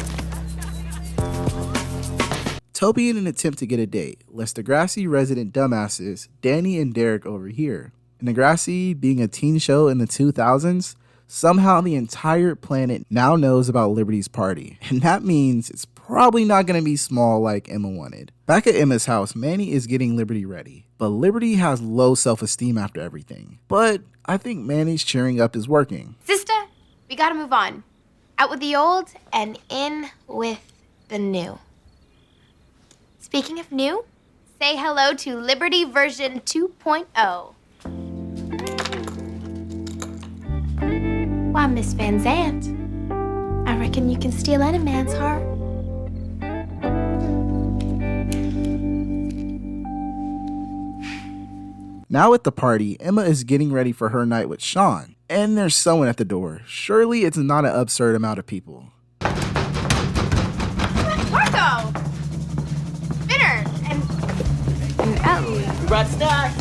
Toby, in an attempt to get a date, lets Degrassi resident dumbasses Danny and Derek over here. And Degrassi, being a teen show in the 2000s, somehow the entire planet now knows about Liberty's party. And that means it's probably not going to be small like Emma wanted. Back at Emma's house, Manny is getting Liberty ready. But Liberty has low self-esteem after everything. But I think Manny's cheering up is working. Sister, we gotta move on. Out with the old and in with the new. Speaking of new, say hello to Liberty version 2.0. Why, Miss Van Zant, I reckon you can steal any man's heart. Now at the party, Emma is getting ready for her night with Sean. And there's someone at the door. Surely it's not an absurd amount of people. Marco! Bitter and Ellie. We brought snacks.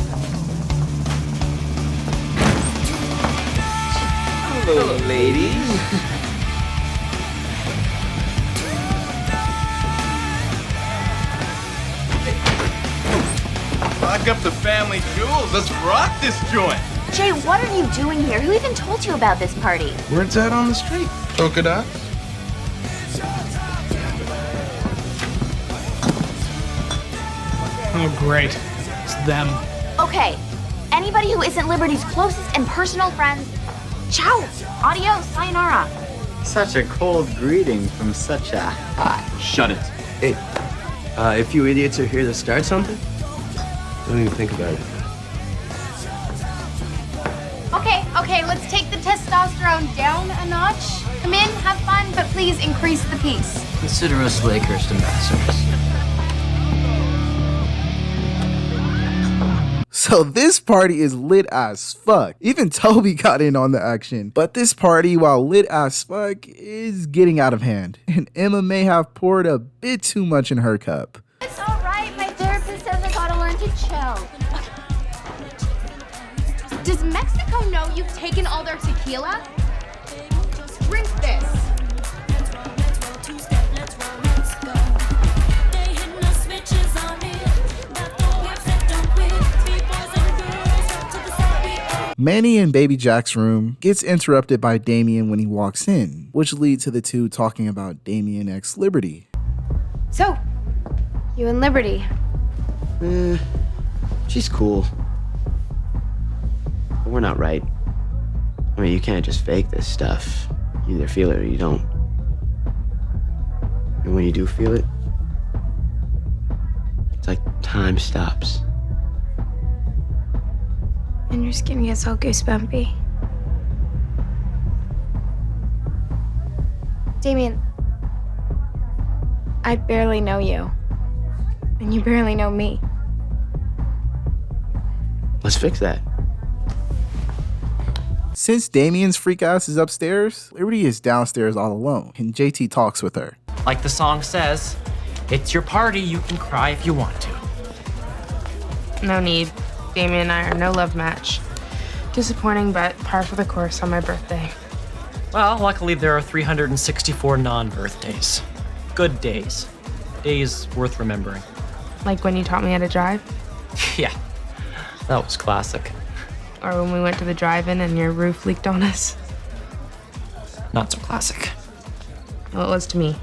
Hello, ladies. Lock up the family jewels. Let's rock this joint. Jay, what are you doing here? Who even told you about this party? Word's out on the street. Polka dots. Oh, great. It's them. Okay, anybody who isn't Liberty's closest and personal friends, ciao, adios, sayonara. Such a cold greeting from such a hot. Shut it. Hey, if you idiots are here to start something, don't even think about it. Okay, let's take the testosterone down a notch. Come in, have fun, but please increase the pace. Consider us Lakehurst ambassadors. So this party is lit as fuck. Even Toby got in on the action. But this party, while lit as fuck, is getting out of hand. And Emma may have poured a bit too much in her cup. It's all right. My therapist says I gotta learn to chill. Does Mexico know you've taken all their tequila? Drink this. Manny in Baby Jack's room gets interrupted by Damien when he walks in, which leads to the two talking about Damien x Liberty. So, you and Liberty. She's cool. But we're not right. I mean, you can't just fake this stuff. You either feel it or you don't. And when you do feel it, it's like time stops. And your skin gets all goosebumpy. Damien, I barely know you. And you barely know me. Let's fix that. Since Damien's freak ass is upstairs, Liberty is downstairs all alone, and JT talks with her. Like the song says, it's your party, you can cry if you want to. No need. Damien and I are no love match. Disappointing, but par for the course on my birthday. Well, luckily there are 364 non-birthdays. Good days. Days worth remembering. Like when you taught me how to drive? Yeah, that was classic. Or when we went to the drive-in and your roof leaked on us? Not so classic. Well, it was to me.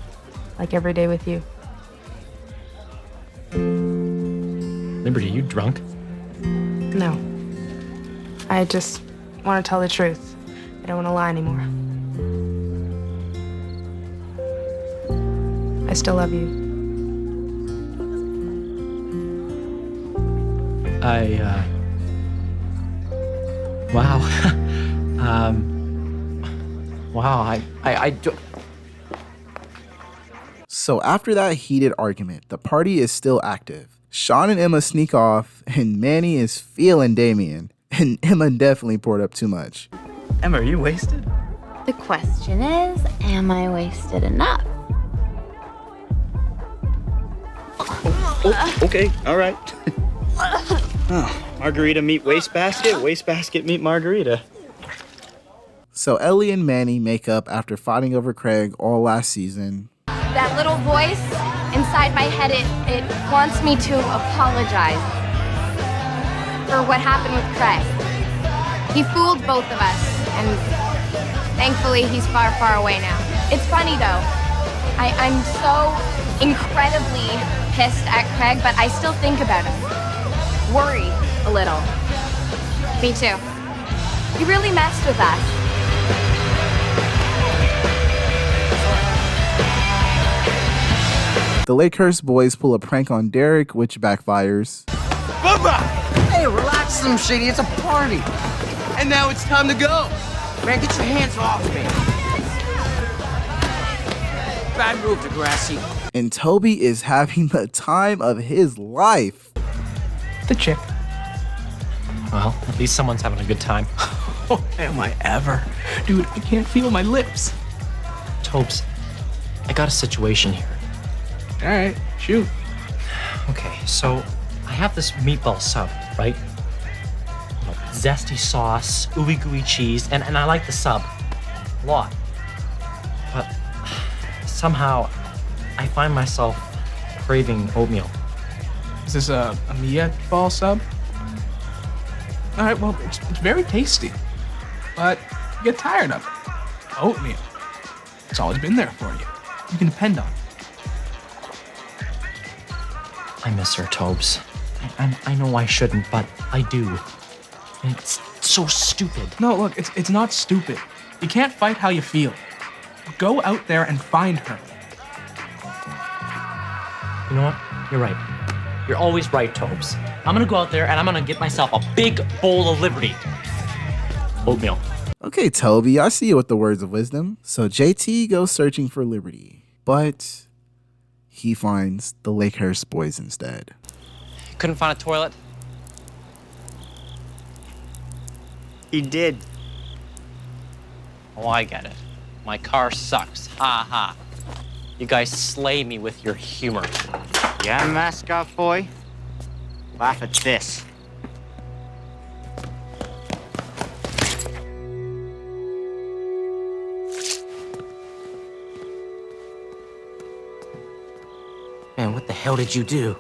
Like every day with you. Liberty, you drunk? No. I just want to tell the truth. I don't want to lie anymore. I still love you. Wow. Wow, I do. So after that heated argument, the party is still active. Sean and Emma sneak off, and Manny is feeling Damien. And Emma definitely poured up too much. Emma, are you wasted? The question is, am I wasted enough? Oh, okay, all right. Oh, margarita meet wastebasket meet margarita. So Ellie and Manny make up after fighting over Craig all last season. That little voice inside my head, it wants me to apologize for what happened with Craig. He fooled both of us, and thankfully he's far, far away now. It's funny though. I'm so incredibly pissed at Craig, but I still think about him. Worry a little. Me too. He really messed with us. The Lakehurst boys pull a prank on Derek, which backfires. Bubba! Hey, relax, Slim Shady. It's a party. And now it's time to go. Man, get your hands off me. Bad move, Degrassi. And Toby is having the time of his life. The chick. Well, at least someone's having a good time. Oh, am I ever? Dude, I can't feel my lips. Tobes, I got a situation here. All right, shoot. Okay, so I have this meatball sub, right? You know, zesty sauce, ooey gooey cheese, and I like the sub a lot. But somehow I find myself craving oatmeal. Is this a meatball sub? All right, well, it's very tasty, but you get tired of it. Oatmeal. It's always been there for you. You can depend on it. I miss her, Tobes. I know I shouldn't, but I do. And it's so stupid. No, look, it's not stupid. You can't fight how you feel. Go out there and find her. You know what? You're right. You're always right, Tobes. I'm gonna go out there and I'm gonna get myself a big bowl of liberty. Oatmeal. Okay, Toby, I see you with the words of wisdom. So JT goes searching for liberty, but he finds the Lakehurst boys instead. Couldn't find a toilet? He did. Oh, I get it. My car sucks. Ha ha. You guys slay me with your humor. Yeah, mascot boy? Laugh at this. Man, what the hell did you do?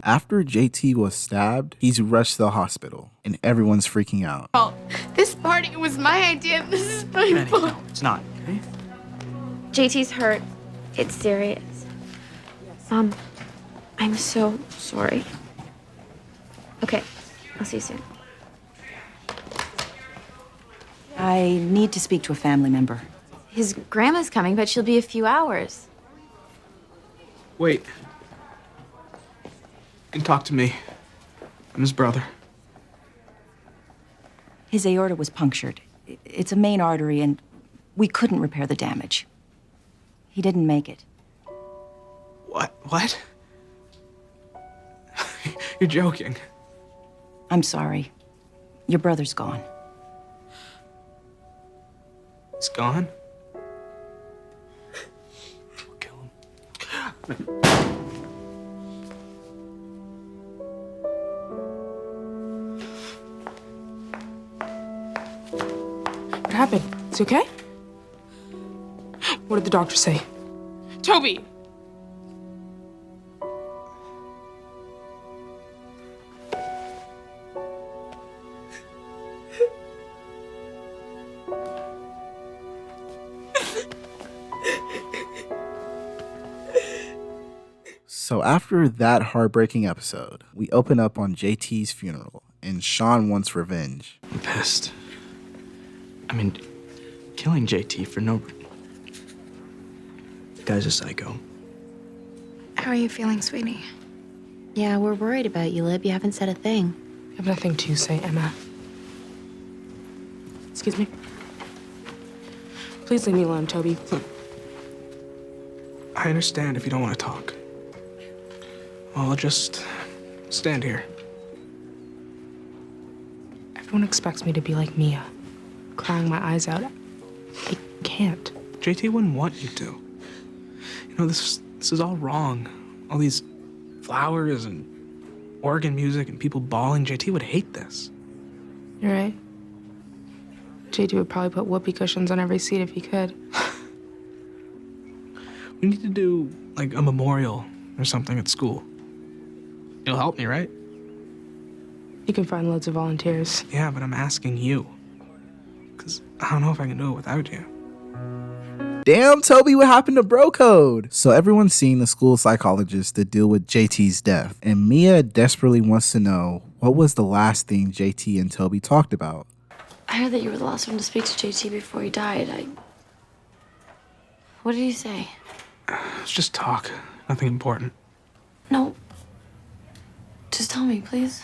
After JT was stabbed, he's rushed to the hospital, and everyone's freaking out. Well, this party was my idea. This is my fault. No, it's not, okay? JT's hurt. It's serious. I'm so sorry. Okay, I'll see you soon. I need to speak to a family member. His grandma's coming, but she'll be a few hours. Wait. You can talk to me. I'm his brother. His aorta was punctured. It's a main artery, and we couldn't repair the damage. He didn't make it. What? You're joking. I'm sorry. Your brother's gone. He's gone? We'll kill him. What happened? Is he okay? What did the doctor say? Toby! So after that heartbreaking episode, we open up on JT's funeral, and Sean wants revenge. I'm pissed. I mean, killing JT for no... The guy's a psycho. How are you feeling, sweetie? Yeah, we're worried about you, Lib. You haven't said a thing. I have nothing to say, Emma. Excuse me. Please leave me alone, Toby. Look, I understand if you don't want to talk. Well, I'll just stand here. Everyone expects me to be like Mia, crying my eyes out. I can't. JT wouldn't want you to. You know, this is all wrong. All these flowers and organ music and people bawling. JT would hate this. You're right. JT would probably put whoopee cushions on every seat if he could. We need to do, like, a memorial or something at school. You'll help me, right? You can find loads of volunteers. Yeah, but I'm asking you. Because I don't know if I can do it without you. Damn, Toby, what happened to bro code? So everyone's seeing the school psychologist to deal with JT's death. And Mia desperately wants to know what was the last thing JT and Toby talked about. I heard that you were the last one to speak to JT before he died. What did he say? It's just talk. Nothing important. No. Just tell me, please.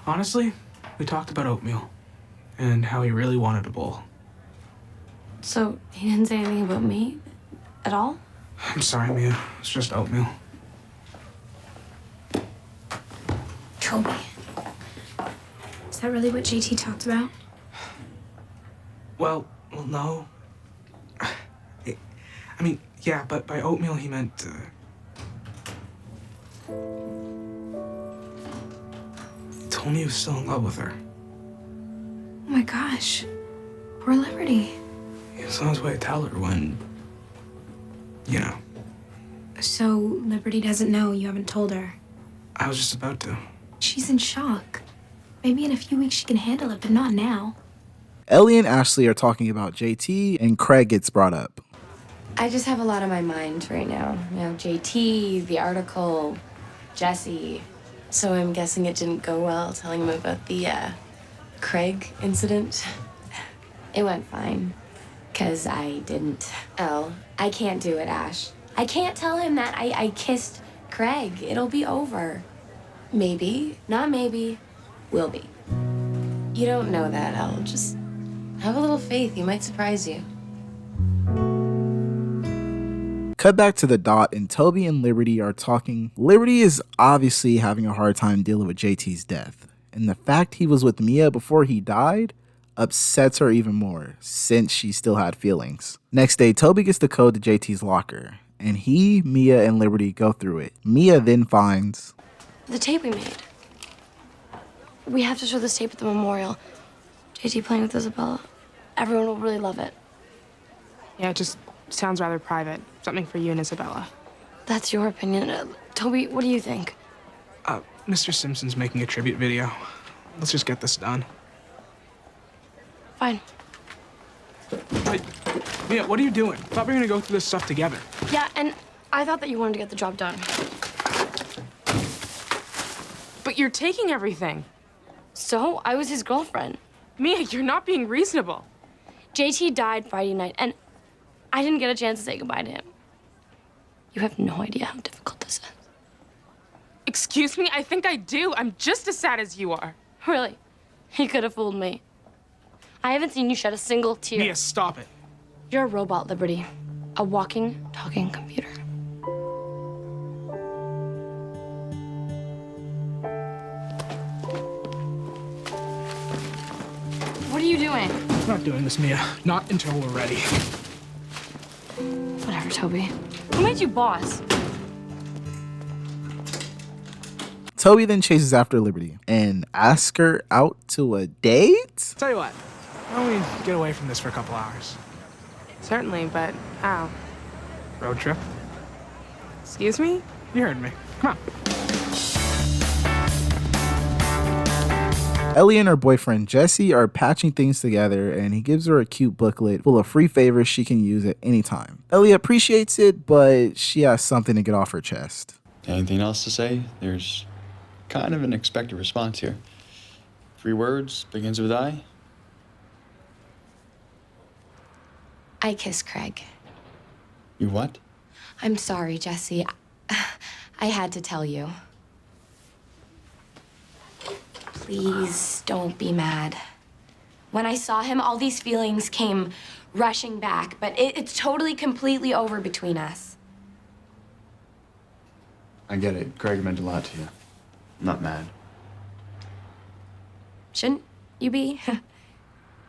Honestly, we talked about oatmeal. And how he really wanted a bowl. So he didn't say anything about me at all? I'm sorry, Mia. It's just oatmeal. Toby. Is that really what JT talked about? Well, no. I mean, yeah, but by oatmeal he meant... He told me he was still in love with her. Oh my gosh. Poor Liberty. He was on his way to tell her when... You know. So Liberty doesn't know you haven't told her. I was just about to. She's in shock. Maybe in a few weeks she can handle it, but not now. Ellie and Ashley are talking about JT, and Craig gets brought up. I just have a lot on my mind right now. You know, JT, the article, Jesse. So I'm guessing it didn't go well telling him about the, Craig incident. It went fine. 'Cause I didn't. Oh, I can't do it, Ash. I can't tell him that I kissed Craig. It'll be over. Maybe. Not maybe. Will be. You don't know that, Elle. Just have a little faith. He might surprise you. Cut back to the dot, and Toby and Liberty are talking. Liberty is obviously having a hard time dealing with JT's death. And the fact he was with Mia before he died upsets her even more, since she still had feelings. Next day, Toby gets the code to JT's locker, and he, Mia, and Liberty go through it. Mia then finds... The tape we made. We have to show this tape at the memorial. JT playing with Isabella. Everyone will really love it. Yeah, it just sounds rather private. Something for you and Isabella. That's your opinion. Toby, what do you think? Mr. Simpson's making a tribute video. Let's just get this done. Fine. Wait, Mia, what are you doing? I thought we were gonna go through this stuff together. Yeah, and I thought that you wanted to get the job done. But you're taking everything. So? I was his girlfriend. Mia, you're not being reasonable. JT died Friday night, and I didn't get a chance to say goodbye to him. You have no idea how difficult this is. Excuse me? I think I do. I'm just as sad as you are. Really? He could have fooled me. I haven't seen you shed a single tear. Mia, stop it. You're a robot, Liberty. A walking, talking computer. What are you doing? I'm not doing this, Mia. Not until we're ready. Whatever, Toby. Who made you boss? Toby then chases after Liberty and asks her out to a date? Tell you what, why don't we get away from this for a couple hours? Certainly, but how? Road trip? Excuse me? You heard me. Come on. Ellie and her boyfriend Jesse are patching things together, and he gives her a cute booklet full of free favors she can use at any time. Ellie appreciates it, but she has something to get off her chest. Anything else to say? There's kind of an expected response here. 3 words, begins with I. I kiss Craig. You what? I'm sorry, Jesse. I had to tell you. Please don't be mad. When I saw him, all these feelings came rushing back, but it's totally, completely over between us. I get it. Craig meant a lot to you. I'm not mad. Shouldn't you be?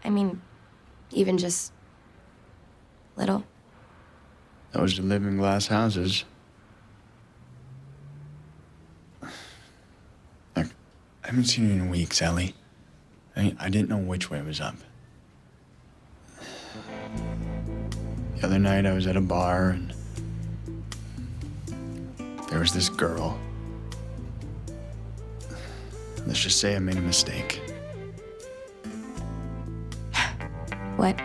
I mean, even just little. Those to live in glass houses. Look, I haven't seen you in weeks, Ellie. I didn't know which way was up. The other night I was at a bar and there was this girl. Let's just say I made a mistake. What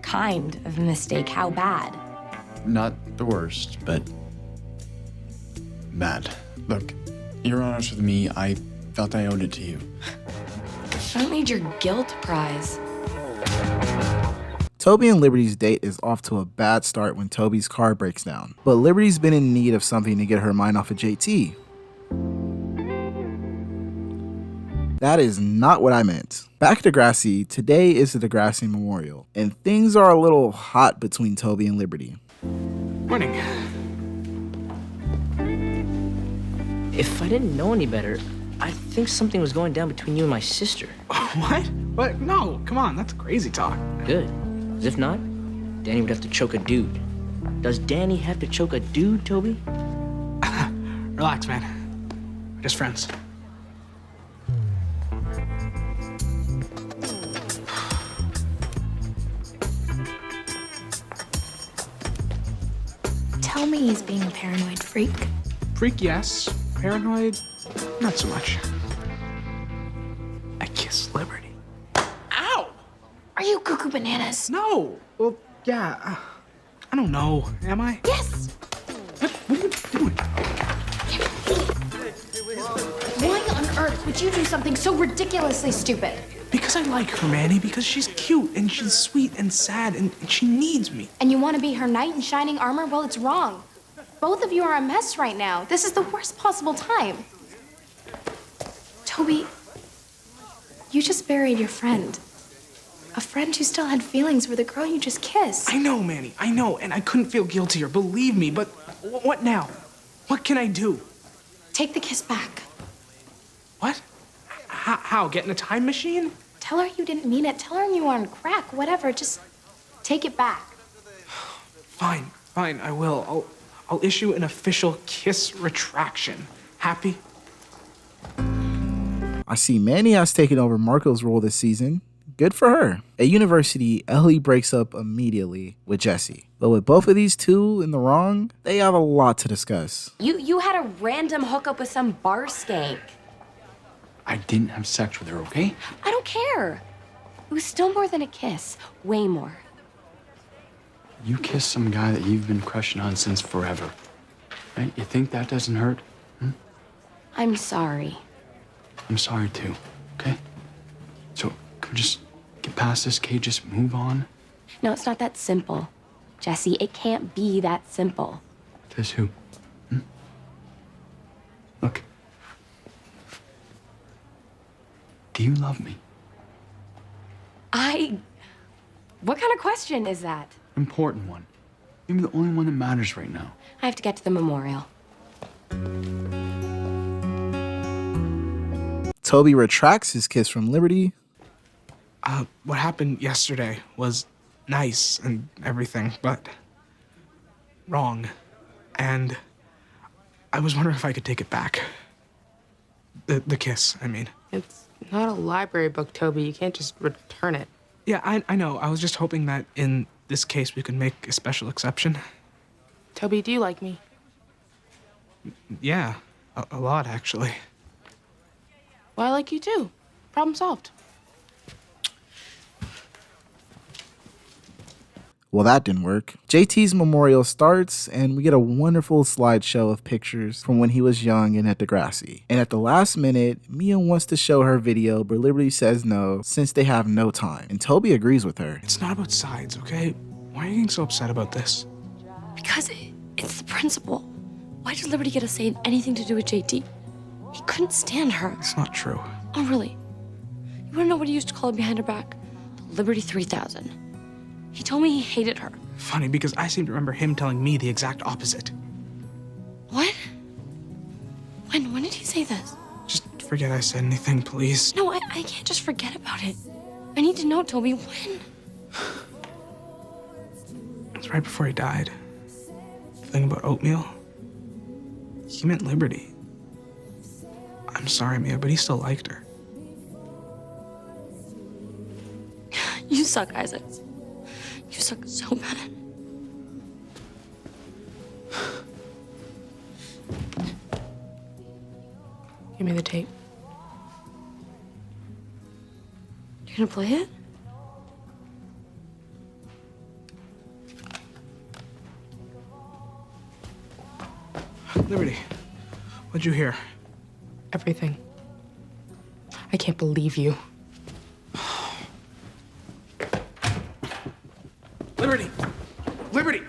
kind of mistake? How bad? Not the worst, but bad. Look, you're honest with me. I felt I owed it to you. I don't need your guilt prize. Toby and Liberty's date is off to a bad start when Toby's car breaks down. But Liberty's been in need of something to get her mind off of JT. That is not what I meant. Back to Degrassi, today is the Degrassi Memorial, and things are a little hot between Toby and Liberty. Morning. If I didn't know any better, I think something was going down between you and my sister. What? What? No, come on, that's crazy talk. Good. 'Cause if not, Danny would have to choke a dude. Does Danny have to choke a dude, Toby? Relax, man. We're just friends. Tell me he's being a paranoid freak. Freak, yes. Paranoid, not so much. I kiss Liberty. Ow! Are you cuckoo bananas? No! Well, yeah. I don't know. Am I? Yes! What are you doing? Why on earth would you do something so ridiculously stupid? Because I like her, Manny. Because she's cute and she's sweet and sad and she needs me. And you want to be her knight in shining armor? Well, it's wrong. Both of you are a mess right now. This is the worst possible time. Toby, you just buried your friend. A friend who still had feelings for the girl you just kissed. I know, Manny. I know. And I couldn't feel guiltier. Believe me. But what now? What can I do? Take the kiss back. What? How? Get in a time machine? Tell her you didn't mean it. Tell her you were on crack. Whatever. Just take it back. Fine. I will. I'll issue an official kiss retraction. Happy? I see Manny has taken over Marco's role this season. Good for her. At university, Ellie breaks up immediately with Jesse. But with both of these two in the wrong, they have a lot to discuss. You had a random hookup with some bar skank. I didn't have sex with her, okay? I don't care. It was still more than a kiss. Way more. You kissed some guy that you've been crushing on since forever. Right? You think that doesn't hurt? I'm sorry. I'm sorry too, okay? So, can we just get past this, Kate? Just move on? No, it's not that simple. Jesse, it can't be that simple. Says who? Look. Do you love me? What kind of question is that? Important one. Maybe the only one that matters right now. I have to get to the memorial. Toby retracts his kiss from Liberty. What happened yesterday was nice and everything, but wrong. And I was wondering if I could take it back. The kiss, I mean. It's not a library book, Toby. You can't just return it. Yeah, I know. I was just hoping that in this case we could make a special exception. Toby, do you like me? Yeah, a lot, actually. Well, I like you too. Problem solved. Well, that didn't work. JT's memorial starts, and we get a wonderful slideshow of pictures from when he was young and at Degrassi. And at the last minute, Mia wants to show her video, but Liberty says no, since they have no time. And Toby agrees with her. It's not about sides, okay? Why are you getting so upset about this? Because it's the principal. Why did Liberty get to say anything to do with JT? He couldn't stand her. It's not true. Oh, really? You wanna know what he used to call her behind her back? The Liberty 3000. He told me he hated her. Funny, because I seem to remember him telling me the exact opposite. What? When did he say this? Just forget I said anything, please. No, I can't just forget about it. I need to know, Toby, when? It's right before he died. The thing about oatmeal, he meant Liberty. I'm sorry, Mia, but he still liked her. You suck, Isaac. You suck so bad. Give me the tape. You're gonna play it? Liberty, what'd you hear? Everything. I can't believe you. Liberty! Liberty!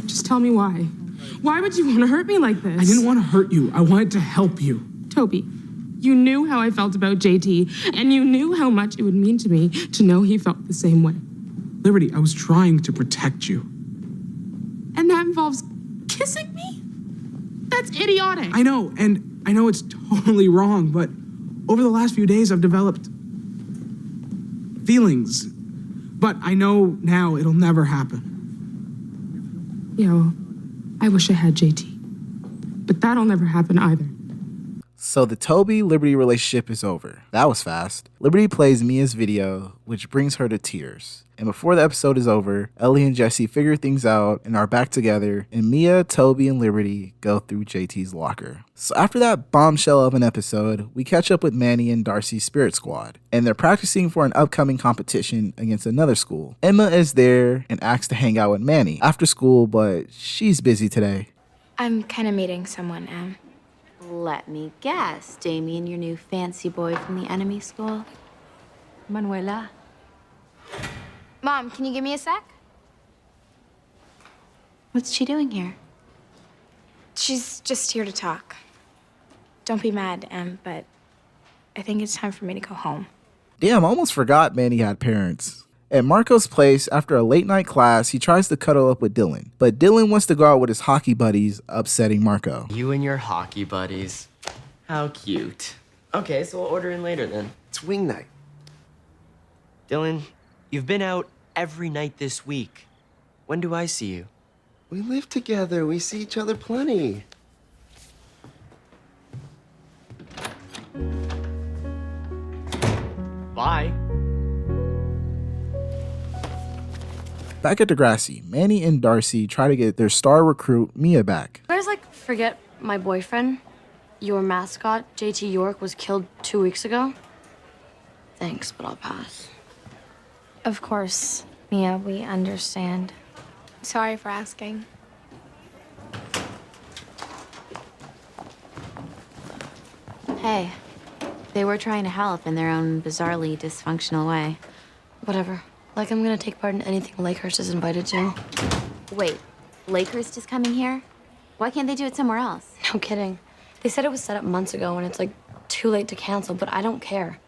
Just tell me why. Why would you want to hurt me like this? I didn't want to hurt you. I wanted to help you. Toby, you knew how I felt about JT, and you knew how much it would mean to me to know he felt the same way. Liberty, I was trying to protect you. And that involves kissing me? That's idiotic. I know, and I know it's totally wrong, but over the last few days I've developed feelings. But I know now it'll never happen. Yo, I wish I had JT. But that'll never happen either. So the Toby-Liberty relationship is over. That was fast. Liberty plays Mia's video, which brings her to tears. And before the episode is over, Ellie and Jesse figure things out and are back together, and Mia, Toby, and Liberty go through JT's locker. So after that bombshell of an episode, we catch up with Manny and Darcy's Spirit Squad, and they're practicing for an upcoming competition against another school. Emma is there and asks to hang out with Manny after school, but she's busy today. I'm kind of meeting someone, Em. Let me guess. Damien, your new fancy boy from the enemy school? Manuela. Mom, can you give me a sec? What's she doing here? She's just here to talk. Don't be mad, Em, but I think it's time for me to go home. Damn, I almost forgot Manny had parents. At Marco's place, after a late night class, he tries to cuddle up with Dylan. But Dylan wants to go out with his hockey buddies, upsetting Marco. You and your hockey buddies. How cute. Okay, so we'll order in later then. It's wing night. Dylan, you've been out every night this week. When do I see you? We live together. We see each other plenty. Bye. Back at Degrassi, Manny and Darcy try to get their star recruit, Mia, back. You guys, forget my boyfriend? Your mascot, JT York, was killed 2 weeks ago? Thanks, but I'll pass. Of course, Mia, we understand. Sorry for asking. Hey, they were trying to help in their own bizarrely dysfunctional way. Whatever. Like I'm gonna take part in anything Lakehurst is invited to. Wait, Lakehurst is coming here? Why can't they do it somewhere else? No kidding. They said it was set up months ago and it's too late to cancel, but I don't care.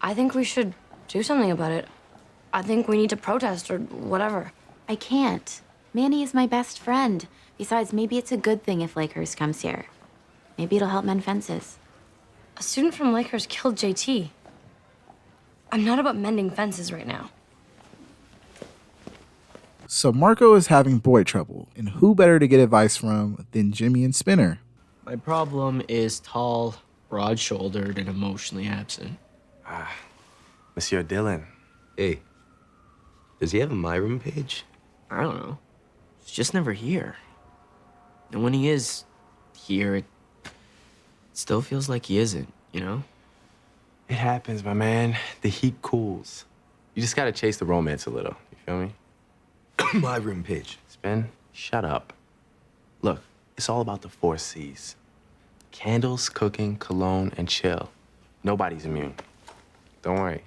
I think we should do something about it. I think we need to protest or whatever. I can't. Manny is my best friend. Besides, maybe it's a good thing if Lakehurst comes here. Maybe it'll help mend fences. A student from Lakehurst killed JT. I'm not about mending fences right now. So Marco is having boy trouble, and who better to get advice from than Jimmy and Spinner? My problem is tall, broad-shouldered, and emotionally absent. Monsieur Dylan. Hey, does he have a MyRoom page? I don't know. He's just never here. And when he is here, it still feels like he isn't, you know? It happens, my man. The heat cools. You just gotta chase the romance a little. You feel me? My room page. Spin, shut up. Look, it's all about the 4 C's. Candles, cooking, cologne, and chill. Nobody's immune. Don't worry.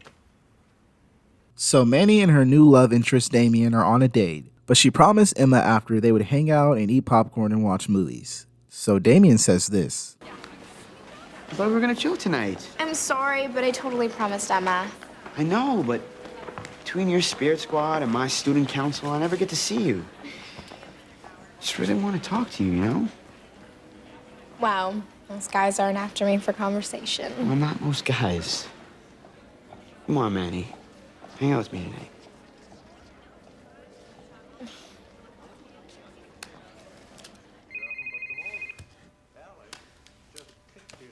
So Manny and her new love interest Damien are on a date, but she promised Emma after they would hang out and eat popcorn and watch movies. So Damien says this. I thought we were gonna chill tonight. I'm sorry, but I totally promised Emma. I know, but between your spirit squad and my student council, I never get to see you. Just really want to talk to you, you know? Wow, those guys aren't after me for conversation. Well, not most guys. Come on, Manny. Hang out with me tonight.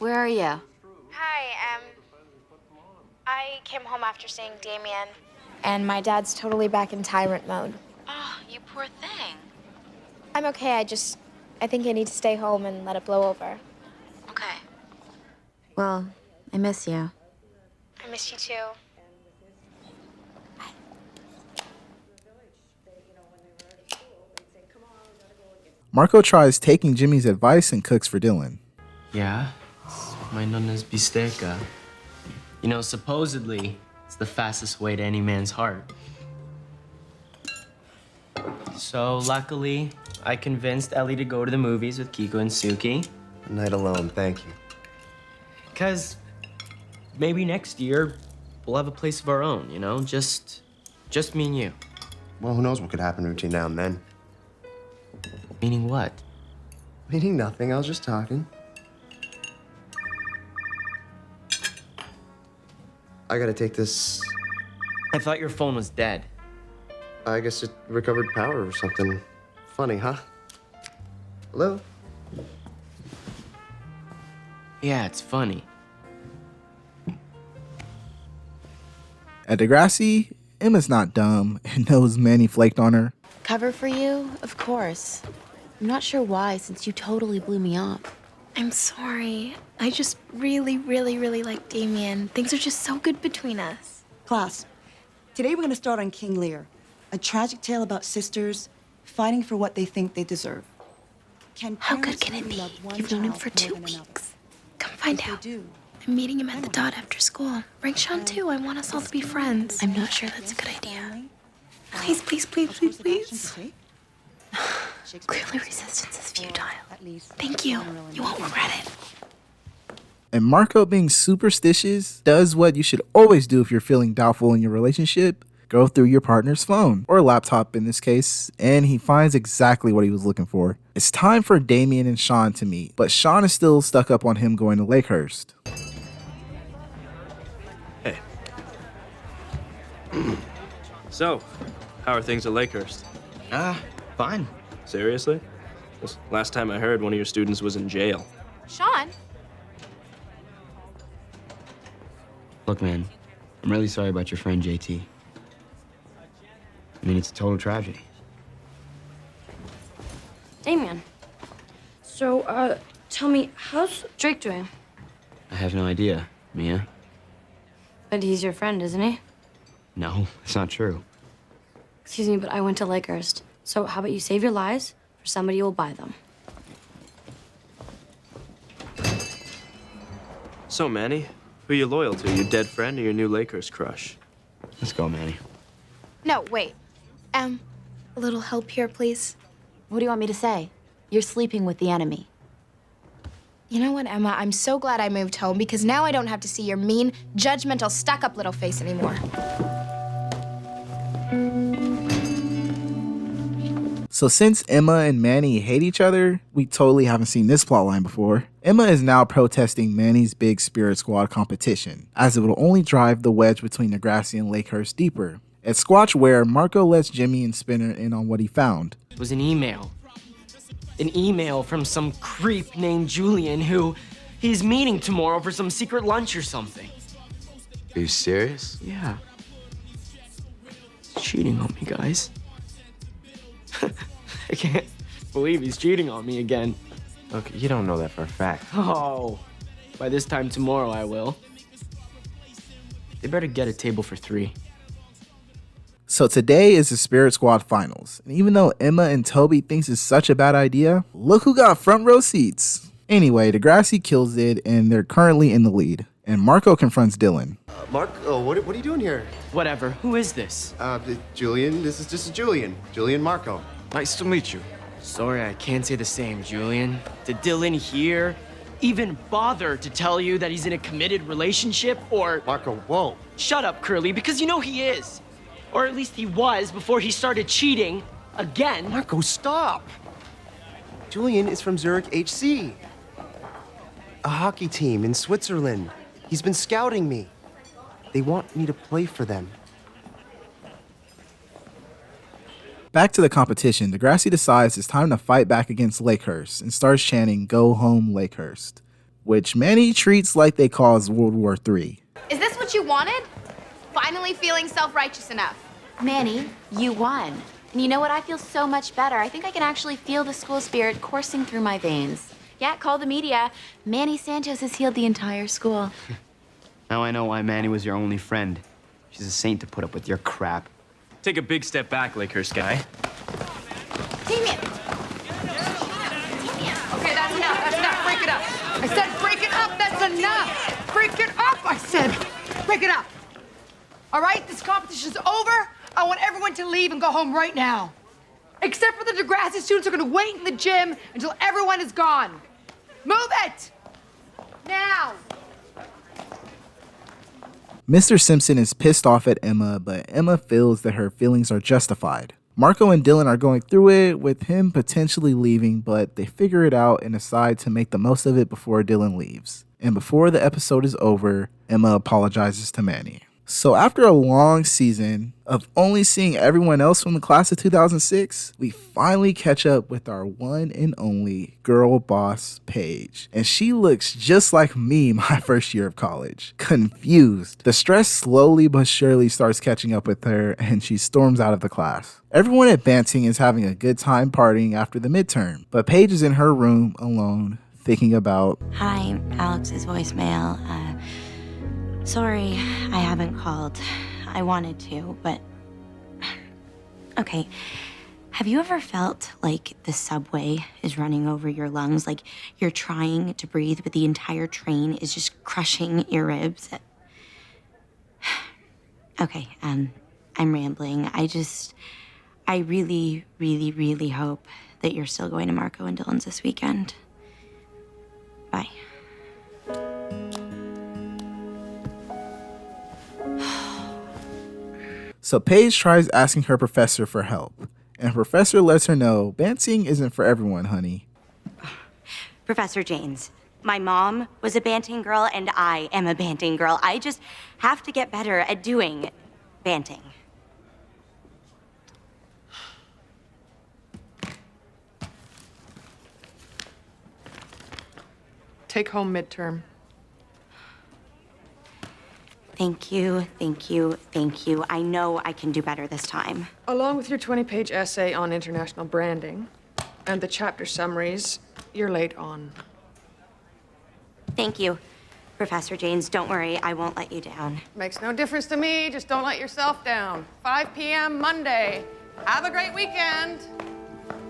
Where are you? Hi, I came home after seeing Damien, and my dad's totally back in tyrant mode. Oh, you poor thing. I'm okay, I think I need to stay home and let it blow over. Okay. Well, I miss you. I miss you too. Marco tries taking Jimmy's advice and cooks for Dylan. Yeah, it's my nonna's bisteca. You know, supposedly, it's the fastest way to any man's heart. So, luckily, I convinced Ellie to go to the movies with Kiko and Suki. A night alone, thank you. Because maybe next year, we'll have a place of our own, you know? Just me and you. Well, who knows what could happen between now and then? Meaning what? Meaning nothing, I was just talking. I gotta take this. I thought your phone was dead. I guess it recovered power or something. Funny, huh? Hello? Yeah, it's funny. At Degrassi, Emma's not dumb and knows Manny flaked on her. Cover for you? Of course. I'm not sure why, since you totally blew me off. I'm sorry. I just really, really, really like Damien. Things are just so good between us. Class, today we're going to start on King Lear, a tragic tale about sisters fighting for what they think they deserve. How good can it be? You've known him for 2 weeks. Come find out. I'm meeting him at the dot after school. Bring Sean too. I want us all to be friends. I'm not sure that's a good idea. Please, please, please, please, please. Clearly resistance is futile. Thank you. You won't regret it. And Marco, being superstitious, does what you should always do if you're feeling doubtful in your relationship. Go through your partner's phone, or laptop in this case, and he finds exactly what he was looking for. It's time for Damien and Sean to meet, but Sean is still stuck up on him going to Lakehurst. Hey. So, how are things at Lakehurst? Fine. Seriously? Last time I heard, one of your students was in jail. Sean? Look, man, I'm really sorry about your friend, JT. I mean, it's a total tragedy. Damien. So, tell me, how's Drake doing? I have no idea, Mia. But he's your friend, isn't he? No, it's not true. Excuse me, but I went to Lakehurst. So how about you save your lies for somebody who will buy them? So, Manny, who are you loyal to? Your dead friend or your new Lakers crush? Let's go, Manny. No, wait. A little help here, please. What do you want me to say? You're sleeping with the enemy. You know what, Emma? I'm so glad I moved home because now I don't have to see your mean, judgmental, stuck-up little face anymore. So since Emma and Manny hate each other, we totally haven't seen this plotline before. Emma is now protesting Manny's big Spirit Squad competition, as it will only drive the wedge between Degrassi and Lakehurst deeper. At Squatchware, Marco lets Jimmy and Spinner in on what he found. It was an email. An email from some creep named Julian who he's meeting tomorrow for some secret lunch or something. Are you serious? Yeah. He's cheating on me, guys. I can't believe he's cheating on me again. Look, you don't know that for a fact. Oh, by this time tomorrow I will. They better get a table for 3. So today is the Spirit Squad finals. And even though Emma and Toby thinks it's such a bad idea, look who got front row seats. Anyway, Degrassi kills it and they're currently in the lead. And Marco confronts Dylan. Mark, what are you doing here? Whatever. Who is this? Julian. This is Julian. Julian Marco. Nice to meet you. Sorry, I can't say the same, Julian. Did Dylan here even bother to tell you that he's in a committed relationship, or... Marco, whoa. Shut up, Curly, because you know he is. Or at least he was before he started cheating again. Marco, stop. Julian is from Zurich HC, a hockey team in Switzerland. He's been scouting me. They want me to play for them. Back to the competition, Degrassi decides it's time to fight back against Lakehurst and starts chanting, "Go home, Lakehurst," which Manny treats like they caused World War III. Is this what you wanted? Finally feeling self-righteous enough. Manny, you won. And you know what? I feel so much better. I think I can actually feel the school spirit coursing through my veins. Yeah, call the media. Manny Santos has healed the entire school. Now I know why Manny was your only friend. She's a saint to put up with your crap. Take a big step back, Lakehurst guy. Damien! Okay, that's enough. That's enough. Break it up. I said break it up. That's enough. Break it up, I said. Break it up. All right, this competition's over. I want everyone to leave and go home right now. Except for the Degrassi students who are going to wait in the gym until everyone is gone. Move it! Now! Mr. Simpson is pissed off at Emma, but Emma feels that her feelings are justified. Marco and Dylan are going through it, with him potentially leaving, but they figure it out and decide to make the most of it before Dylan leaves. And before the episode is over, Emma apologizes to Manny. So after a long season of only seeing everyone else from the class of 2006, we finally catch up with our one and only girl boss, Paige. And she looks just like me my first year of college. Confused. The stress slowly but surely starts catching up with her and she storms out of the class. Everyone at Banting is having a good time partying after the midterm, but Paige is in her room alone thinking about... Hi, Alex's voicemail. Sorry, I haven't called. I wanted to, but... Okay, have you ever felt like the subway is running over your lungs? Like you're trying to breathe, but the entire train is just crushing your ribs? Okay, I'm rambling. I really, really, really hope that you're still going to Marco and Dylan's this weekend. Bye. So Paige tries asking her professor for help, and her professor lets her know Banting isn't for everyone, honey. Professor Janes, my mom was a Banting girl, and I am a Banting girl. I just have to get better at doing Banting. Take home midterm. Thank you, thank you, thank you. I know I can do better this time. Along with your 20-page essay on international branding and the chapter summaries, you're late on. Thank you, Professor Janes. Don't worry, I won't let you down. Makes no difference to me. Just don't let yourself down. 5 p.m. Monday. Have a great weekend.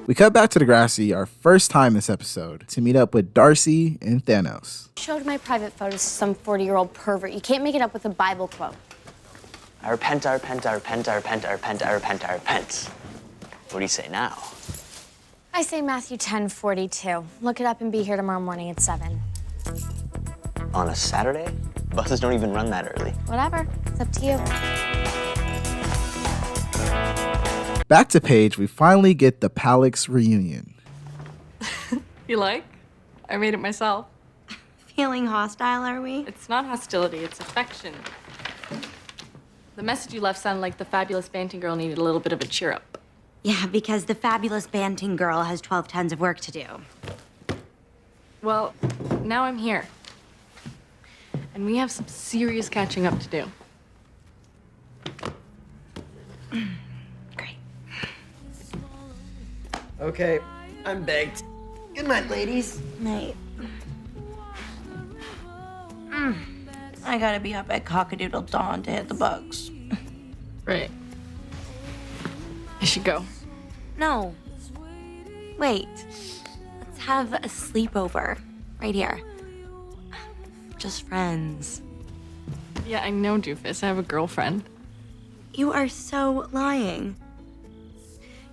We cut back to Degrassi, our first time this episode, to meet up with Darcy and Thanos. Showed my private photos to some 40-year-old pervert. You can't make it up with a Bible quote. I repent, I repent, I repent, I repent, I repent, I repent, I repent. What do you say now? I say Matthew 10:42. Look it up and be here tomorrow morning at 7. On a Saturday? Buses don't even run that early. Whatever. It's up to you. Back to Paige, we finally get the Palix reunion. You like? I made it myself. Feeling hostile, are we? It's not hostility, it's affection. The message you left sounded like the fabulous Banting girl needed a little bit of a cheer up. Yeah, because the fabulous Banting girl has 12 tons of work to do. Well, now I'm here. And we have some serious catching up to do. Okay, I'm baked. Good night, ladies. Night. I gotta be up at cockadoodle dawn to hit the bugs. Right. should go. No. Wait. Let's have a sleepover. Right here. Just friends. Yeah, I know, doofus. I have a girlfriend. You are so lying.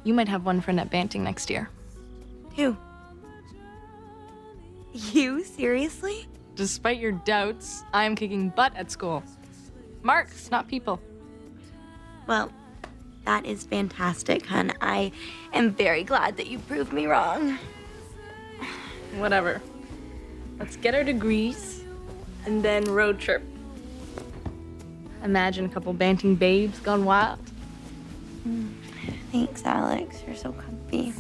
You might have one friend at Banting next year. Who? You? Seriously? Despite your doubts, I am kicking butt at school. Marks, not people. Well, that is fantastic, hun. I am very glad that you proved me wrong. Whatever. Let's get our degrees and then road trip. Imagine a couple Banting babes gone wild. Thanks, Alex. You're so comfy.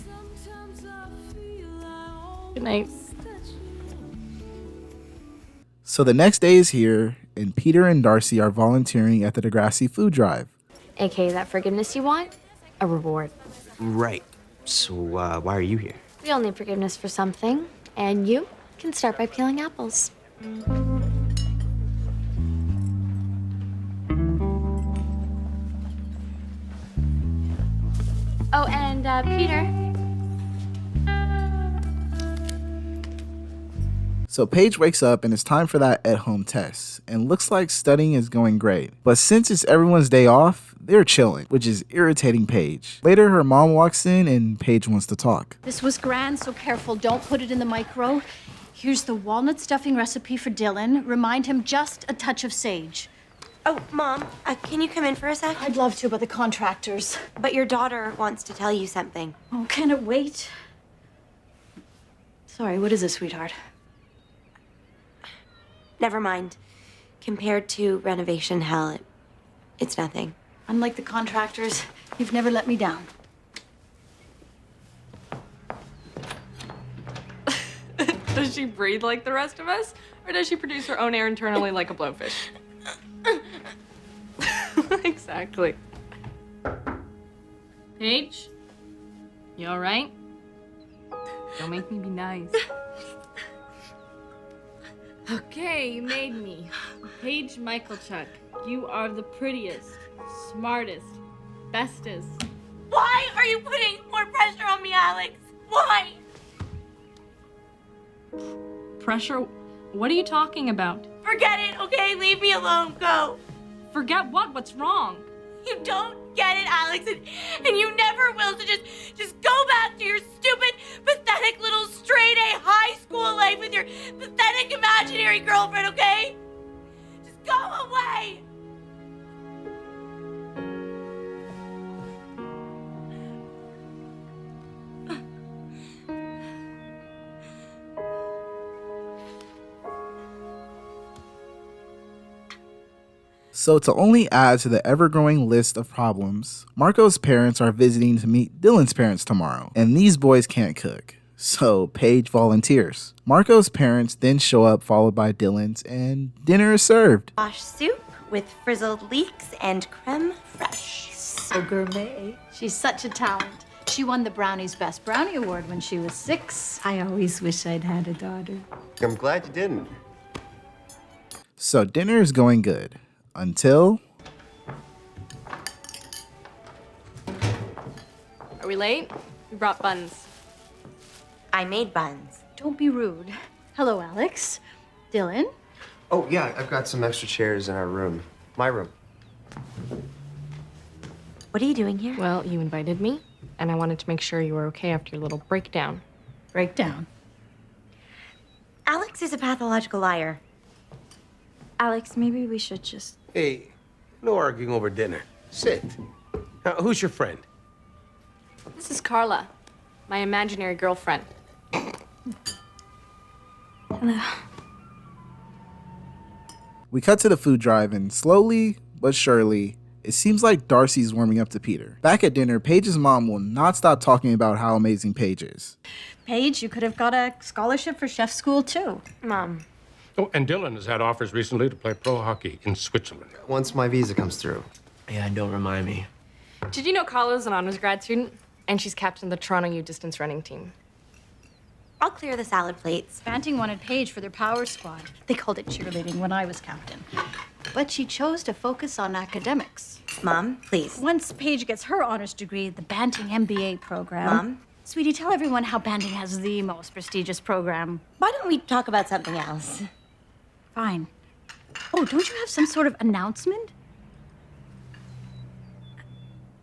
Good night. So the next day is here, and Peter and Darcy are volunteering at the Degrassi food drive. AKA that forgiveness you want? A reward. Right. So, why are you here? We all need forgiveness for something, and you can start by peeling apples. Oh, and Peter. So Paige wakes up and it's time for that at-home test, and looks like studying is going great. But since it's everyone's day off, they're chilling, which is irritating Paige. Later, her mom walks in and Paige wants to talk. This was grand, so careful. Don't put it in the micro. Here's the walnut stuffing recipe for Dylan. Remind him just a touch of sage. Oh, Mom, can you come in for a sec? I'd love to, but the contractors. But your daughter wants to tell you something. Oh, can it wait? Sorry, what is it, sweetheart? Never mind. Compared to renovation hell, it's nothing. Unlike the contractors, you've never let me down. Does she breathe like the rest of us? Or does she produce her own air internally like a blowfish? Exactly. Paige? You all right? Don't make me be nice. Okay, you made me. Paige Michaelchuk, you are the prettiest, smartest, bestest. Why are you putting more pressure on me, Alex? Why? Pressure? What are you talking about? Forget it, okay? Leave me alone. Go. Forget what? What's wrong? You don't get it, Alex, and you never will. So just go back to your stupid, pathetic little straight-A high school life with your pathetic imaginary girlfriend, okay? Just go away. So to only add to the ever-growing list of problems, Marco's parents are visiting to meet Dylan's parents tomorrow, and these boys can't cook. So Paige volunteers. Marco's parents then show up, followed by Dylan's, and dinner is served. Wash soup with frizzled leeks and creme fraiche. So gourmet. She's such a talent. She won the Brownie's Best Brownie Award when she was 6. I always wish I'd had a daughter. I'm glad you didn't. So dinner is going good. Until... Are we late? We brought buns. I made buns. Don't be rude. Hello, Alex. Dylan? Oh, yeah, I've got some extra chairs in our room. My room. What are you doing here? Well, you invited me, and I wanted to make sure you were okay after your little breakdown. Breakdown? Alex is a pathological liar. Alex, maybe we should just... Hey, no arguing over dinner. Sit. Now, who's your friend? This is Carla, my imaginary girlfriend. Hello. We cut to the food drive, and slowly but surely, it seems like Darcy's warming up to Peter. Back at dinner, Paige's mom will not stop talking about how amazing Paige is. Paige, you could have got a scholarship for chef school, too. Mom. Oh, and Dylan has had offers recently to play pro hockey in Switzerland. Once my visa comes through. Yeah, don't remind me. Did you know Carla's an honors grad student? And she's captain of the Toronto U distance running team. I'll clear the salad plates. Banting wanted Paige for their power squad. They called it cheerleading when I was captain. But she chose to focus on academics. Mom, please. Once Paige gets her honors degree, the Banting MBA program. Mom? Sweetie, tell everyone how Banting has the most prestigious program. Why don't we talk about something else? Fine. Oh, don't you have some sort of announcement?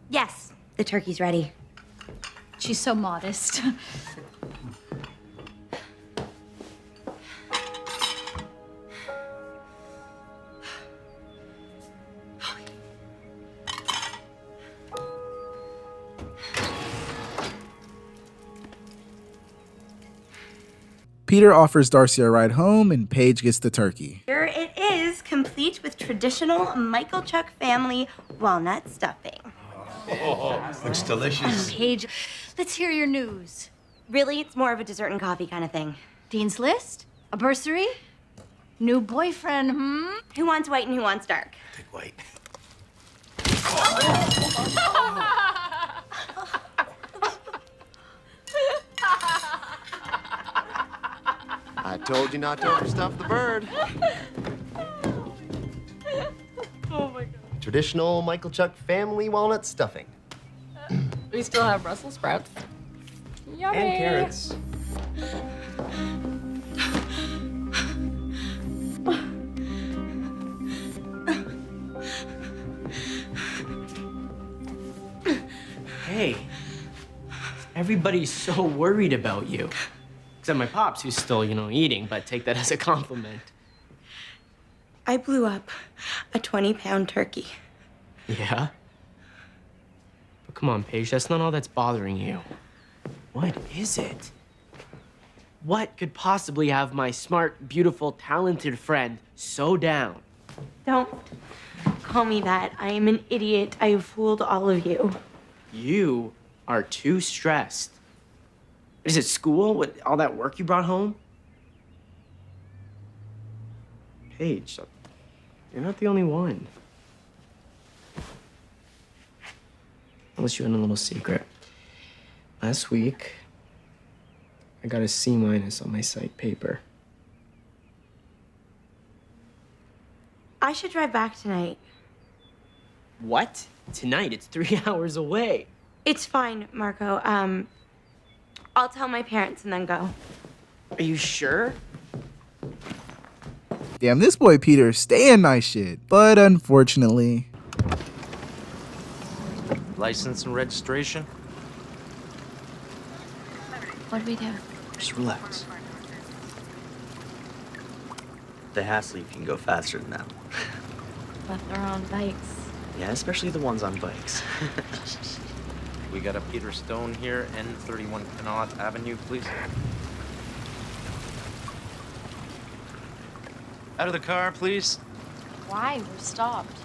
Yes, the turkey's ready. She's so modest. Peter offers Darcy a ride home, and Paige gets the turkey. Here it is, complete with traditional Michael Chuck family walnut stuffing. Looks delicious. Paige, let's hear your news. Really, it's more of a dessert and coffee kind of thing. Dean's List? A bursary? New boyfriend, Who wants white and who wants dark? Take white. I told you not to overstuff the bird. Oh my god. Traditional Michael Chuck family walnut stuffing. We still have Brussels sprouts. Yummy. And carrots. Hey, everybody's so worried about you. Except my pops, who's still, eating, but take that as a compliment. I blew up a 20-pound turkey. Yeah? But come on, Paige, that's not all that's bothering you. What is it? What could possibly have my smart, beautiful, talented friend so down? Don't call me that. I am an idiot. I have fooled all of you. You are too stressed. Is it school with all that work you brought home? Paige, you're not the only one. Unless you had a little secret. Last week, I got a C- on my psych paper. I should drive back tonight. What? Tonight? It's 3 hours away. It's fine, Marco. I'll tell my parents and then go. Are you sure? Damn, this boy Peter staying nice shit. But unfortunately... License and registration? What do we do? Just relax. The Hasley can go faster than that. Left our own bikes. Yeah, especially the ones on bikes. We got a Peter Stone here, N31 Connaught Avenue, please. Out of the car, please. Why? We're stopped.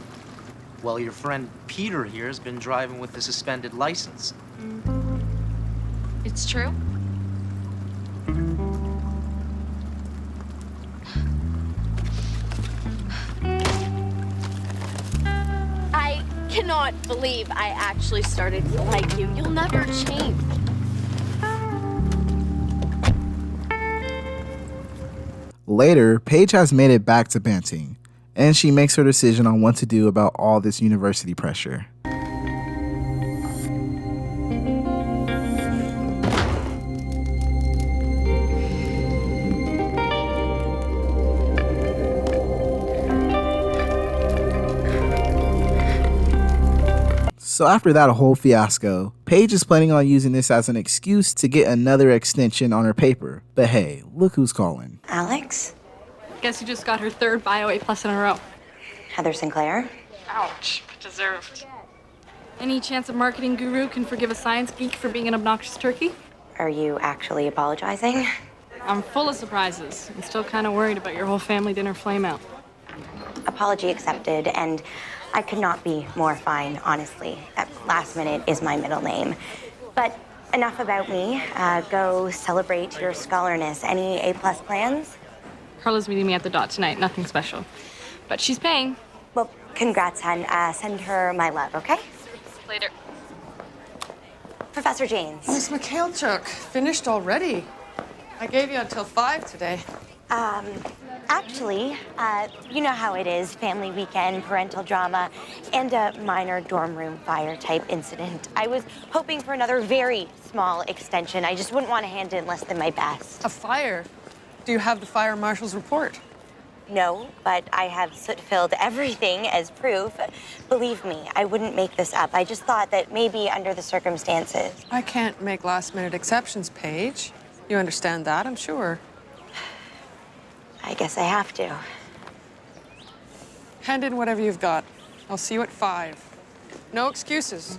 Well, your friend Peter here has been driving with a suspended license. It's true? I cannot believe I actually started to like you. You'll never change. Later, Paige has made it back to Banting, and she makes her decision on what to do about all this university pressure. So after that whole fiasco, Paige is planning on using this as an excuse to get another extension on her paper. But hey, look who's calling. Alex? Guess you just got her third Bio A+ in a row. Heather Sinclair? Ouch, deserved. Any chance a marketing guru can forgive a science geek for being an obnoxious turkey? Are you actually apologizing? I'm full of surprises. I'm still kind of worried about your whole family dinner flameout. Apology accepted, and I could not be more fine, honestly. That last minute is my middle name. But enough about me. Go celebrate your scholarness. Any A+ plans? Carla's meeting me at the Dot tonight. Nothing special. But she's paying. Well, congrats, hon. Send her my love, okay? Later. Professor Janes. Miss Mikhailchuk, finished already. I gave you until 5 today. Actually, you know how it is, family weekend, parental drama, and a minor dorm room fire type incident. I was hoping for another very small extension. I just wouldn't want to hand in less than my best. A fire? Do you have the fire marshal's report? No, but I have soot-filled everything as proof. Believe me, I wouldn't make this up. I just thought that maybe under the circumstances. I can't make last-minute exceptions, Paige. You understand that, I'm sure. I guess I have to. Hand in whatever you've got. I'll see you at 5. No excuses.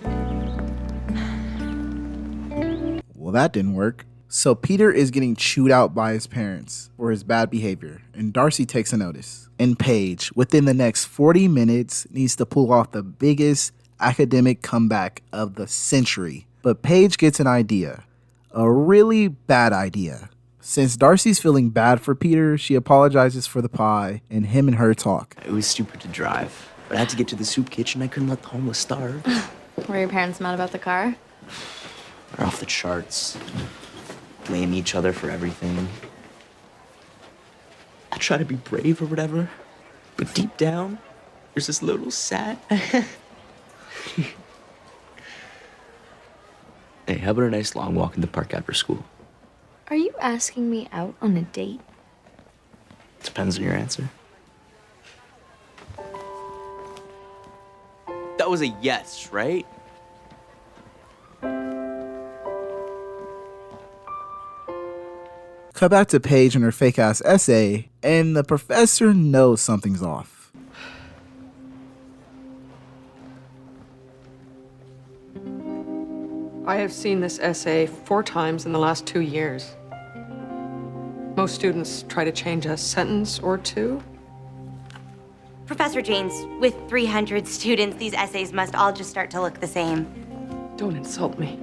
Well, that didn't work. So Peter is getting chewed out by his parents for his bad behavior, and Darcy takes a notice. And Paige, within the next 40 minutes, needs to pull off the biggest academic comeback of the century. But Paige gets an idea, a really bad idea. Since Darcy's feeling bad for Peter, she apologizes for the pie, and him and her talk. It was stupid to drive, but I had to get to the soup kitchen. I couldn't let the homeless starve. Were your parents mad about the car? They're off the charts. Blame each other for everything. I try to be brave or whatever, but deep down, there's this little sad. Hey, how about a nice long walk in the park after school? Are you asking me out on a date? Depends on your answer. That was a yes, right? Cut back to Paige and her fake-ass essay, and the professor knows something's off. I have seen this essay 4 times in the last 2 years. Most students try to change a sentence or 2. Professor Janes, with 300 students, these essays must all just start to look the same. Don't insult me.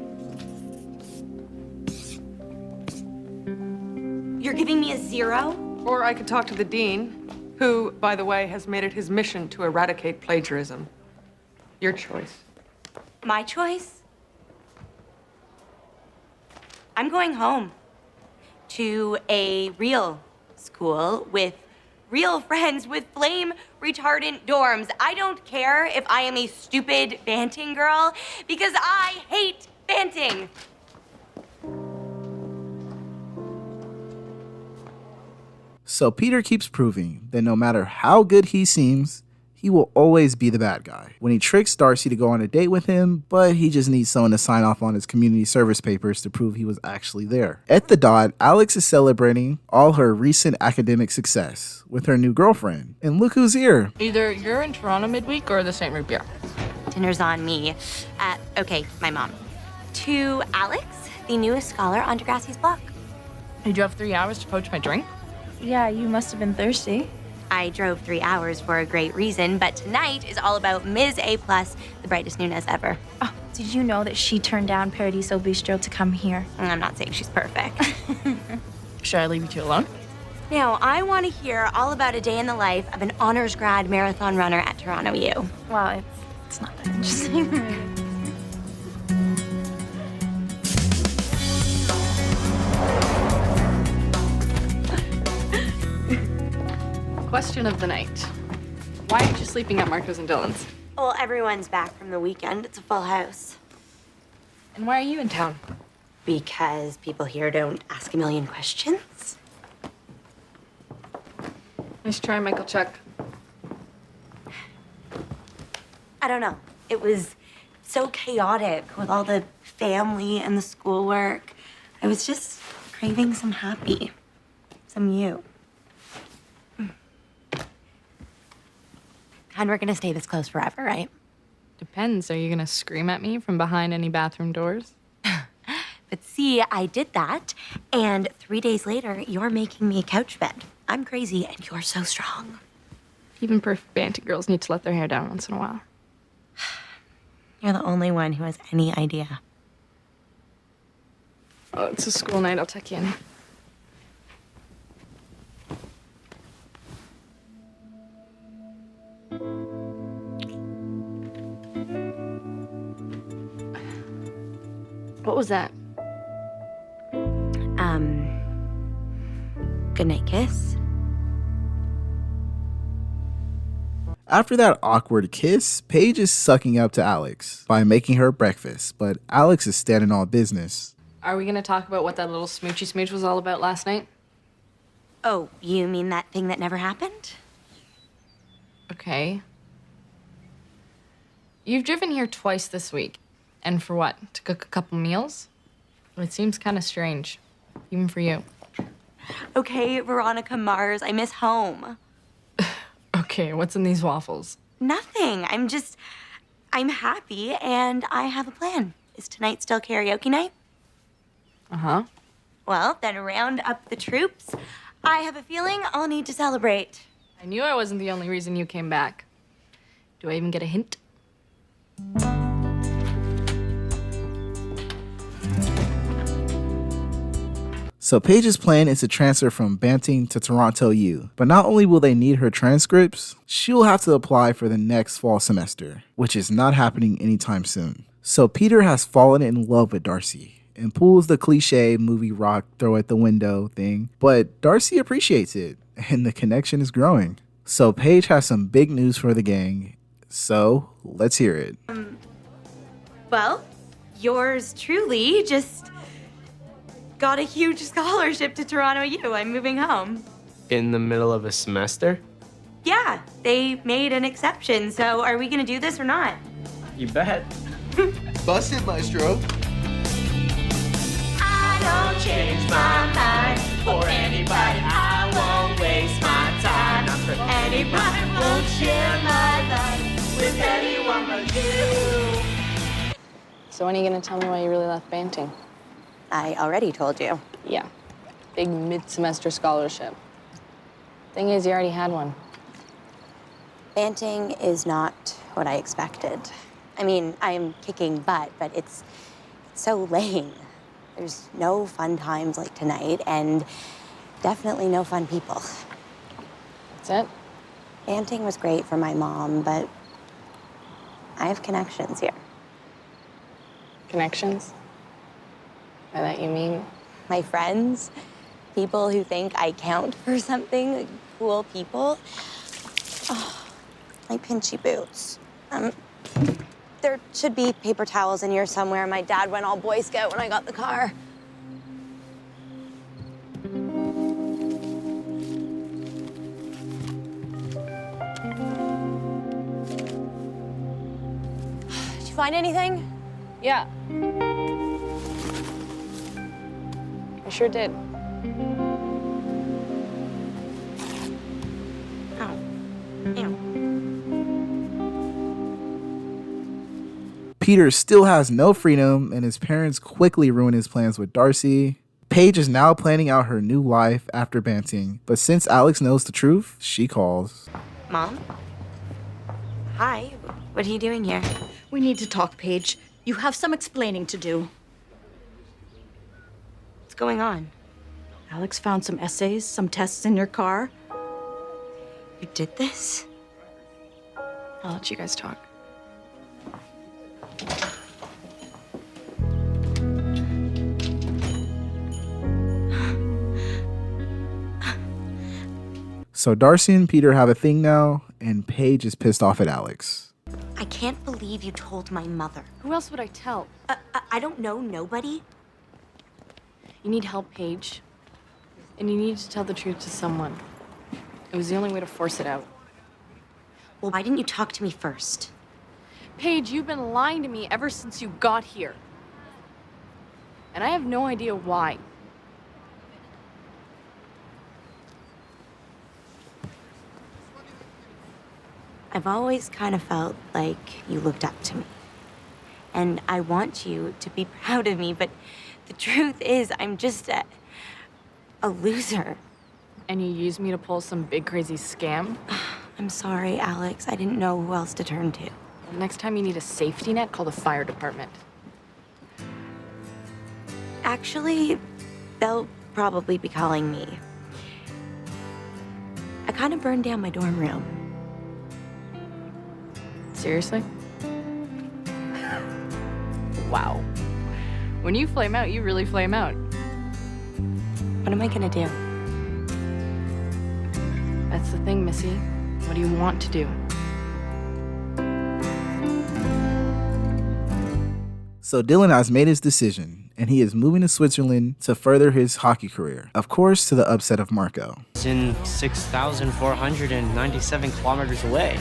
You're giving me a 0? Or I could talk to the dean, who, by the way, has made it his mission to eradicate plagiarism. Your choice. My choice? I'm going home to a real school with real friends with flame retardant dorms. I don't care if I am a stupid banting girl because I hate banting. So Peter keeps proving that no matter how good he seems, he will always be the bad guy. When he tricks Darcy to go on a date with him, but he just needs someone to sign off on his community service papers to prove he was actually there. At the dot, Alex is celebrating all her recent academic success with her new girlfriend. And look who's here. Either you're in Toronto midweek or the St. Root Beer. Dinner's on me. Okay, my mom. To Alex, the newest scholar on Degrassi's block. Did you have 3 hours to poach my drink? Yeah, you must have been thirsty. I drove 3 hours for a great reason, but tonight is all about Ms. A+, the brightest Nunez ever. Oh, did you know that she turned down Paradiso Bistro to come here? I'm not saying she's perfect. Should I leave you two alone? Now, I want to hear all about a day in the life of an honors grad marathon runner at Toronto U. Well, it's not that interesting. Question of the night. Why aren't you sleeping at Marco's and Dylan's? Well, everyone's back from the weekend. It's a full house. And why are you in town? Because people here don't ask a million questions. Nice try, Michael Chuck. I don't know. It was so chaotic with all the family and the schoolwork. I was just craving some happy. Some you. And we're gonna stay this close forever, right? Depends. Are you gonna scream at me from behind any bathroom doors? But see, I did that, and 3 days later, you're making me a couch bed. I'm crazy, and you're so strong. Even perfect banty girls need to let their hair down once in a while. You're the only one who has any idea. Oh, it's a school night. I'll check you in. What was that? Goodnight kiss. After that awkward kiss, Paige is sucking up to Alex by making her breakfast, but Alex is standing on business. Are we gonna talk about what that little smoochy smooch was all about last night? Oh, you mean that thing that never happened? Okay. You've driven here twice this week. And for what? To cook a couple meals? It seems kind of strange, even for you. Okay, Veronica Mars, I miss home. Okay, what's in these waffles? Nothing. I'm happy and I have a plan. Is tonight still karaoke night? Uh-huh. Well, then round up the troops. I have a feeling I'll need to celebrate. I knew I wasn't the only reason you came back. Do I even get a hint? So Paige's plan is to transfer from Banting to Toronto U. But not only will they need her transcripts, she'll have to apply for the next fall semester, which is not happening anytime soon. So Peter has fallen in love with Darcy and pulls the cliche movie rock throw at the window thing, but Darcy appreciates it and the connection is growing. So Paige has some big news for the gang, so let's hear it. Well, yours truly just got a huge scholarship to Toronto U. I'm moving home. In the middle of a semester? Yeah, they made an exception, so are we gonna do this or not? You bet. Busted, Maestro. I don't change my mind for anybody. I won't waste my time. Not for anybody. Won't share my life with anyone but you. So when are you gonna tell me why you really left Banting? I already told you. Yeah. Big mid-semester scholarship. Thing is, you already had one. Banting is not what I expected. I mean, I'm kicking butt, but it's so lame. There's no fun times like tonight, and definitely no fun people. That's it? Banting was great for my mom, but I have connections here. Connections? By that you mean? My friends, people who think I count for something, like cool people. Oh, my pinchy boots. There should be paper towels in here somewhere. My dad went all Boy Scout when I got the car. Did you find anything? Yeah. I sure did. Ow. Ew. Peter still has no freedom, and his parents quickly ruin his plans with Darcy. Paige is now planning out her new life after Banting, but since Alex knows the truth, she calls. Mom? Hi. What are you doing here? We need to talk, Paige. You have some explaining to do. What's going on? Alex found some essays, some tests in your car. You did this? I'll let you guys talk. So Darcy and Peter have a thing now, and Paige is pissed off at Alex. I can't believe you told my mother. Who else would I tell? I don't know nobody. You need help, Paige. And you need to tell the truth to someone. It was the only way to force it out. Well, why didn't you talk to me first? Paige, you've been lying to me ever since you got here. And I have no idea why. I've always kind of felt like you looked up to me. And I want you to be proud of me, but the truth is I'm just a loser. And you used me to pull some big crazy scam? I'm sorry, Alex. I didn't know who else to turn to. Next time you need a safety net, call the fire department. Actually, they'll probably be calling me. I kind of burned down my dorm room. Seriously? Wow. When you flame out, you really flame out. What am I gonna do? That's the thing, Missy. What do you want to do? So Dylan has made his decision, and he is moving to Switzerland to further his hockey career. Of course, to the upset of Marco. It's in 6,497 kilometers away.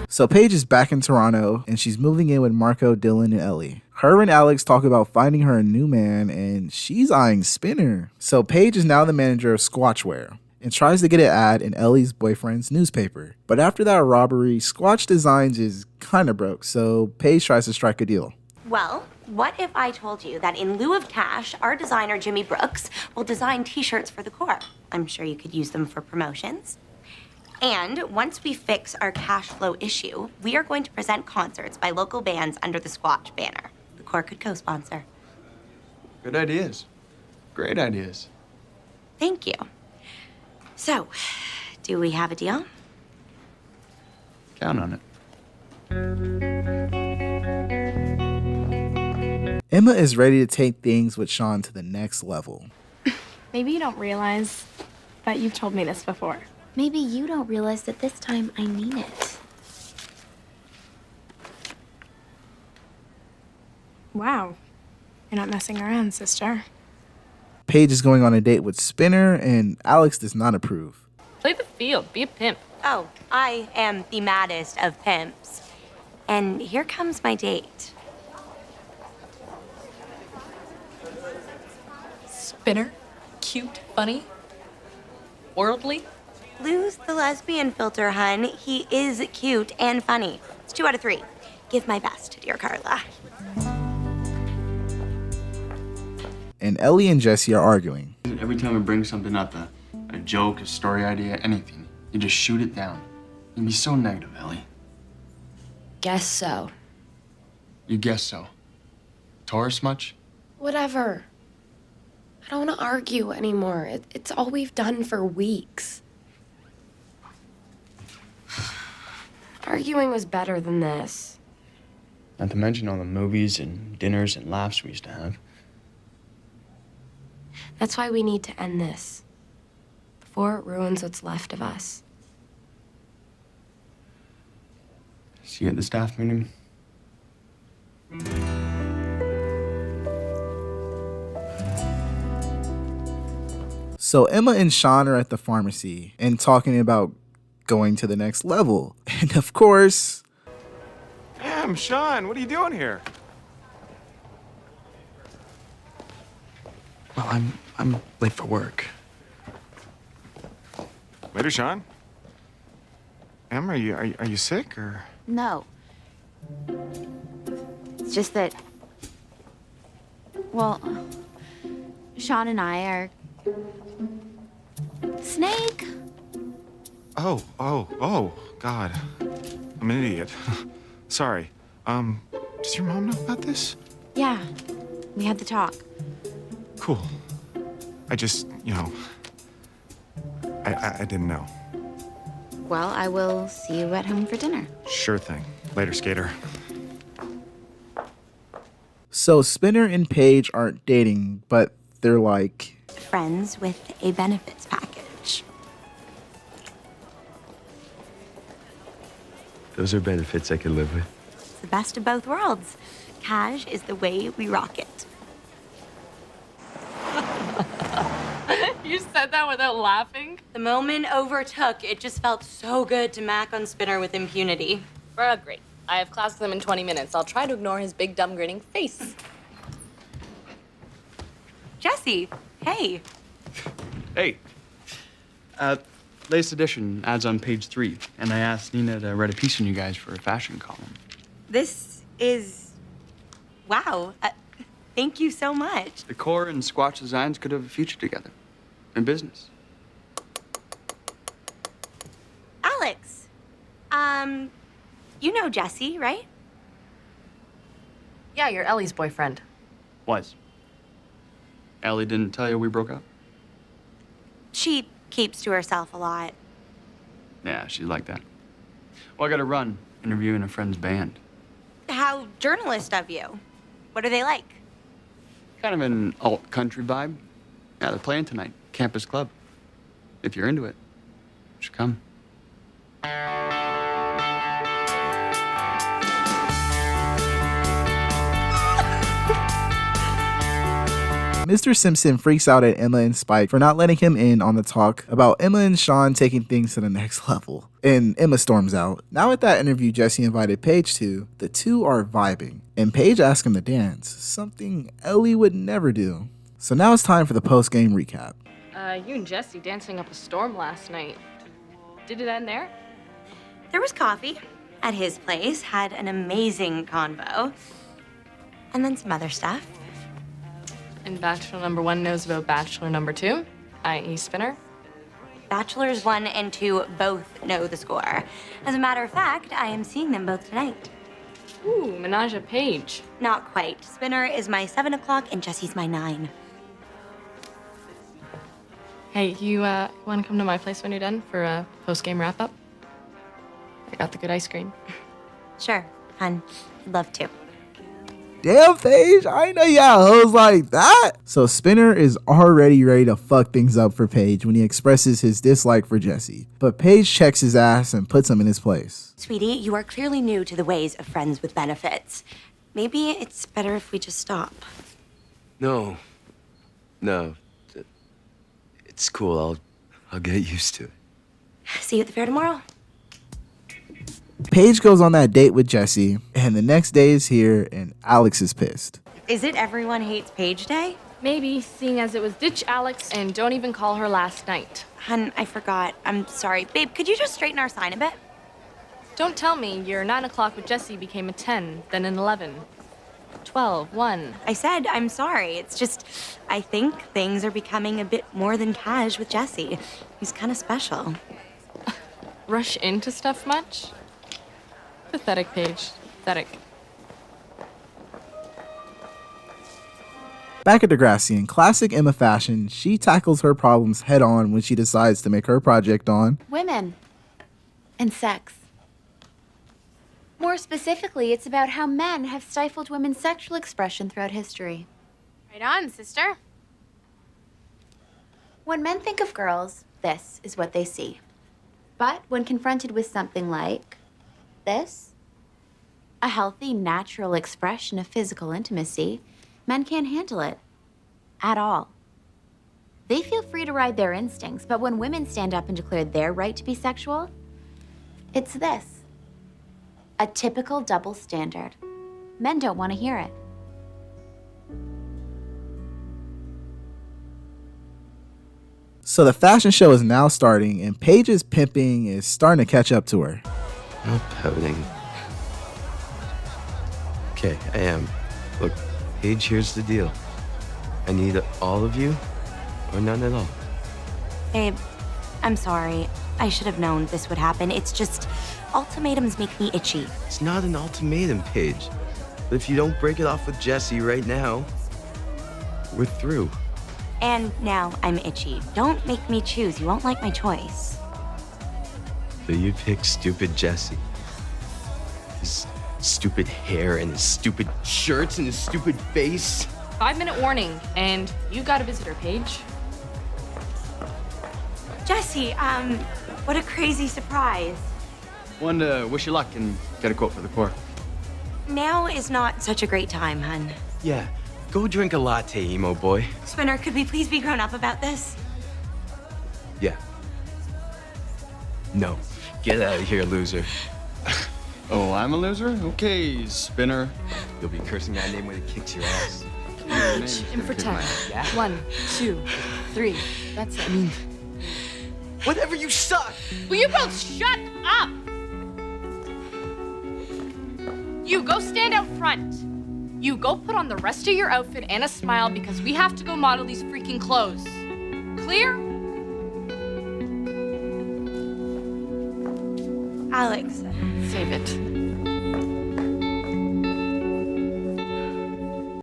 So Paige is back in Toronto, and she's moving in with Marco, Dylan, and Ellie. Her and Alex talk about finding her a new man, and she's eyeing Spinner. So Paige is now the manager of Squatchwear and tries to get an ad in Ellie's boyfriend's newspaper. But after that robbery, Squatch Designs is kind of broke, so Paige tries to strike a deal. Well, what if I told you that in lieu of cash, our designer Jimmy Brooks will design t-shirts for the Corps? I'm sure you could use them for promotions. And once we fix our cash flow issue, we are going to present concerts by local bands under the Squatch banner. The Corps could co-sponsor. Good ideas. Great ideas. Thank you. So, do we have a deal? Count on it. Emma is ready to take things with Sean to the next level. Maybe you don't realize that you've told me this before. Maybe you don't realize that this time I mean it. Wow. You're not messing around, sister. Paige is going on a date with Spinner, and Alex does not approve. Play the field. Be a pimp. Oh, I am the maddest of pimps. And here comes my date. Spinner? Cute, funny, worldly? Lose the lesbian filter, hun. He is cute and funny. It's 2 out of 3. Give my best, dear Carla. And Ellie and Jesse are arguing. Every time we bring something up, a joke, a story idea, anything, you just shoot it down. You'd be so negative, Ellie. Guess so. You guess so. Taurus much? Whatever. I don't want to argue anymore. It's all we've done for weeks. Arguing was better than this. Not to mention all the movies and dinners and laughs we used to have. That's why we need to end this. Before it ruins what's left of us. See you at the staff meeting? So Emma and Sean are at the pharmacy and talking about going to the next level. And of course... Damn, Sean, what are you doing here? Well, I'm late for work. Later, Sean. Em, are you sick or? No. It's just that, well, Sean and I are... Snake? Oh, God. I'm an idiot. Sorry. Does your mom know about this? Yeah, we had the talk. Cool. I just, I didn't know. Well, I will see you at home for dinner. Sure thing. Later, skater. So Spinner and Paige aren't dating, but they're like... Friends with a benefits package. Those are benefits I could live with. It's the best of both worlds. Cash is the way we rock it. You said that without laughing? The moment overtook. It just felt so good to mac on Spinner with impunity. Great. I have class with him in 20 minutes. I'll try to ignore his big, dumb, grinning face. Jesse, hey. Hey. Latest edition, ads on page 3. And I asked Nina to write a piece on you guys for a fashion column. This is... Wow. Thank you so much. The Corps and Squatch Designs could have a future together. In business. Alex. You know Jesse, right? Yeah, you're Ellie's boyfriend. Was. Ellie didn't tell you we broke up? She keeps to herself a lot. Yeah, she's like that. Well, I gotta run. Interviewing a friend's band. How journalist of you. What are they like? Kind of an alt-country vibe. Yeah, they're playing tonight. Campus Club. If you're into it, you should come. Mr. Simpson freaks out at Emma and Spike for not letting him in on the talk about Emma and Sean taking things to the next level. And Emma storms out. Now at that interview Jesse invited Paige to, the two are vibing. And Paige asks him to dance, something Ellie would never do. So now it's time for the post-game recap. You and Jesse dancing up a storm last night. Did it end there? There was coffee at his place, had an amazing convo, and then some other stuff. And Bachelor number 1 knows about Bachelor number 2, i.e. Spinner. Bachelors 1 and 2 both know the score. As a matter of fact, I am seeing them both tonight. Ooh, menage a page. Not quite. Spinner is my 7 o'clock and Jesse's my 9. Hey, you want to come to my place when you're done for a post-game wrap-up? I got the good ice cream. Sure, hun. I'd love to. Damn, Paige, I know y'all hoes like that. So Spinner is already ready to fuck things up for Paige when he expresses his dislike for Jesse. But Paige checks his ass and puts him in his place. Sweetie, you are clearly new to the ways of friends with benefits. Maybe it's better if we just stop. No. It's cool. I'll get used to it. See you at the fair tomorrow. Paige goes on that date with Jesse, and the next day is here, and Alex is pissed. Is it Everyone Hates Paige Day? Maybe, seeing as it was ditch Alex and don't even call her last night. Hun, I forgot. I'm sorry. Babe, could you just straighten our sign a bit? Don't tell me your 9 o'clock with Jesse became a 10, then an 11. 12, 1. I said I'm sorry. It's just, I think things are becoming a bit more than cash with Jesse. He's kind of special. Rush into stuff much? Pathetic, Paige. Pathetic. Back at Degrassi, in classic Emma fashion, she tackles her problems head on when she decides to make her project on women and sex. More specifically, it's about how men have stifled women's sexual expression throughout history. Right on, sister. When men think of girls, this is what they see. But when confronted with something like this, a healthy, natural expression of physical intimacy, men can't handle it at all. They feel free to ride their instincts, but when women stand up and declare their right to be sexual, it's this. A typical double standard. Men don't want to hear it. So the fashion show is now starting, and Paige's pimping is starting to catch up to her. No pouting. Okay, I am. Look, Paige, here's the deal. I need all of you or none at all. Babe, I'm sorry. I should have known this would happen. It's just, ultimatums make me itchy. It's not an ultimatum, Paige. But if you don't break it off with Jesse right now, we're through. And now I'm itchy. Don't make me choose. You won't like my choice. So you pick stupid Jesse. His stupid hair and his stupid shirts and his stupid face. 5-minute warning, and you got a visitor, Paige. Jesse, what a crazy surprise. Wanted to wish you luck and get a quote for the Corps. Now is not such a great time, hun. Yeah, go drink a latte, emo boy. Spinner, could we please be grown up about this? Yeah. No, get out of here, loser. Oh, I'm a loser? Okay, Spinner. You'll be cursing that name when it kicks your ass. In for 10. 1, 2, 3. That's it. Whatever, you suck! Will you both shut up? You go stand out front. You go put on the rest of your outfit and a smile because we have to go model these freaking clothes. Clear? Alex. Save it.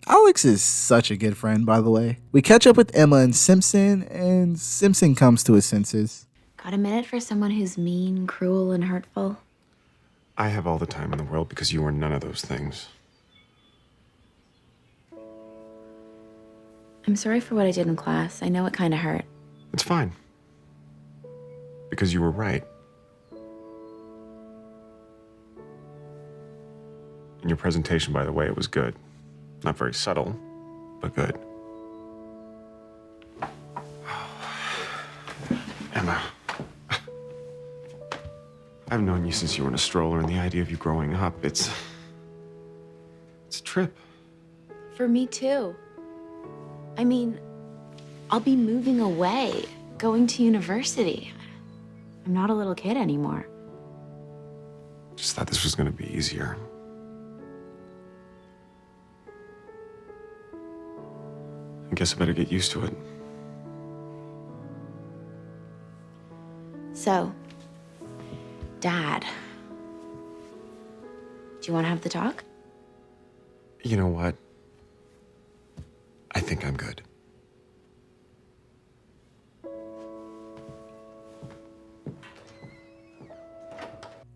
Alex is such a good friend, by the way. We catch up with Emma and Simpson comes to his senses. Got a minute for someone who's mean, cruel, and hurtful? I have all the time in the world because you are none of those things. I'm sorry for what I did in class. I know it kind of hurt. It's fine. Because you were right. And your presentation, by the way, it was good. Not very subtle, but good. I've known you since you were in a stroller, and the idea of you growing up, it's a trip. For me too. I mean, I'll be moving away, going to university. I'm not a little kid anymore. Just thought this was gonna be easier. I guess I better get used to it. So, Dad, do you want to have the talk? You know what? I think I'm good.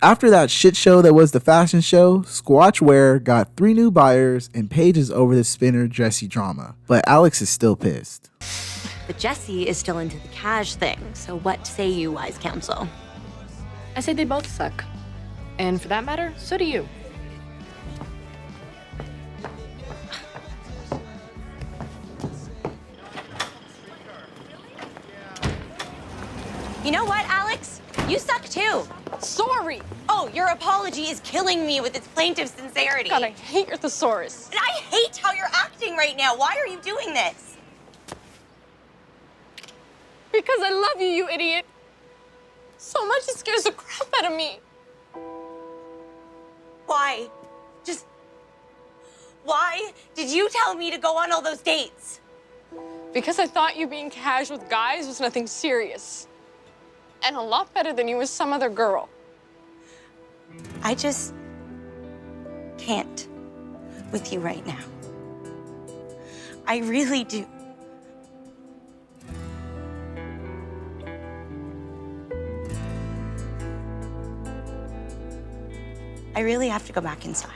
After that shit show that was the fashion show, Squatchwear got 3 new buyers and Paige is over the Spinner Jesse drama. But Alex is still pissed. But Jesse is still into the cash thing, so what say you, wise counsel? I say they both suck. And for that matter, so do you. You know what, Alex? You suck too. Sorry! Oh, your apology is killing me with its plaintive sincerity. God, I hate your thesaurus. And I hate how you're acting right now. Why are you doing this? Because I love you, you idiot. So much it scares the crap out of me. Why? Just... Why did you tell me to go on all those dates? Because I thought you being cash with guys was nothing serious. And a lot better than you with some other girl. I just can't with you right now. I really do. I really have to go back inside.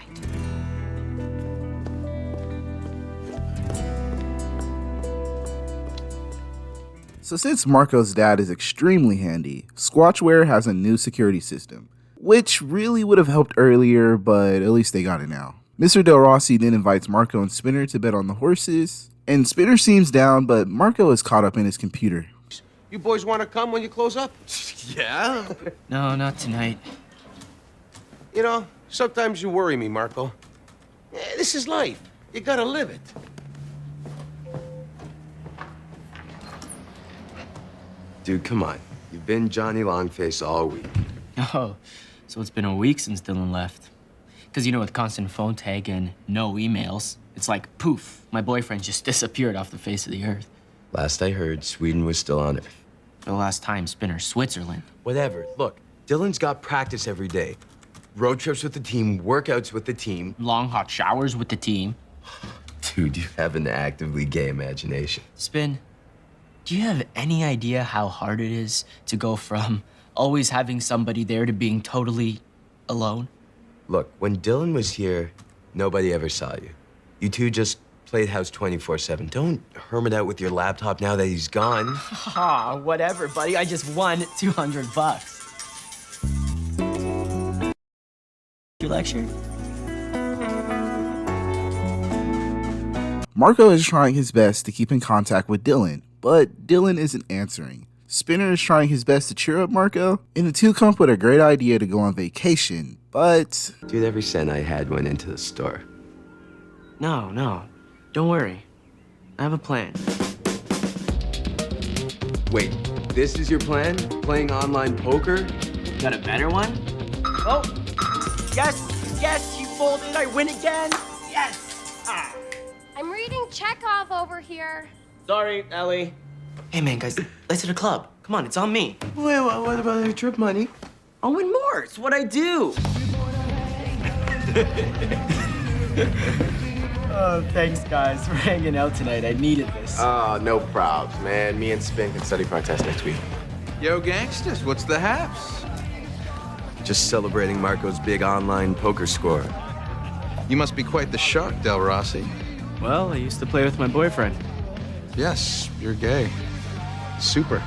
So since Marco's dad is extremely handy, Squatchwear has a new security system, which really would have helped earlier, but at least they got it now. Mr. Del Rossi then invites Marco and Spinner to bet on the horses, and Spinner seems down, but Marco is caught up in his computer. You boys want to come when you close up? Yeah? No, not tonight. You know, sometimes you worry me, Marco. This is life. You gotta live it. Dude, come on. You've been Johnny Longface all week. Oh, so it's been a week since Dylan left. Because, you know, with constant phone tag and no emails, it's like, poof, my boyfriend just disappeared off the face of the earth. Last I heard, Sweden was still on Earth. The last time, Spinner, Switzerland. Whatever. Look, Dylan's got practice every day. Road trips with the team, workouts with the team. Long hot showers with the team. Dude, you have an actively gay imagination. Spin, do you have any idea how hard it is to go from always having somebody there to being totally alone? Look, when Dylan was here, nobody ever saw you. You two just played house 24/7. Don't hermit out with your laptop now that he's gone. Ah, whatever, buddy. I just won $200. Your lecture? Marco is trying his best to keep in contact with Dylan, but Dylan isn't answering. Spinner is trying his best to cheer up Marco, and the two come up with a great idea to go on vacation, but... Dude, every cent I had went into the store. No. Don't worry. I have a plan. Wait, this is your plan? Playing online poker? Got a better one? Oh! Yes, you folded. I win again. Yes! Ah. I'm reading Chekhov over here. Sorry, Ellie. Hey, man, guys, let's hit a club. Come on, it's on me. Wait, what about your trip money? I'll win more. It's what I do. Oh, thanks, guys, for hanging out tonight. I needed this. Oh, no probs, man. Me and Spin can study for our test next week. Yo, gangsters, what's the haps? Just celebrating Marco's big online poker score. You must be quite the shark, Del Rossi. Well, I used to play with my boyfriend. Yes, you're gay. Super.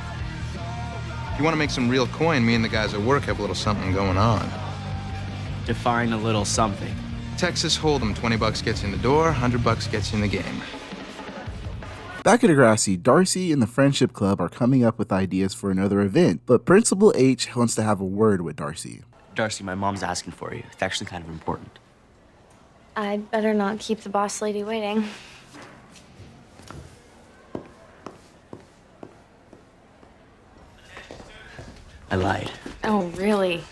If you want to make some real coin, me and the guys at work have a little something going on. Define a little something. Texas Hold'em, $20 gets you in the door, $100 gets you in the game. Back at Degrassi, Darcy and the Friendship Club are coming up with ideas for another event, but Principal H wants to have a word with Darcy. Darcy, my mom's asking for you. It's actually kind of important. I'd better not keep the boss lady waiting. I lied. Oh, really?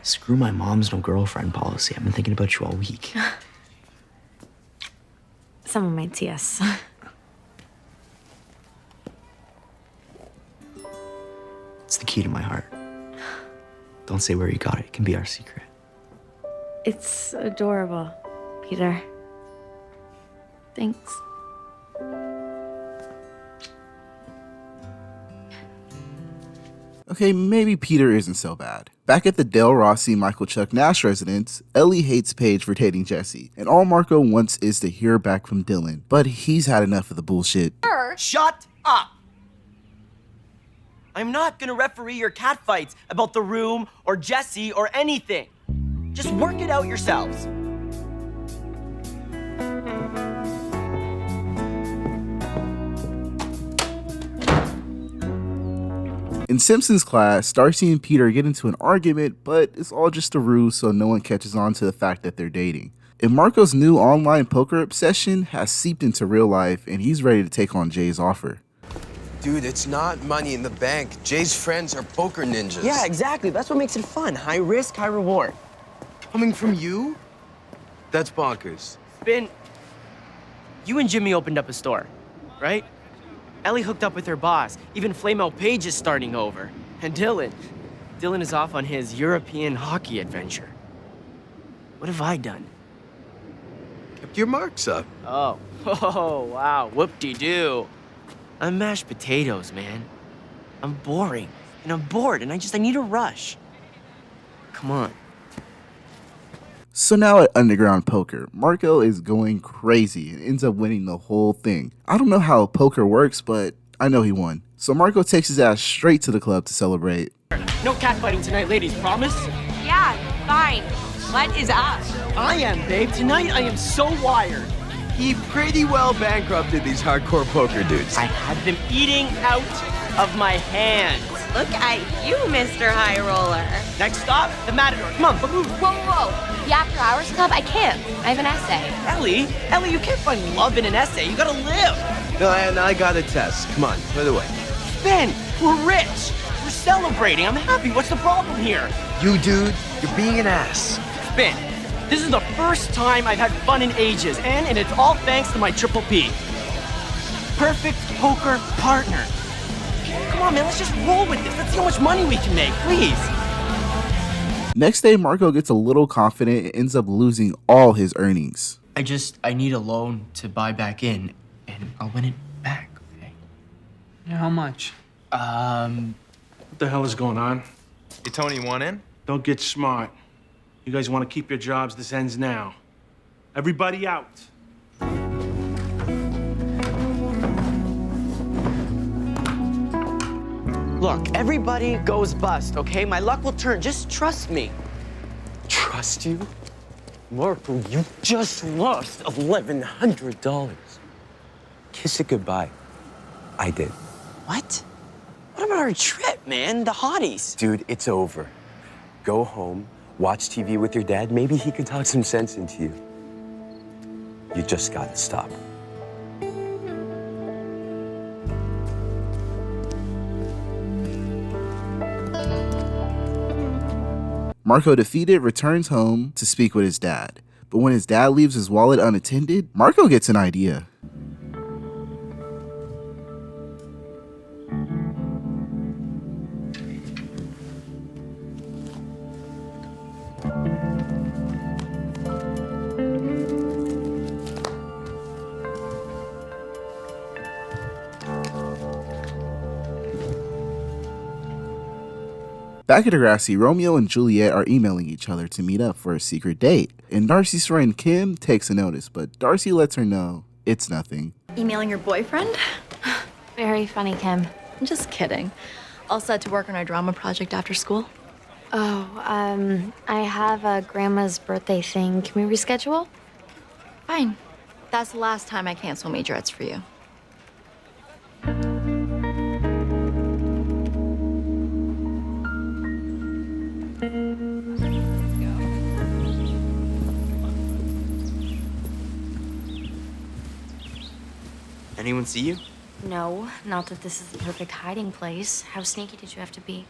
Screw my mom's no girlfriend policy. I've been thinking about you all week. Someone might see us. It's the key to my heart. Don't say where you got it. It can be our secret. It's adorable, Peter. Thanks. Okay, maybe Peter isn't so bad. Back at the Del Rossi Michael Chuck Nash residence, Ellie hates Paige for dating Jesse, and all Marco wants is to hear back from Dylan, but he's had enough of the bullshit. Shut up! I'm not gonna referee your catfights about the room or Jesse or anything. Just work it out yourselves. In Simpson's class, Darcy and Peter get into an argument, but it's all just a ruse so no one catches on to the fact that they're dating. And Marco's new online poker obsession has seeped into real life, and he's ready to take on Jay's offer. Dude, it's not money in the bank. Jay's friends are poker ninjas. Yeah, exactly. That's what makes it fun. High risk, high reward. Coming from you? That's bonkers. Spin, you and Jimmy opened up a store, right? Ellie hooked up with her boss. Even Flame-Out Page is starting over. And Dylan is off on his European hockey adventure. What have I done? Kept your marks up. Oh, wow, whoop-de-doo. I'm mashed potatoes, man. I'm boring, and I'm bored, and I need a rush. Come on. So now at Underground Poker, Marco is going crazy and ends up winning the whole thing. I don't know how poker works, but I know he won. So Marco takes his ass straight to the club to celebrate. No catfighting tonight, ladies, promise? Yeah, fine. What is up? I am, babe. Tonight I am so wired. He pretty well bankrupted these hardcore poker dudes. I had them eating out of my hands. Look at you, Mr. High Roller. Next stop, the Matador. Come on, move. Whoa. The After Hours Club? I can't. I have an essay. Ellie, you can't find love in an essay. You gotta live. No, and I got a test. Come on, put it away. Ben, we're rich. We're celebrating. I'm happy. What's the problem here? You, dude, you're being an ass. Ben, this is the first time I've had fun in ages, and it's all thanks to my Triple P. Perfect poker partner. Come on, man, let's just roll with this. Let's see how much money we can make, please. Next day, Marco gets a little confident and ends up losing all his earnings. I need a loan to buy back in, and I'll win it back, okay? Yeah, how much? What the hell is going on? Hey, Tony, you want in? Don't get smart. You guys want to keep your jobs? This ends now. Everybody out. Look, everybody goes bust, okay? My luck will turn. Just trust me. Trust you? Marco, you just lost $1,100. Kiss it goodbye. I did. What? What about our trip, man? The hotties. Dude, it's over. Go home, watch TV with your dad. Maybe he can talk some sense into you. You just gotta stop. Marco, defeated, returns home to speak with his dad. But when his dad leaves his wallet unattended, Marco gets an idea. Back at Degrassi, Romeo and Juliet are emailing each other to meet up for a secret date. And Darcy's friend Kim takes a notice, but Darcy lets her know it's nothing. Emailing your boyfriend? Very funny, Kim. I'm just kidding. All set to work on our drama project after school? Oh, I have a grandma's birthday thing. Can we reschedule? Fine. That's the last time I cancel majorettes for you. Anyone see you? No, not that this is the perfect hiding place. How sneaky did you have to be?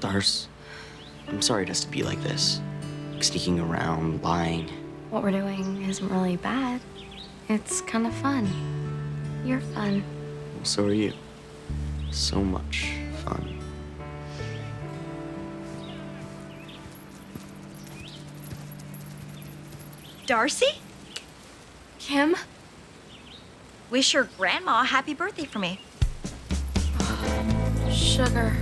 Dars, I'm sorry it has to be like this. Sneaking around, lying. What we're doing isn't really bad. It's kind of fun. You're fun. Well, so are you. So much fun. Darcy? Kim? Wish your grandma a happy birthday for me. Sugar.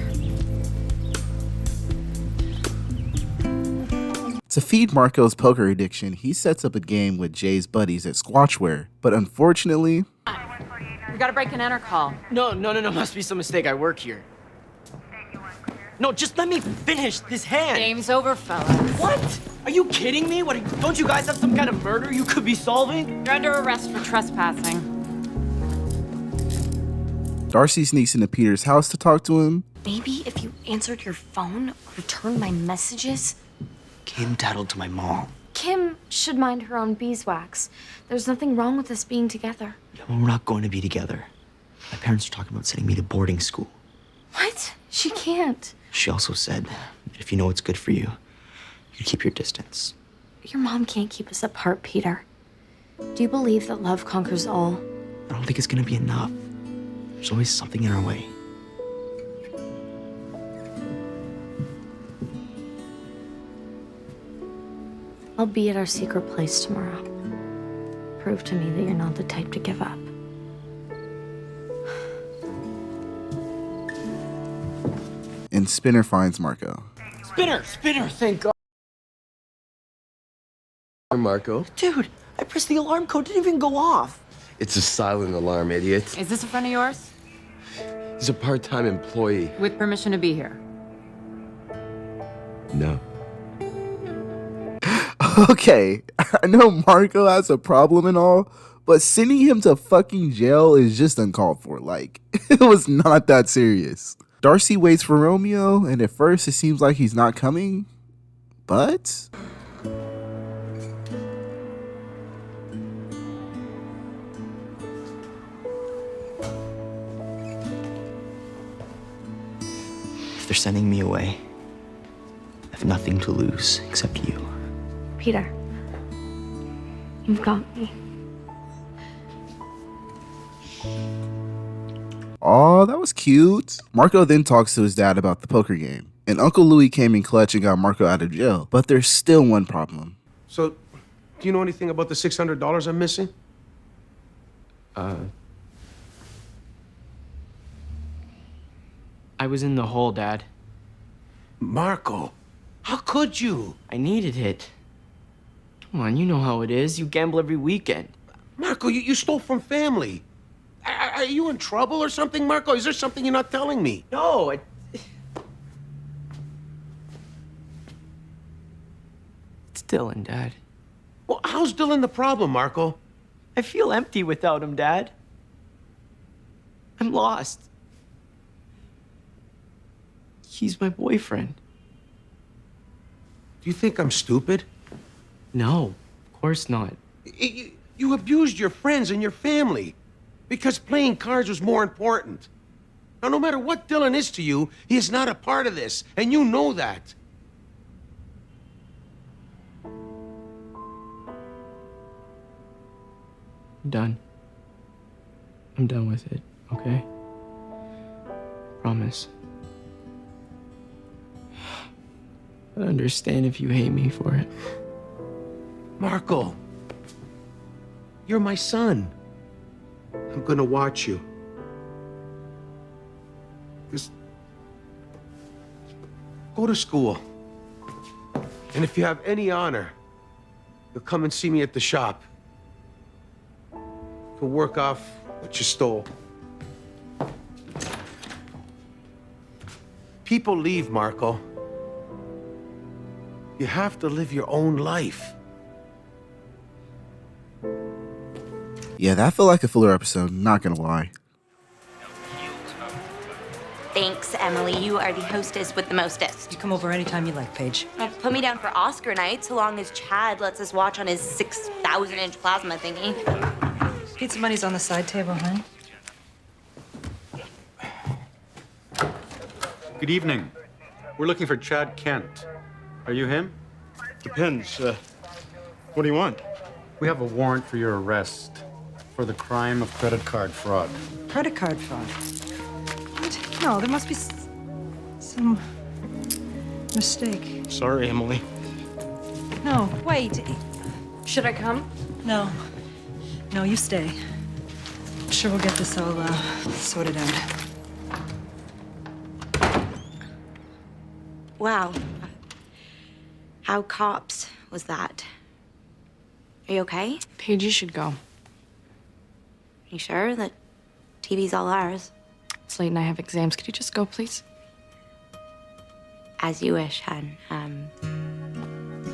To feed Marco's poker addiction, he sets up a game with Jay's buddies at Squatchware, but unfortunately... We got a break and enter call. No, must be some mistake. I work here. No, just let me finish this hand. Game's over, fellas. What? Are you kidding me? Don't you guys have some kind of murder you could be solving? You're under arrest for trespassing. Darcy sneaks into Peter's house to talk to him. Maybe if you answered your phone or returned my messages. Kim tattled to my mom. Kim should mind her own beeswax. There's nothing wrong with us being together. Yeah, well, we're not going to be together. My parents are talking about sending me to boarding school. What? She can't. She also said that if you know what's good for you, you keep your distance. Your mom can't keep us apart, Peter. Do you believe that love conquers all? I don't think it's gonna be enough. There's always something in our way. I'll be at our secret place tomorrow. Prove to me that you're not the type to give up. And Spinner finds Marco. Spinner, thank God. Marco. Dude, I pressed the alarm code, didn't even go off. It's a silent alarm, idiot. Is this a friend of yours? He's a part-time employee. With permission to be here. No. Okay, I know Marco has a problem and all, but sending him to fucking jail is just uncalled for. Like, it was not that serious. Darcy waits for Romeo, and at first it seems like he's not coming, but... If they're sending me away, I have nothing to lose except you. Peter, you've got me. Aw, that was cute. Marco then talks to his dad about the poker game, and Uncle Louis came in clutch and got Marco out of jail. But there's still one problem. So, do you know anything about the $600 I'm missing? I was in the hole, Dad. Marco, how could you? I needed it. Come on, you know how it is. You gamble every weekend. Marco, you stole from family. Are you in trouble or something, Marco? Is there something you're not telling me? No, It's Dylan, Dad. Well, how's Dylan the problem, Marco? I feel empty without him, Dad. I'm lost. He's my boyfriend. Do you think I'm stupid? No, of course not. You abused your friends and your family because playing cards was more important. Now, no matter what Dylan is to you, he is not a part of this, and you know that. I'm done. I'm done with it, okay? Promise. I understand if you hate me for it. Marco, you're my son. I'm gonna watch you. Just go to school. And if you have any honor, you'll come and see me at the shop. You'll work off what you stole. People leave, Marco. You have to live your own life. Yeah, that felt like a filler episode, not gonna lie. Thanks. Relax, Emily. You are the hostess with the mostest. You come over anytime you like, Paige. Put me down for Oscar night, so long as Chad lets us watch on his 6,000-inch plasma thingy. Pizza money's on the side table, huh? Good evening. We're looking for Chad Kent. Are you him? Depends. What do you want? We have a warrant for your arrest for the crime of credit card fraud. Credit card fraud. What? No, there must be some mistake. Sorry, Emily. No, wait. Should I come? No. No, you stay. I'm sure we'll get this all sorted out. Wow. How cops was that? Are you okay? Paige, you should go. You sure that TV's all ours? It's late and I have exams. Could you just go, please? As you wish, hon.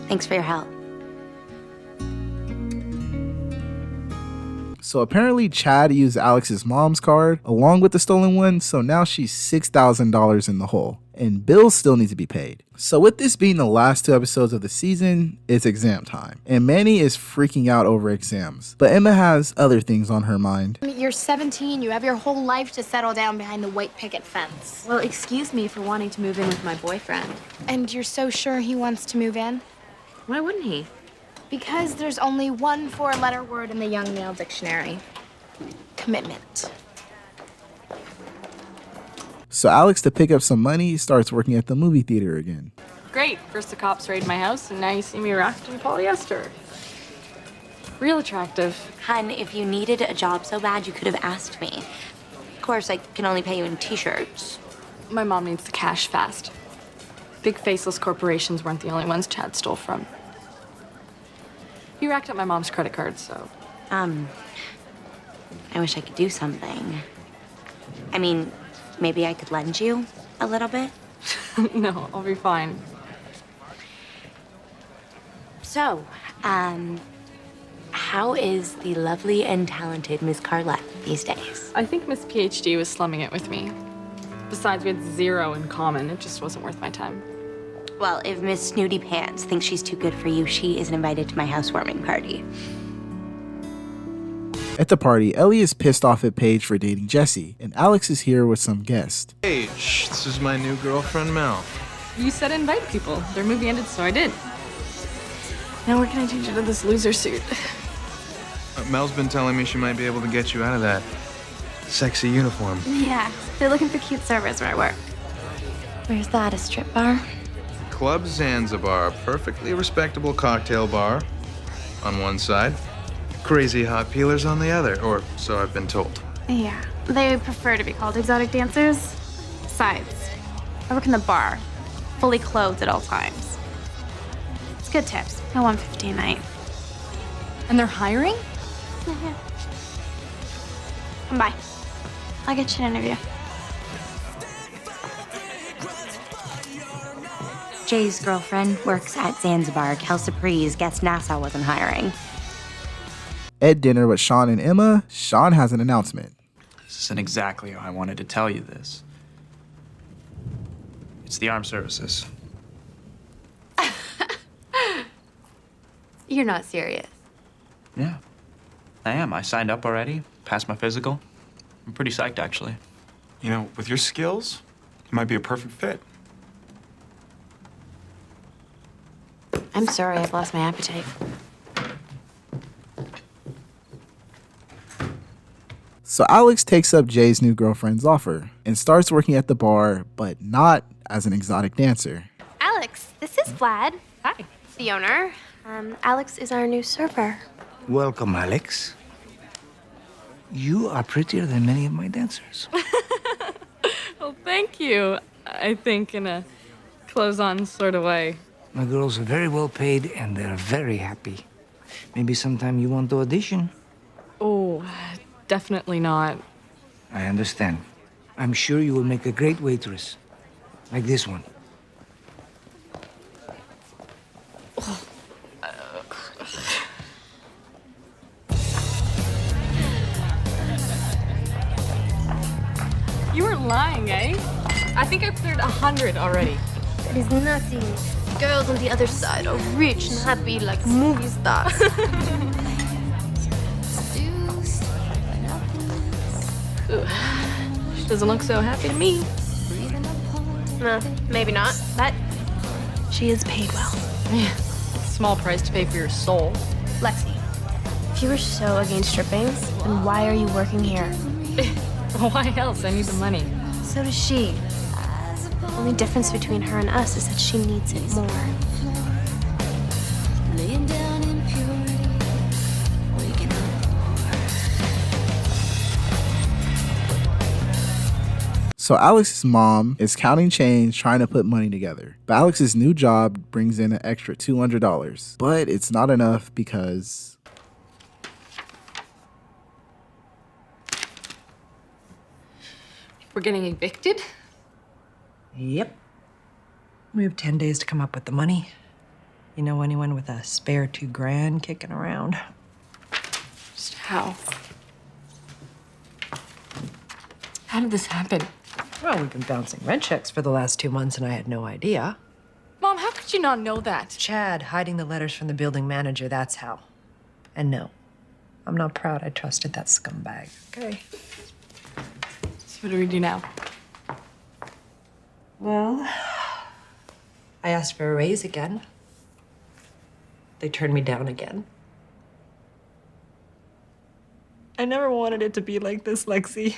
Thanks for your help. So apparently Chad used Alex's mom's card along with the stolen one, so now she's $6,000 in the hole. And bills still need to be paid. So with this being the last 2 episodes of the season, it's exam time. And Manny is freaking out over exams. But Emma has other things on her mind. You're 17. You have your whole life to settle down behind the white picket fence. Well, excuse me for wanting to move in with my boyfriend. And you're so sure he wants to move in? Why wouldn't he? Because there's only one 4-letter word in the Young Male Dictionary. Commitment. So Alex, to pick up some money, starts working at the movie theater again. Great. First the cops raid my house, and now you see me wrapped in polyester. Real attractive. Hun, if you needed a job so bad, you could have asked me. Of course, I can only pay you in t-shirts. My mom needs the cash fast. Big faceless corporations weren't the only ones Chad stole from. He racked up my mom's credit card, so... I wish I could do something. I mean, maybe I could lend you a little bit? No, I'll be fine. So, how is the lovely and talented Miss Carlette these days? I think Miss PhD was slumming it with me. Besides, we had 0 in common. It just wasn't worth my time. Well, if Miss Snooty Pants thinks she's too good for you, she isn't invited to my housewarming party. At the party, Ellie is pissed off at Paige for dating Jesse, and Alex is here with some guests. Paige, this is my new girlfriend, Mel. You said invite people. Their movie ended, so I did. Now where can I change into this loser suit? Mel's been telling me she might be able to get you out of that sexy uniform. Yeah, they're looking for cute servers where I work. Where's that, a strip bar? Club Zanzibar, perfectly respectable cocktail bar on one side, crazy hot peelers on the other, or so I've been told. Yeah, they prefer to be called exotic dancers. Besides, I work in the bar, fully clothed at all times. It's good tips. No $150 a night. And they're hiring? Yeah. Come by. I'll get you an interview. Jay's girlfriend works at Zanzibar. Kel Surprise guessed NASA wasn't hiring. At dinner with Sean and Emma, Sean has an announcement. This isn't exactly how I wanted to tell you this. It's the armed services. You're not serious. Yeah, I am. I signed up already, passed my physical. I'm pretty psyched, actually. You know, with your skills, you might be a perfect fit. I'm sorry, I've lost my appetite. So Alex takes up Jay's new girlfriend's offer and starts working at the bar, but not as an exotic dancer. Alex, this is Vlad. Hi. The owner. Alex is our new server. Welcome, Alex. You are prettier than many of my dancers. Well, thank you. I think in a clothes-on sort of way. My girls are very well paid and they're very happy. Maybe sometime you want to audition. Oh, definitely not. I understand. I'm sure you will make a great waitress. Like this one. You weren't lying, eh? cleared 100 already. That is nothing. Girls on the other side are rich and happy like movie stars. Ugh. She doesn't look so happy to me. No, maybe not, but she is paid well. Yeah. Small price to pay for your soul. Lexi, if you were so against stripping, then why are you working here? Why else? I need the money. So does she. The only difference between her and us is that she needs it more. So Alex's mom is counting change, trying to put money together. But Alex's new job brings in an extra $200. But it's not enough because... We're getting evicted? Yep. We have 10 days to come up with the money. You know anyone with a spare $2,000 kicking around? Just how? How did this happen? Well, we've been bouncing rent checks for the last 2 months and I had no idea. Mom, how could you not know that? Chad hiding the letters from the building manager, that's how. And no, I'm not proud I trusted that scumbag. Okay. So what do we do now? Well, I asked for a raise again. They turned me down again. I never wanted it to be like this, Lexi.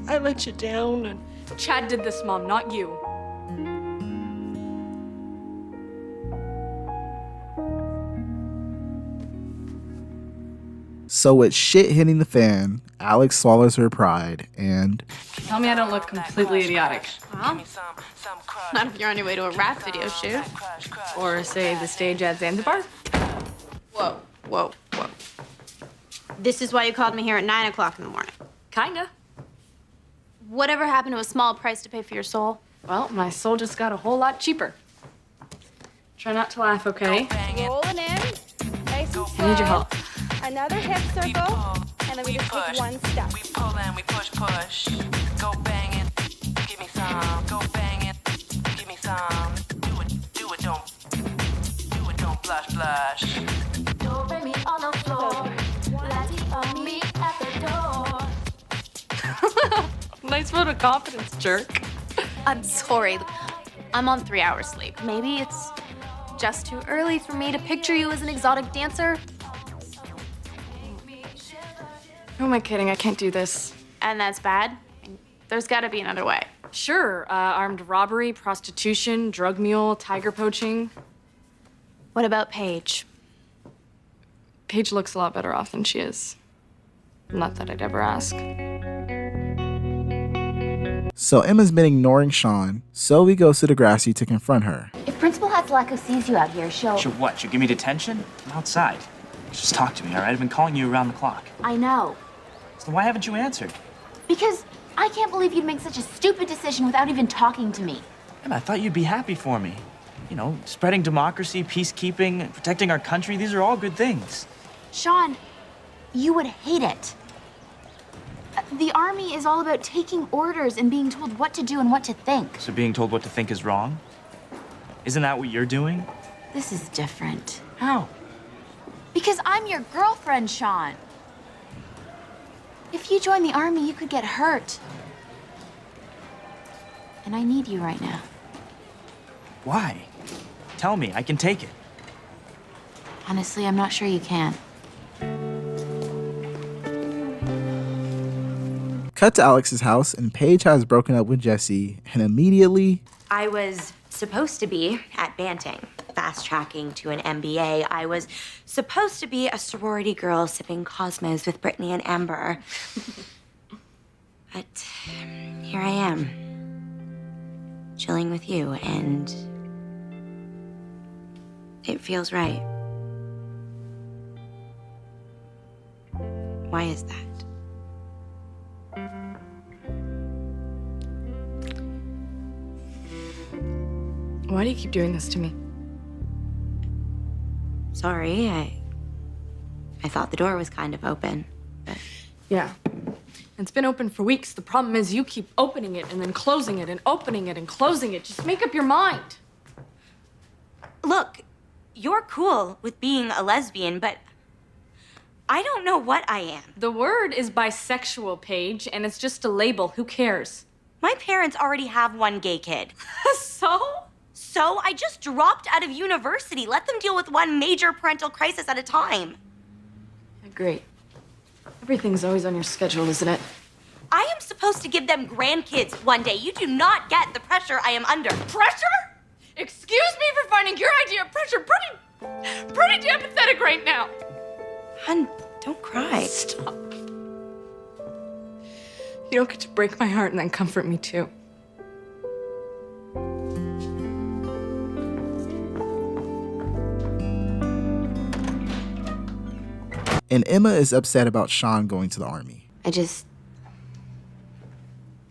I let you down and... Chad did this, Mom, not you. So with shit hitting the fan, Alex swallows her pride and... Tell me I don't look completely idiotic. Well, not if you're on your way to a rap video shoot. Or say the stage at Zanzibar. Whoa, whoa, whoa. This is why you called me here at 9 o'clock in the morning. Kinda. Whatever happened to a small price to pay for your soul? Well, my soul just got a whole lot cheaper. Try not to laugh, okay? Rolling in. Nice and I need your help. Another hip circle, and then we just take one step. We pull and we push, push. Go bang it, give me some. Go bang it, give me some. Do it, don't blush, blush. Don't bring me on the floor. Let's meet at the door. Nice vote of confidence, jerk. I'm sorry. I'm on 3 hours sleep. Maybe it's just too early for me to picture you as an exotic dancer. Who am I kidding? I can't do this. And that's bad? There's gotta be another way. Sure, armed robbery, prostitution, drug mule, tiger poaching. What about Paige? Paige looks a lot better off than she is. Not that I'd ever ask. So Emma's been ignoring Sean, so we go to Degrassi to confront her. If Principal Hatzlako sees you out here, she'll... She'll what? She'll give me detention? I'm outside. Just talk to me, all right? I've been calling you around the clock. I know. So why haven't you answered? Because I can't believe you'd make such a stupid decision without even talking to me. Emma, I thought you'd be happy for me. You know, spreading democracy, peacekeeping, protecting our country, these are all good things. Sean, you would hate it. The Army is all about taking orders and being told what to do and what to think. So being told what to think is wrong? Isn't that what you're doing? This is different. How? Because I'm your girlfriend, Sean. If you join the Army, you could get hurt. And I need you right now. Why? Tell me, I can take it. Honestly, I'm not sure you can. Cut to Alex's house, and Paige has broken up with Jesse, and immediately... I was supposed to be at Banting, fast-tracking to an MBA. I was supposed to be a sorority girl sipping Cosmos with Brittany and Amber. But here I am, chilling with you, and it feels right. Why is that? Why do you keep doing this to me? Sorry, I thought the door was kind of open. But... Yeah. It's been open for weeks. The problem is you keep opening it and then closing it and opening it and closing it. Just make up your mind. Look, you're cool with being a lesbian, but I don't know what I am. The word is bisexual, Paige, and it's just a label. Who cares? My parents already have one gay kid. So? So I just dropped out of university. Let them deal with one major parental crisis at a time. Great. Everything's always on your schedule, isn't it? I am supposed to give them grandkids one day. You do not get the pressure I am under. Pressure? Excuse me for finding your idea of pressure pretty damn pathetic right now. Hun, don't cry. Stop. You don't get to break my heart and then comfort me too. And Emma is upset about Sean going to the army. I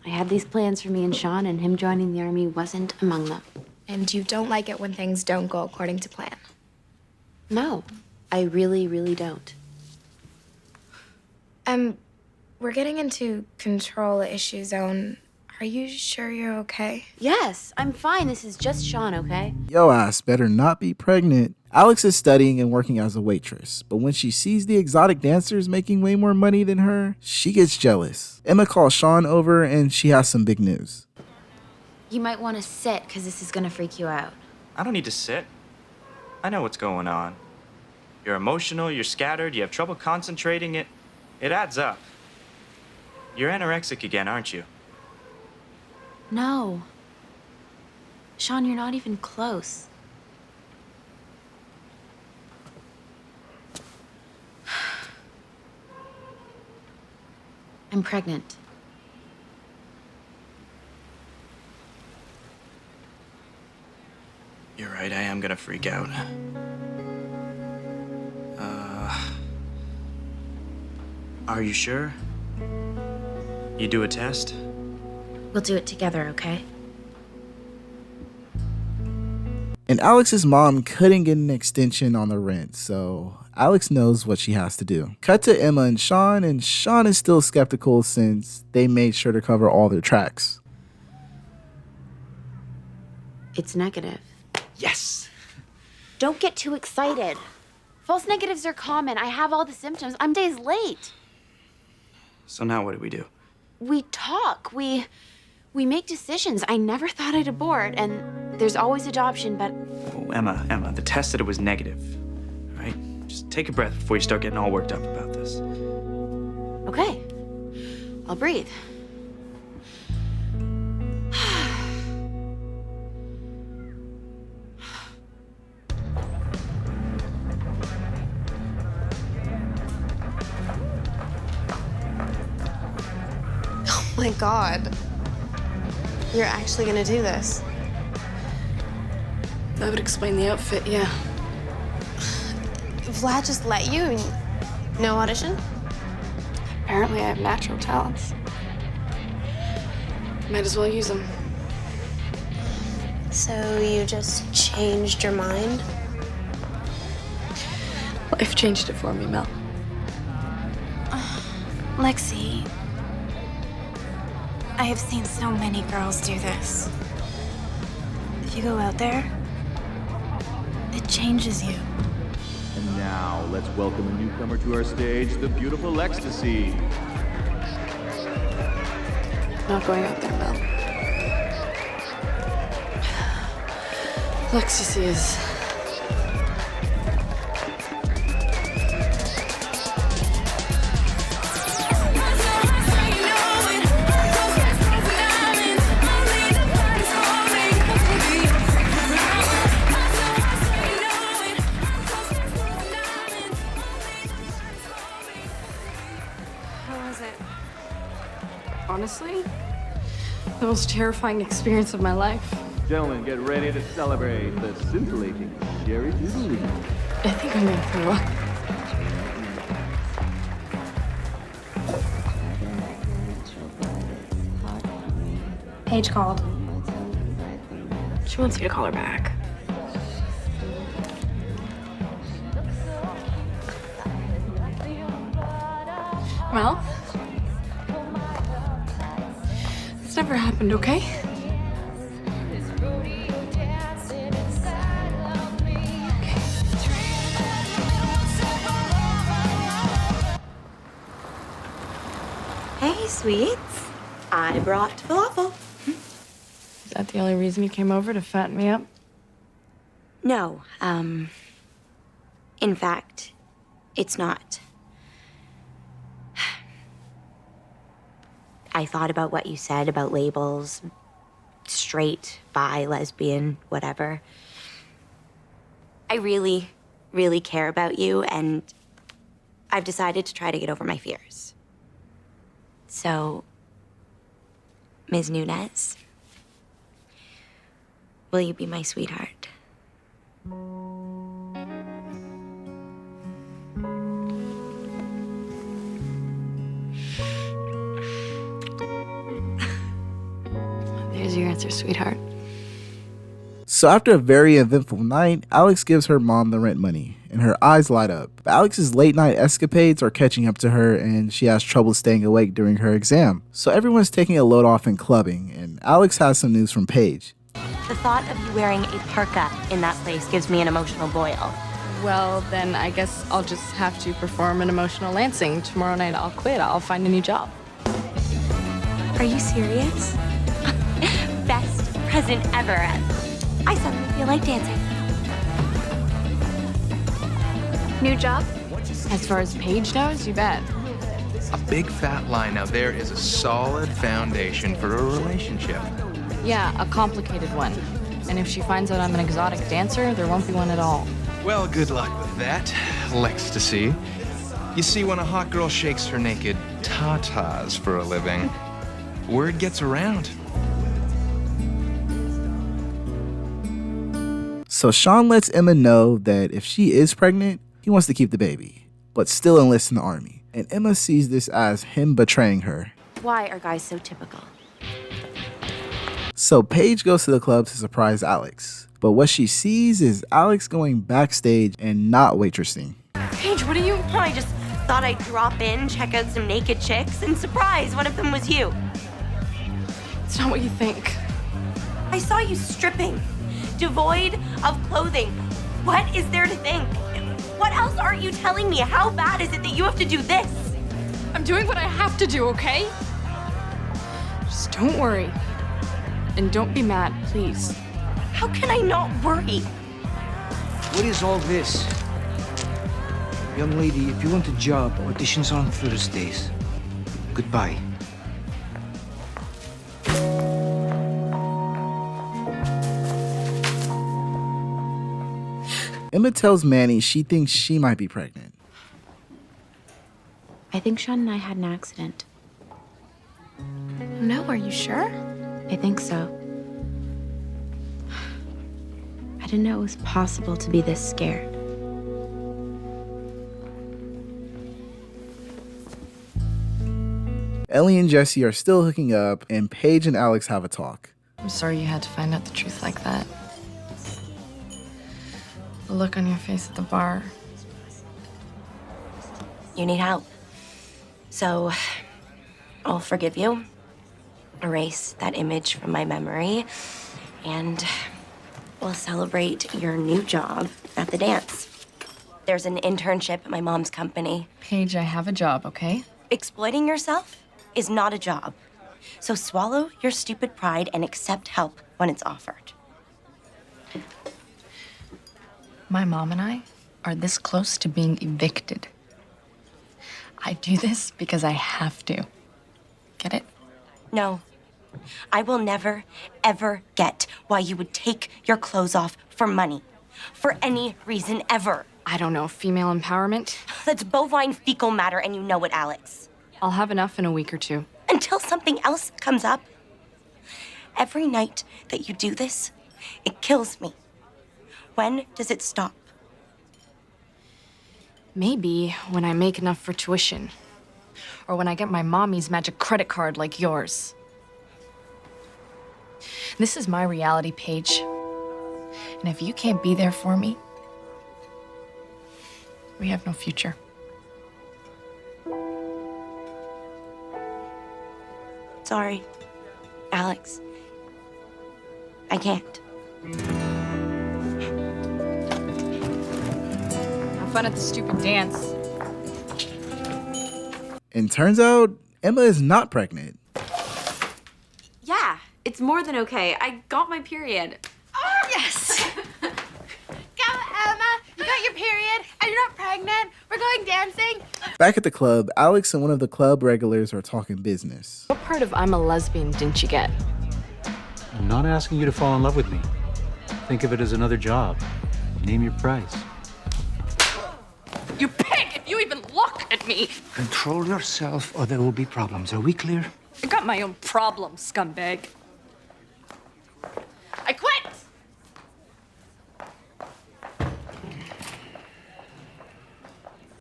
had these plans for me and Sean, and him joining the army wasn't among them. And you don't like it when things don't go according to plan? No, I really, really don't. We're getting into control issue zone. Are you sure you're okay? Yes, I'm fine. This is just Sean, okay? Yo ass better not be pregnant. Alex is studying and working as a waitress, but when she sees the exotic dancers making way more money than her, she gets jealous. Emma calls Sean over and she has some big news. You might want to sit, because this is going to freak you out. I don't need to sit. I know what's going on. You're emotional, you're scattered, you have trouble concentrating. It adds up. You're anorexic again, aren't you? No. Sean, you're not even close. I'm pregnant. You're right, I am gonna freak out. Are you sure? You do a test? We'll do it together, okay? And Alex's mom couldn't get an extension on the rent, so Alex knows what she has to do. Cut to Emma and Sean is still skeptical since they made sure to cover all their tracks. It's negative. Yes! Don't get too excited. False negatives are common. I have all the symptoms. I'm days late. So now what do we do? We talk. We make decisions. I never thought I'd abort, and there's always adoption, but... Oh, Emma, the test said it was negative, right? Just take a breath before you start getting all worked up about this. Okay. I'll breathe. Oh my God. You're actually gonna do this? That would explain the outfit, yeah. Vlad just let you? No audition? Apparently I have natural talents. Might as well use them. So you just changed your mind? Life changed it for me, Mel. Lexi, I have seen so many girls do this. If you go out there, it changes you. And now, let's welcome a newcomer to our stage, the beautiful Ecstasy. Not going out there, Mel. Ecstasy is... Honestly, the most terrifying experience of my life. Gentlemen, get ready to celebrate the scintillating Jerry Doodle. I think I'm gonna throw up. Paige called. She wants you to call her back. Well, never happened, okay? Hey, sweets. I brought falafel. Is that the only reason you came over, to fatten me up? No, in fact, it's not. I thought about what you said about labels, straight, bi, lesbian, whatever. I really, really care about you, and I've decided to try to get over my fears. So, Ms. Nunez, will you be my sweetheart? There's your answer, sweetheart. So after a very eventful night, Alex gives her mom the rent money, and her eyes light up. But Alex's late night escapades are catching up to her, and she has trouble staying awake during her exam. So everyone's taking a load off and clubbing, and Alex has some news from Paige. The thought of you wearing a parka in that place gives me an emotional boil. Well, then I guess I'll just have to perform an emotional lancing. Tomorrow night I'll quit. I'll find a new job. Are you serious? Best present ever. I suddenly feel like dancing. New job? As far as Paige knows, you bet. A big fat lie. Now there is a solid foundation for a relationship. Yeah, a complicated one. And if she finds out I'm an exotic dancer, there won't be one at all. Well, good luck with that. Ecstasy. You see, when a hot girl shakes her naked tatas for a living, word gets around. So Sean lets Emma know that if she is pregnant, he wants to keep the baby, but still enlist in the army. And Emma sees this as him betraying her. Why are guys so typical? So Paige goes to the club to surprise Alex. But what she sees is Alex going backstage and not waitressing. Paige, what are you? I just thought I'd drop in, check out some naked chicks, and surprise, one of them was you. It's not what you think. I saw you stripping, devoid of clothing. What is there to think? What else aren't you telling me? How bad is it that you have to do this? I'm doing what I have to do, okay? Just don't worry. And don't be mad, please. How can I not worry? What is all this? Young lady, if you want a job, auditions on Thursdays. Goodbye. Emma tells Manny she thinks she might be pregnant. I think Sean and I had an accident. No, are you sure? I think so. I didn't know it was possible to be this scared. Ellie and Jesse are still hooking up, and Paige and Alex have a talk. I'm sorry you had to find out the truth like that. The look on your face at the bar. You need help. So, I'll forgive you, erase that image from my memory, and we'll celebrate your new job at the dance. There's an internship at my mom's company. Paige, I have a job, okay? Exploiting yourself is not a job. So swallow your stupid pride and accept help when it's offered. My mom and I are this close to being evicted. I do this because I have to. Get it? No. I will never, ever get why you would take your clothes off for money. For any reason ever. I don't know, female empowerment? That's bovine fecal matter, and you know it, Alex. I'll have enough in a week or two. Until something else comes up. Every night that you do this, it kills me. When does it stop? Maybe when I make enough for tuition. Or when I get my mommy's magic credit card like yours. This is my reality, Paige. And if you can't be there for me, we have no future. Sorry. Alex, I can't. Have fun at the stupid dance. And turns out Emma is not pregnant. Yeah, it's more than okay. I got my period. Oh, yes! Go, Emma! You got your period, and you're not pregnant. We're going dancing. Back at the club, Alex and one of the club regulars are talking business. What part of I'm a lesbian didn't you get? I'm not asking you to fall in love with me. Think of it as another job. Name your price. You pig! If you even look at me! Control yourself or there will be problems. Are we clear? I got my own problems, scumbag. I quit!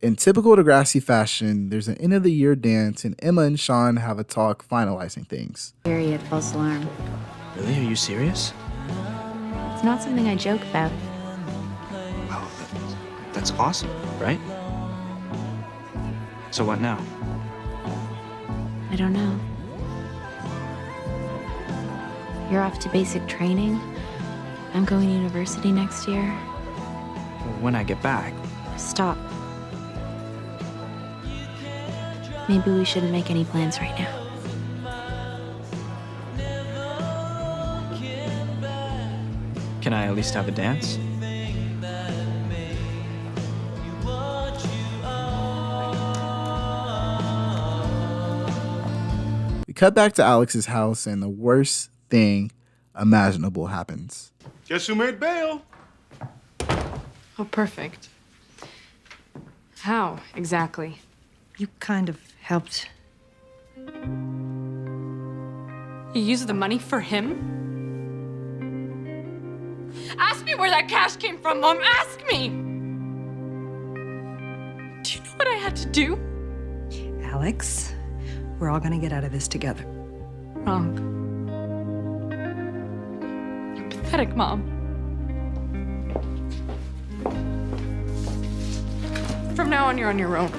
In typical Degrassi fashion, there's an end of the year dance and Emma and Sean have a talk finalizing things. Period, false alarm. Really? Are you serious? It's not something I joke about. Wow, that's awesome, right? So what now? I don't know. You're off to basic training. I'm going to university next year. When I get back. Stop. Maybe we shouldn't make any plans right now. Can I at least have a dance? We cut back to Alex's house and the worst thing imaginable happens. Guess who made bail? Oh, perfect. How exactly? You kind of helped. You used the money for him? Ask me where that cash came from, Mom. Ask me! Do you know what I had to do? Alex, we're all gonna get out of this together. Wrong. You're pathetic, Mom. From now on, you're on your own.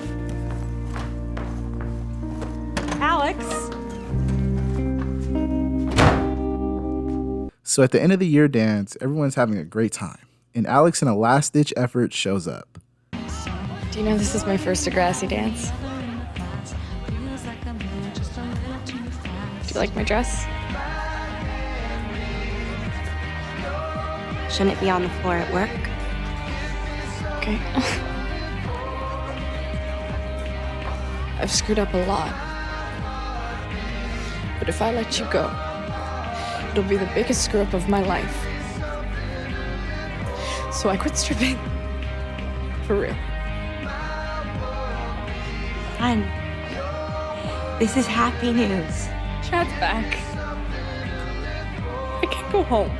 Alex! So at the end of the year dance, everyone's having a great time. And Alex, in a last-ditch effort, shows up. Do you know this is my first Degrassi dance? Do you like my dress? Shouldn't it be on the floor at work? Okay. I've screwed up a lot. But if I let you go, it'll be the biggest screw up of my life. So I quit stripping. For real. Fun. This is happy news. Chad's back. I can't go home.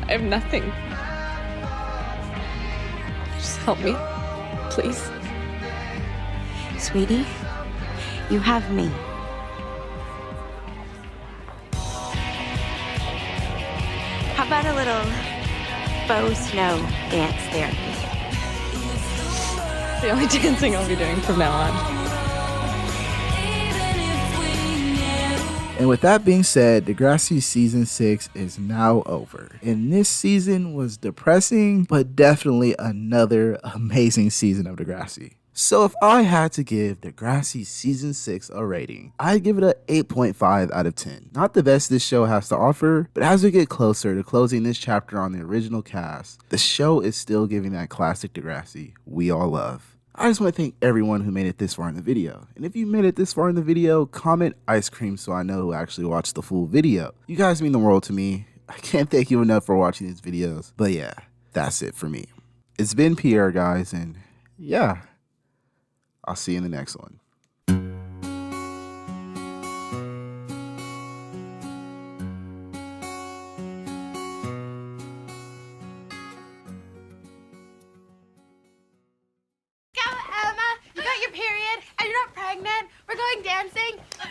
I have nothing. Just help me, please. Sweetie, you have me. How about a little faux snow dance therapy? The only dancing I'll be doing from now on. And with that being said, Degrassi Season 6 is now over. And this season was depressing, but definitely another amazing season of Degrassi. So if I had to give Degrassi Season 6 a rating, I'd give it an 8.5 out of 10. Not the best this show has to offer, but as we get closer to closing this chapter on the original cast, the show is still giving that classic Degrassi we all love. I just want to thank everyone who made it this far in the video. And if you made it this far in the video, comment ice cream so I know who actually watched the full video. You guys mean the world to me. I can't thank you enough for watching these videos. But yeah, that's it for me. It's been Pierre, guys, and yeah. I'll see you in the next one.